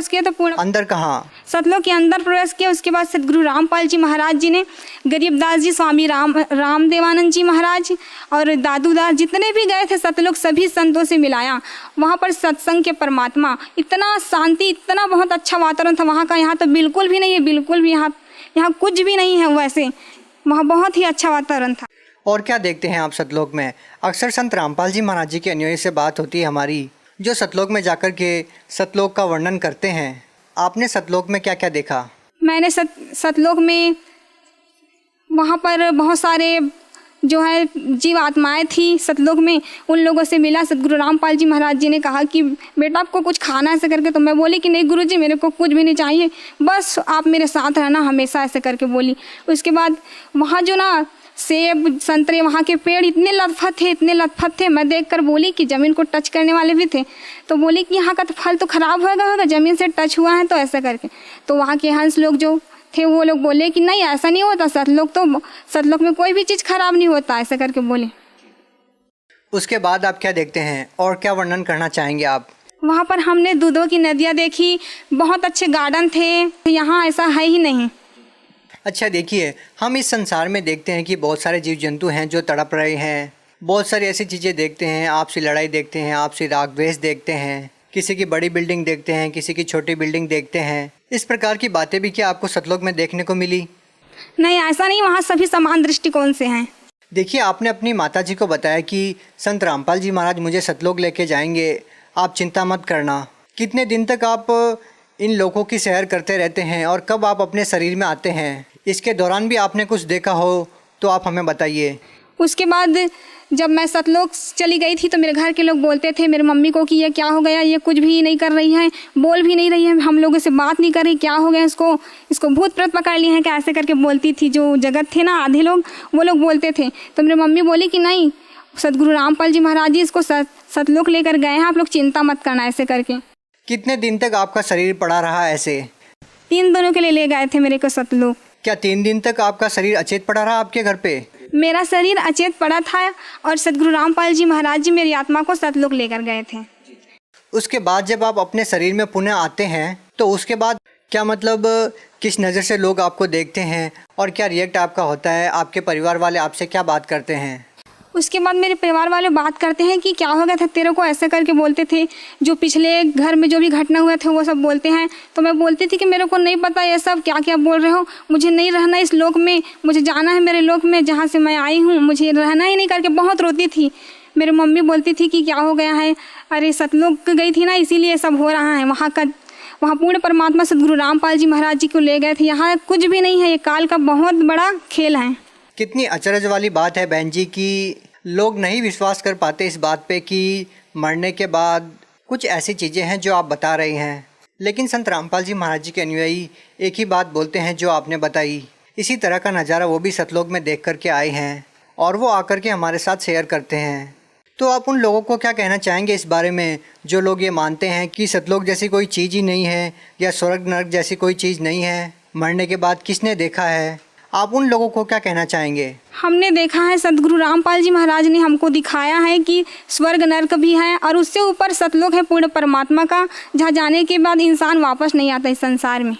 किया तो पूर्ण अंदर कहाँ? सतलोक के अंदर प्रवेश किया। उसके बाद सदगुरु रामपाल जी महाराज जी ने गरीबदास जी, स्वामी रामदेवानंद जी महाराज और दादूदास जितने भी गए थे सतलोक, सभी संतों से मिलाया। वहाँ पर सत्संग के परमात्मा, इतना शांति, इतना बहुत अच्छा वातावरण था वहाँ का। यहाँ तो बिल्कुल भी नहीं है, बिल्कुल भी यहाँ कुछ भी नहीं है वैसे, वहाँ बहुत ही अच्छा वातावरण था। और क्या देखते हैं आप सतलोक में? अक्सर संत रामपाल जी महाराज जी के अनुयायी से बात होती है हमारी, जो सतलोक में जाकर के सतलोक का वर्णन करते हैं। आपने सतलोक में क्या क्या देखा? मैंने सतलोक में वहाँ पर बहुत सारे जो है जीव आत्माएँ थी सतलोक में, उन लोगों से मिला। सदगुरु रामपाल जी महाराज जी ने कहा कि बेटा आपको कुछ खाना ऐसे करके। तो मैं बोली कि नहीं गुरुजी मेरे को कुछ भी नहीं चाहिए, बस आप मेरे साथ रहना हमेशा ऐसे करके बोली। उसके बाद वहाँ जो ना सेब संतरे वहाँ के पेड़ इतने लतफत थे, मैं देखकर बोली कि ज़मीन को टच करने वाले भी थे। तो बोली कि यहाँ का तो फल तो ख़राब होगा ज़मीन से टच हुआ है तो ऐसा करके। तो वहाँ के हंस लोग जो थे वो लोग बोले कि नहीं ऐसा नहीं होता, सतलोक में कोई भी चीज़ खराब नहीं होता ऐसा करके बोले। उसके बाद आप क्या देखते हैं और क्या वर्णन करना चाहेंगे आप? वहाँ पर हमने दूधों की नदियाँ देखी, बहुत अच्छे गार्डन थे, यहाँ ऐसा है ही नहीं। अच्छा देखिए, हम इस संसार में देखते हैं कि बहुत सारे जीव जंतु हैं जो तड़प रहे हैं, बहुत सारी ऐसी चीज़ें देखते हैं, आपसी लड़ाई देखते हैं, आपसी राग द्वेष देखते हैं, किसी की बड़ी बिल्डिंग देखते हैं, किसी की छोटी बिल्डिंग देखते हैं। इस प्रकार की बातें भी क्या आपको सतलोक में देखने को मिली? नहीं ऐसा नहीं, वहाँ सभी समान दृष्टिकोण से हैं। देखिए, आपने अपनी माता जी को बताया कि संत रामपाल जी महाराज मुझे सतलोक लेके जाएंगे, आप चिंता मत करना। कितने दिन तक आप इन लोगों की सैर करते रहते हैं और कब आप अपने शरीर में आते हैं? इसके दौरान भी आपने कुछ देखा हो तो आप हमें बताइए। उसके बाद जब मैं सतलोक चली गई थी तो मेरे घर के लोग बोलते थे मेरे मम्मी को कि ये क्या हो गया, ये कुछ भी नहीं कर रही है, बोल भी नहीं रही है, हम लोगों से बात नहीं कर रही, क्या हो गया इसको भूत प्रेत पकड़ लिए हैं क्या, ऐसे करके बोलती थी। जो जगत थे ना आधे लोग, वो लोग बोलते थे। तो मेरी मम्मी बोली कि नहीं, सदगुरु रामपाल जी महाराज जी इसको सतलोक लेकर गए हैं, आप लोग चिंता मत करना ऐसे करके। कितने दिन तक आपका शरीर पड़ा रहा ऐसे? 3 दिनों के लिए ले गए थे मेरे को सतलोक। क्या 3 दिन तक आपका शरीर अचेत पड़ा रहा आपके घर पे? मेरा शरीर अचेत पड़ा था और सदगुरु रामपाल जी महाराज जी मेरी आत्मा को सतलोक लेकर गए थे। उसके बाद जब आप अपने शरीर में पुनः आते हैं तो उसके बाद क्या मतलब किस नज़र से लोग आपको देखते हैं और क्या रिएक्ट आपका होता है? आपके परिवार वाले आपसे क्या बात करते हैं? उसके बाद मेरे परिवार वाले बात करते हैं कि क्या हो गया था तेरे को, ऐसे करके बोलते थे। जो पिछले घर में जो भी घटना हुआ थे वो सब बोलते हैं। तो मैं बोलती थी कि मेरे को नहीं पता ये सब क्या क्या बोल रहे हो, मुझे नहीं रहना इस लोक में, मुझे जाना है मेरे लोक में जहाँ से मैं आई हूँ, मुझे रहना ही नहीं करके बहुत रोती थी। मेरी मम्मी बोलती थी कि क्या हो गया है, अरे सतलोक गई थी ना इसीलिए सब हो रहा है। वहाँ पूर्ण परमात्मा सदगुरु रामपाल जी महाराज जी को ले गए थे, यहाँ कुछ भी नहीं है, ये काल का बहुत बड़ा खेल है। कितनी अचरज वाली बात है बहन जी कि लोग नहीं विश्वास कर पाते इस बात पे कि मरने के बाद कुछ ऐसी चीज़ें हैं जो आप बता रही हैं, लेकिन संत रामपाल जी महाराज जी के अनुयायी एक ही बात बोलते हैं जो आपने बताई। इसी तरह का नज़ारा वो भी सतलोक में देख करके आए हैं और वो आकर के हमारे साथ शेयर करते हैं। तो आप उन लोगों को क्या कहना चाहेंगे इस बारे में जो लोग ये मानते हैं कि सतलोक जैसी कोई चीज़ ही नहीं है या स्वर्ग नरक जैसी कोई चीज़ नहीं है, मरने के बाद किसने देखा है? आप उन लोगों को क्या कहना चाहेंगे? हमने देखा है, सदगुरु रामपाल जी महाराज ने हमको दिखाया है कि स्वर्ग नरक भी है और उससे ऊपर सतलोक है पूर्ण परमात्मा का, जहाँ जाने के बाद इंसान वापस नहीं आता इस संसार में।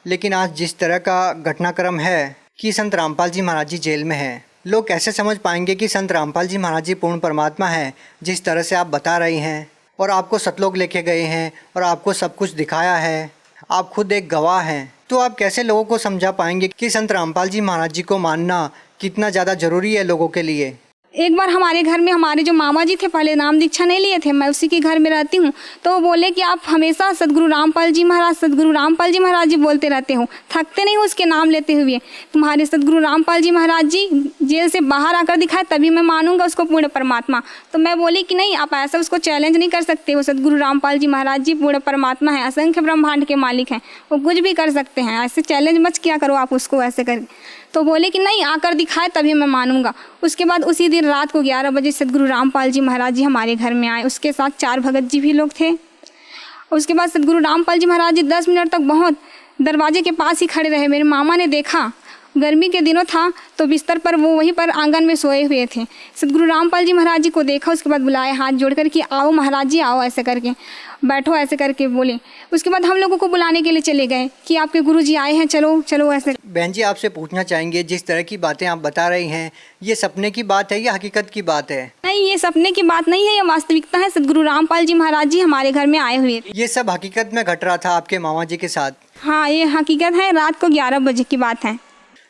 लेकिन आज जिस तरह का घटनाक्रम है कि संत रामपाल जी महाराज जी जेल में हैं, लोग कैसे समझ पाएंगे कि संत रामपाल जी महाराज जी पूर्ण परमात्मा है? जिस तरह से आप बता रही हैं और आपको सतलोक लेके गए हैं और आपको सब कुछ दिखाया है, आप खुद एक गवाह हैं, तो आप कैसे लोगों को समझा पाएंगे कि संत रामपाल जी महाराज जी को मानना कितना ज़्यादा ज़रूरी है लोगों के लिए? एक बार हमारे घर में हमारे जो मामा जी थे, पहले नाम दीक्षा नहीं लिए थे, मैं उसी के घर में रहती हूँ, तो वो बोले कि आप हमेशा सदगुरु रामपाल जी महाराज, सदगुरु रामपाल जी महाराज जी बोलते रहते हो, थकते नहीं हो उसके नाम लेते हुए। तुम्हारे सदगुरु रामपाल जी महाराज जी जेल से बाहर आकर दिखाए तभी मैं मानूंगा उसको पूर्ण परमात्मा। तो मैं बोली कि नहीं, आप ऐसा उसको चैलेंज नहीं कर सकते, वो सदगुरु रामपाल जी महाराज जी पूर्ण परमात्मा है, असंख्य ब्रह्मांड के मालिक हैं, वो कुछ भी कर सकते हैं, ऐसे चैलेंज मत किया करो आप उसको ऐसे कर। तो बोले कि नहीं, आकर दिखाए तभी मैं मानूंगा। उसके बाद उसी दिन रात को 11 बजे सदगुरु रामपाल जी महाराज जी हमारे घर में आए, उसके साथ 4 भगत जी भी लोग थे। उसके बाद सदगुरु रामपाल जी महाराज जी 10 मिनट तक बहुत दरवाजे के पास ही खड़े रहे। मेरे मामा ने देखा, गर्मी के दिनों था तो बिस्तर पर वो वहीं पर आंगन में सोए हुए थे। सदगुरु रामपाल जी महाराज जी को देखा, उसके बाद बुलाए हाथ जोड़कर कि आओ महाराज जी आओ, ऐसे करके बैठो, ऐसे करके बोले। उसके बाद हम लोगों को बुलाने के लिए चले गए कि आपके गुरु जी आए हैं, चलो चलो ऐसे। बहन जी, आपसे पूछना चाहेंगे, जिस तरह की बातें आप बता रही हैं, ये सपने की बात है या हकीकत की बात है? नहीं, ये सपने की बात नहीं है, ये वास्तविकता है। सदगुरु रामपाल जी महाराज जी हमारे घर में आए हुए थे। ये सब हकीकत में घट रहा था आपके मामा जी के साथ? हाँ, ये हकीकत है, रात को 11 बजे की बात है।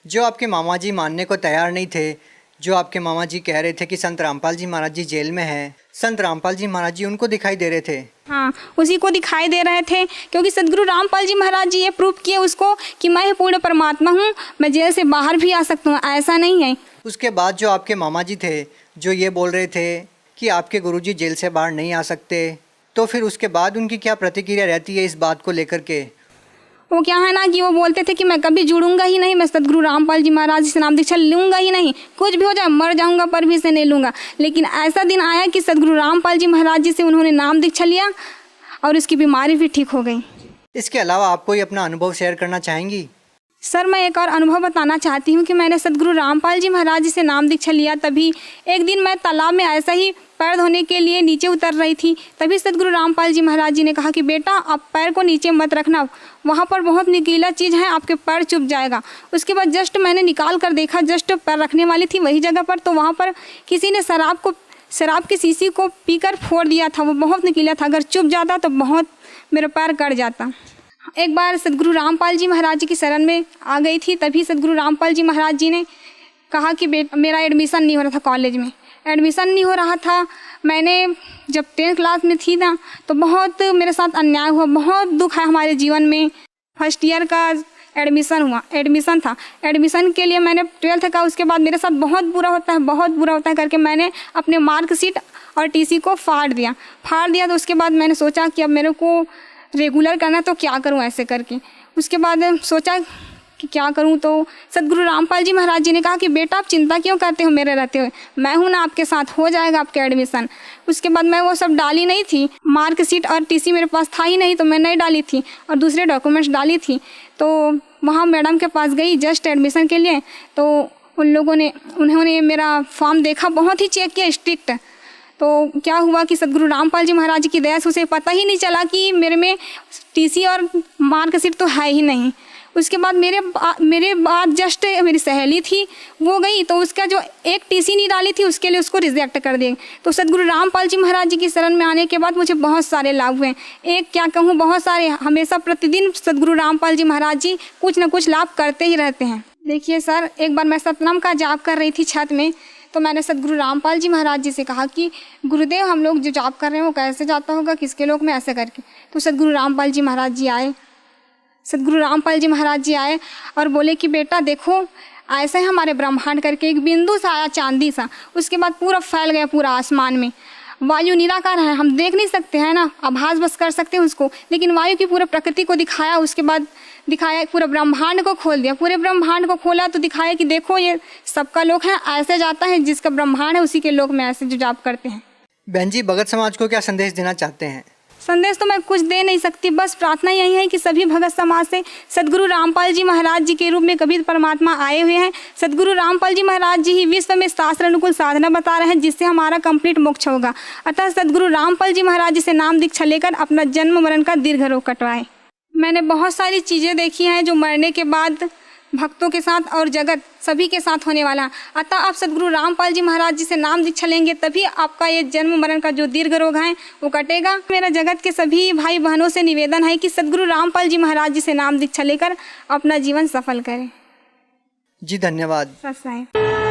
जो आपके मामा जी मानने को तैयार नहीं थे, जो आपके मामा जी कह रहे थे कि संत रामपाल जी महाराज जी जेल में हैं, संत रामपाल जी महाराज जी उनको दिखाई दे रहे थे? हाँ, उसी को दिखाई दे रहे थे, क्योंकि सदगुरु रामपाल जी महाराज जी ये प्रूफ किए उसको कि मैं पूर्ण परमात्मा हूँ, मैं जेल से बाहर भी आ सकता हूँ, ऐसा नहीं है। उसके बाद जो आपके मामा जी थे, जो ये बोल रहे थे कि आपके गुरुजी जेल से बाहर नहीं आ सकते, तो फिर उसके बाद उनकी क्या प्रतिक्रिया रहती है इस बात को लेकर के? वो क्या है ना कि वो बोलते थे कि मैं कभी जुड़ूंगा ही नहीं, मैं सदगुरु रामपाल जी महाराज से नाम दीक्षा लूंगा ही नहीं, कुछ भी हो जाए, मर जाऊंगा पर भी से नहीं लूंगा। लेकिन ऐसा दिन आया कि सदगुरु रामपाल जी महाराज जी से उन्होंने नाम दीक्षा लिया और उसकी बीमारी भी ठीक हो गई। इसके अलावा आप कोई अपना अनुभव शेयर करना चाहेंगी? सर, मैं एक और अनुभव बताना चाहती हूँ कि मैंने सदगुरु रामपाल जी महाराज जी से नाम दीक्षा लिया। तभी एक दिन मैं तालाब में ऐसा ही पैर धोने के लिए नीचे उतर रही थी, तभी सदगुरु रामपाल जी महाराज जी ने कहा कि बेटा आप पैर को नीचे मत रखना, वहाँ पर बहुत नुकीला चीज़ है, आपके पैर चुभ जाएगा। उसके बाद जस्ट मैंने निकाल कर देखा, जस्ट पैर रखने वाली थी वही जगह पर, तो वहाँ पर किसी ने शराब की शीशी को पीकर फोड़ दिया था। वो बहुत नुकीला था, अगर चुभ जाता तो बहुत मेरा पैर कट जाता। एक बार सदगुरु रामपाल जी महाराज जी की शरण में आ गई थी, तभी सदगुरु रामपाल जी महाराज जी ने कहा कि मेरा एडमिशन नहीं हो रहा था, कॉलेज में एडमिशन नहीं हो रहा था। मैंने जब 10th क्लास में थी ना, तो बहुत मेरे साथ अन्याय हुआ, बहुत दुख है हमारे जीवन में। फर्स्ट ईयर का एडमिशन था, एडमिशन के लिए मैंने 12th का, उसके बाद मेरे साथ बहुत बुरा होता है करके मैंने अपने मार्कशीट और टीसी को फाड़ दिया। तो उसके बाद मैंने सोचा कि अब मेरे को रेगुलर करना, तो क्या करूं ऐसे करके। उसके बाद सोचा कि क्या करूं, तो सदगुरु रामपाल जी महाराज जी ने कहा कि बेटा आप चिंता क्यों करते हो मेरे रहते हुए, मैं हूं ना आपके साथ, हो जाएगा आपके एडमिशन। उसके बाद मैं वो सब डाली नहीं थी, मार्कशीट और टीसी मेरे पास था ही नहीं, तो मैं नहीं डाली थी और दूसरे डॉक्यूमेंट्स डाली थी। तो वहाँ मैडम के पास गई जस्ट एडमिशन के लिए, तो उन्होंने मेरा फॉर्म देखा, बहुत ही चेक किया स्ट्रिक्ट। तो क्या हुआ कि सदगुरु रामपाल जी महाराज जी की दया से उसे पता ही नहीं चला कि मेरे में टीसी और मार्कशीट तो है ही नहीं। उसके बाद मेरे बाद जस्ट मेरी सहेली थी, वो गई, तो उसका जो एक टीसी नहीं डाली थी उसके लिए उसको रिजेक्ट कर दिए। तो सदगुरु रामपाल जी महाराज जी की शरण में आने के बाद मुझे बहुत सारे लाभ हुए, एक क्या कहूँ, बहुत सारे। हमेशा प्रतिदिन सदगुरु रामपाल जी महाराज जी कुछ न कुछ लाभ करते ही रहते हैं। देखिए सर, एक बार मैं सतनाम का जाप कर रही थी छत में, तो मैंने सदगुरु रामपाल जी महाराज जी से कहा कि गुरुदेव हम लोग जो जाप कर रहे हैं वो कैसे जाता होगा, किसके लोक में, ऐसे करके। तो सदगुरु रामपाल जी महाराज जी आए और बोले कि बेटा देखो ऐसे हमारे ब्रह्मांड करके एक बिंदु सा आया चांदी सा, उसके बाद पूरा फैल गया पूरा आसमान में। वायु निराकार है, हम देख नहीं सकते हैं ना, आभास बस कर सकते हैं उसको, लेकिन वायु की पूरे प्रकृति को दिखाया, उसके बाद दिखाया पूरे ब्रह्मांड को खोल दिया, पूरे ब्रह्मांड को खोला तो दिखाया कि देखो ये सबका लोक है, ऐसे जाता है, जिसका ब्रह्मांड है उसी के लोक में ऐसे जो जाप करते हैं। बहन जी, भगत समाज को क्या संदेश देना चाहते हैं? संदेश तो मैं कुछ दे नहीं सकती, बस प्रार्थना यही है कि सभी भगत समाज से सदगुरु रामपाल जी महाराज जी के रूप में कबीर परमात्मा आए हुए हैं। सदगुरु रामपाल जी महाराज जी ही विश्व में शास्त्र अनुकूल साधना बता रहे हैं, जिससे हमारा कंप्लीट मोक्ष होगा। अतः सदगुरु रामपाल जी महाराज जी से नाम दीक्षा लेकर अपना जन्म मरण का दीर्घ रोग कटवाएं। मैंने बहुत सारी चीज़ें देखी हैं जो मरने के बाद भक्तों के साथ और जगत सभी के साथ होने वाला। अतः आप सदगुरु रामपाल जी महाराज जी से नाम दीक्षा लेंगे तभी आपका ये जन्म मरण का जो दीर्घ रोग है वो कटेगा। मेरा जगत के सभी भाई बहनों से निवेदन है कि सदगुरु रामपाल जी महाराज जी से नाम दीक्षा लेकर अपना जीवन सफल करें। जी धन्यवाद। सत साहिब।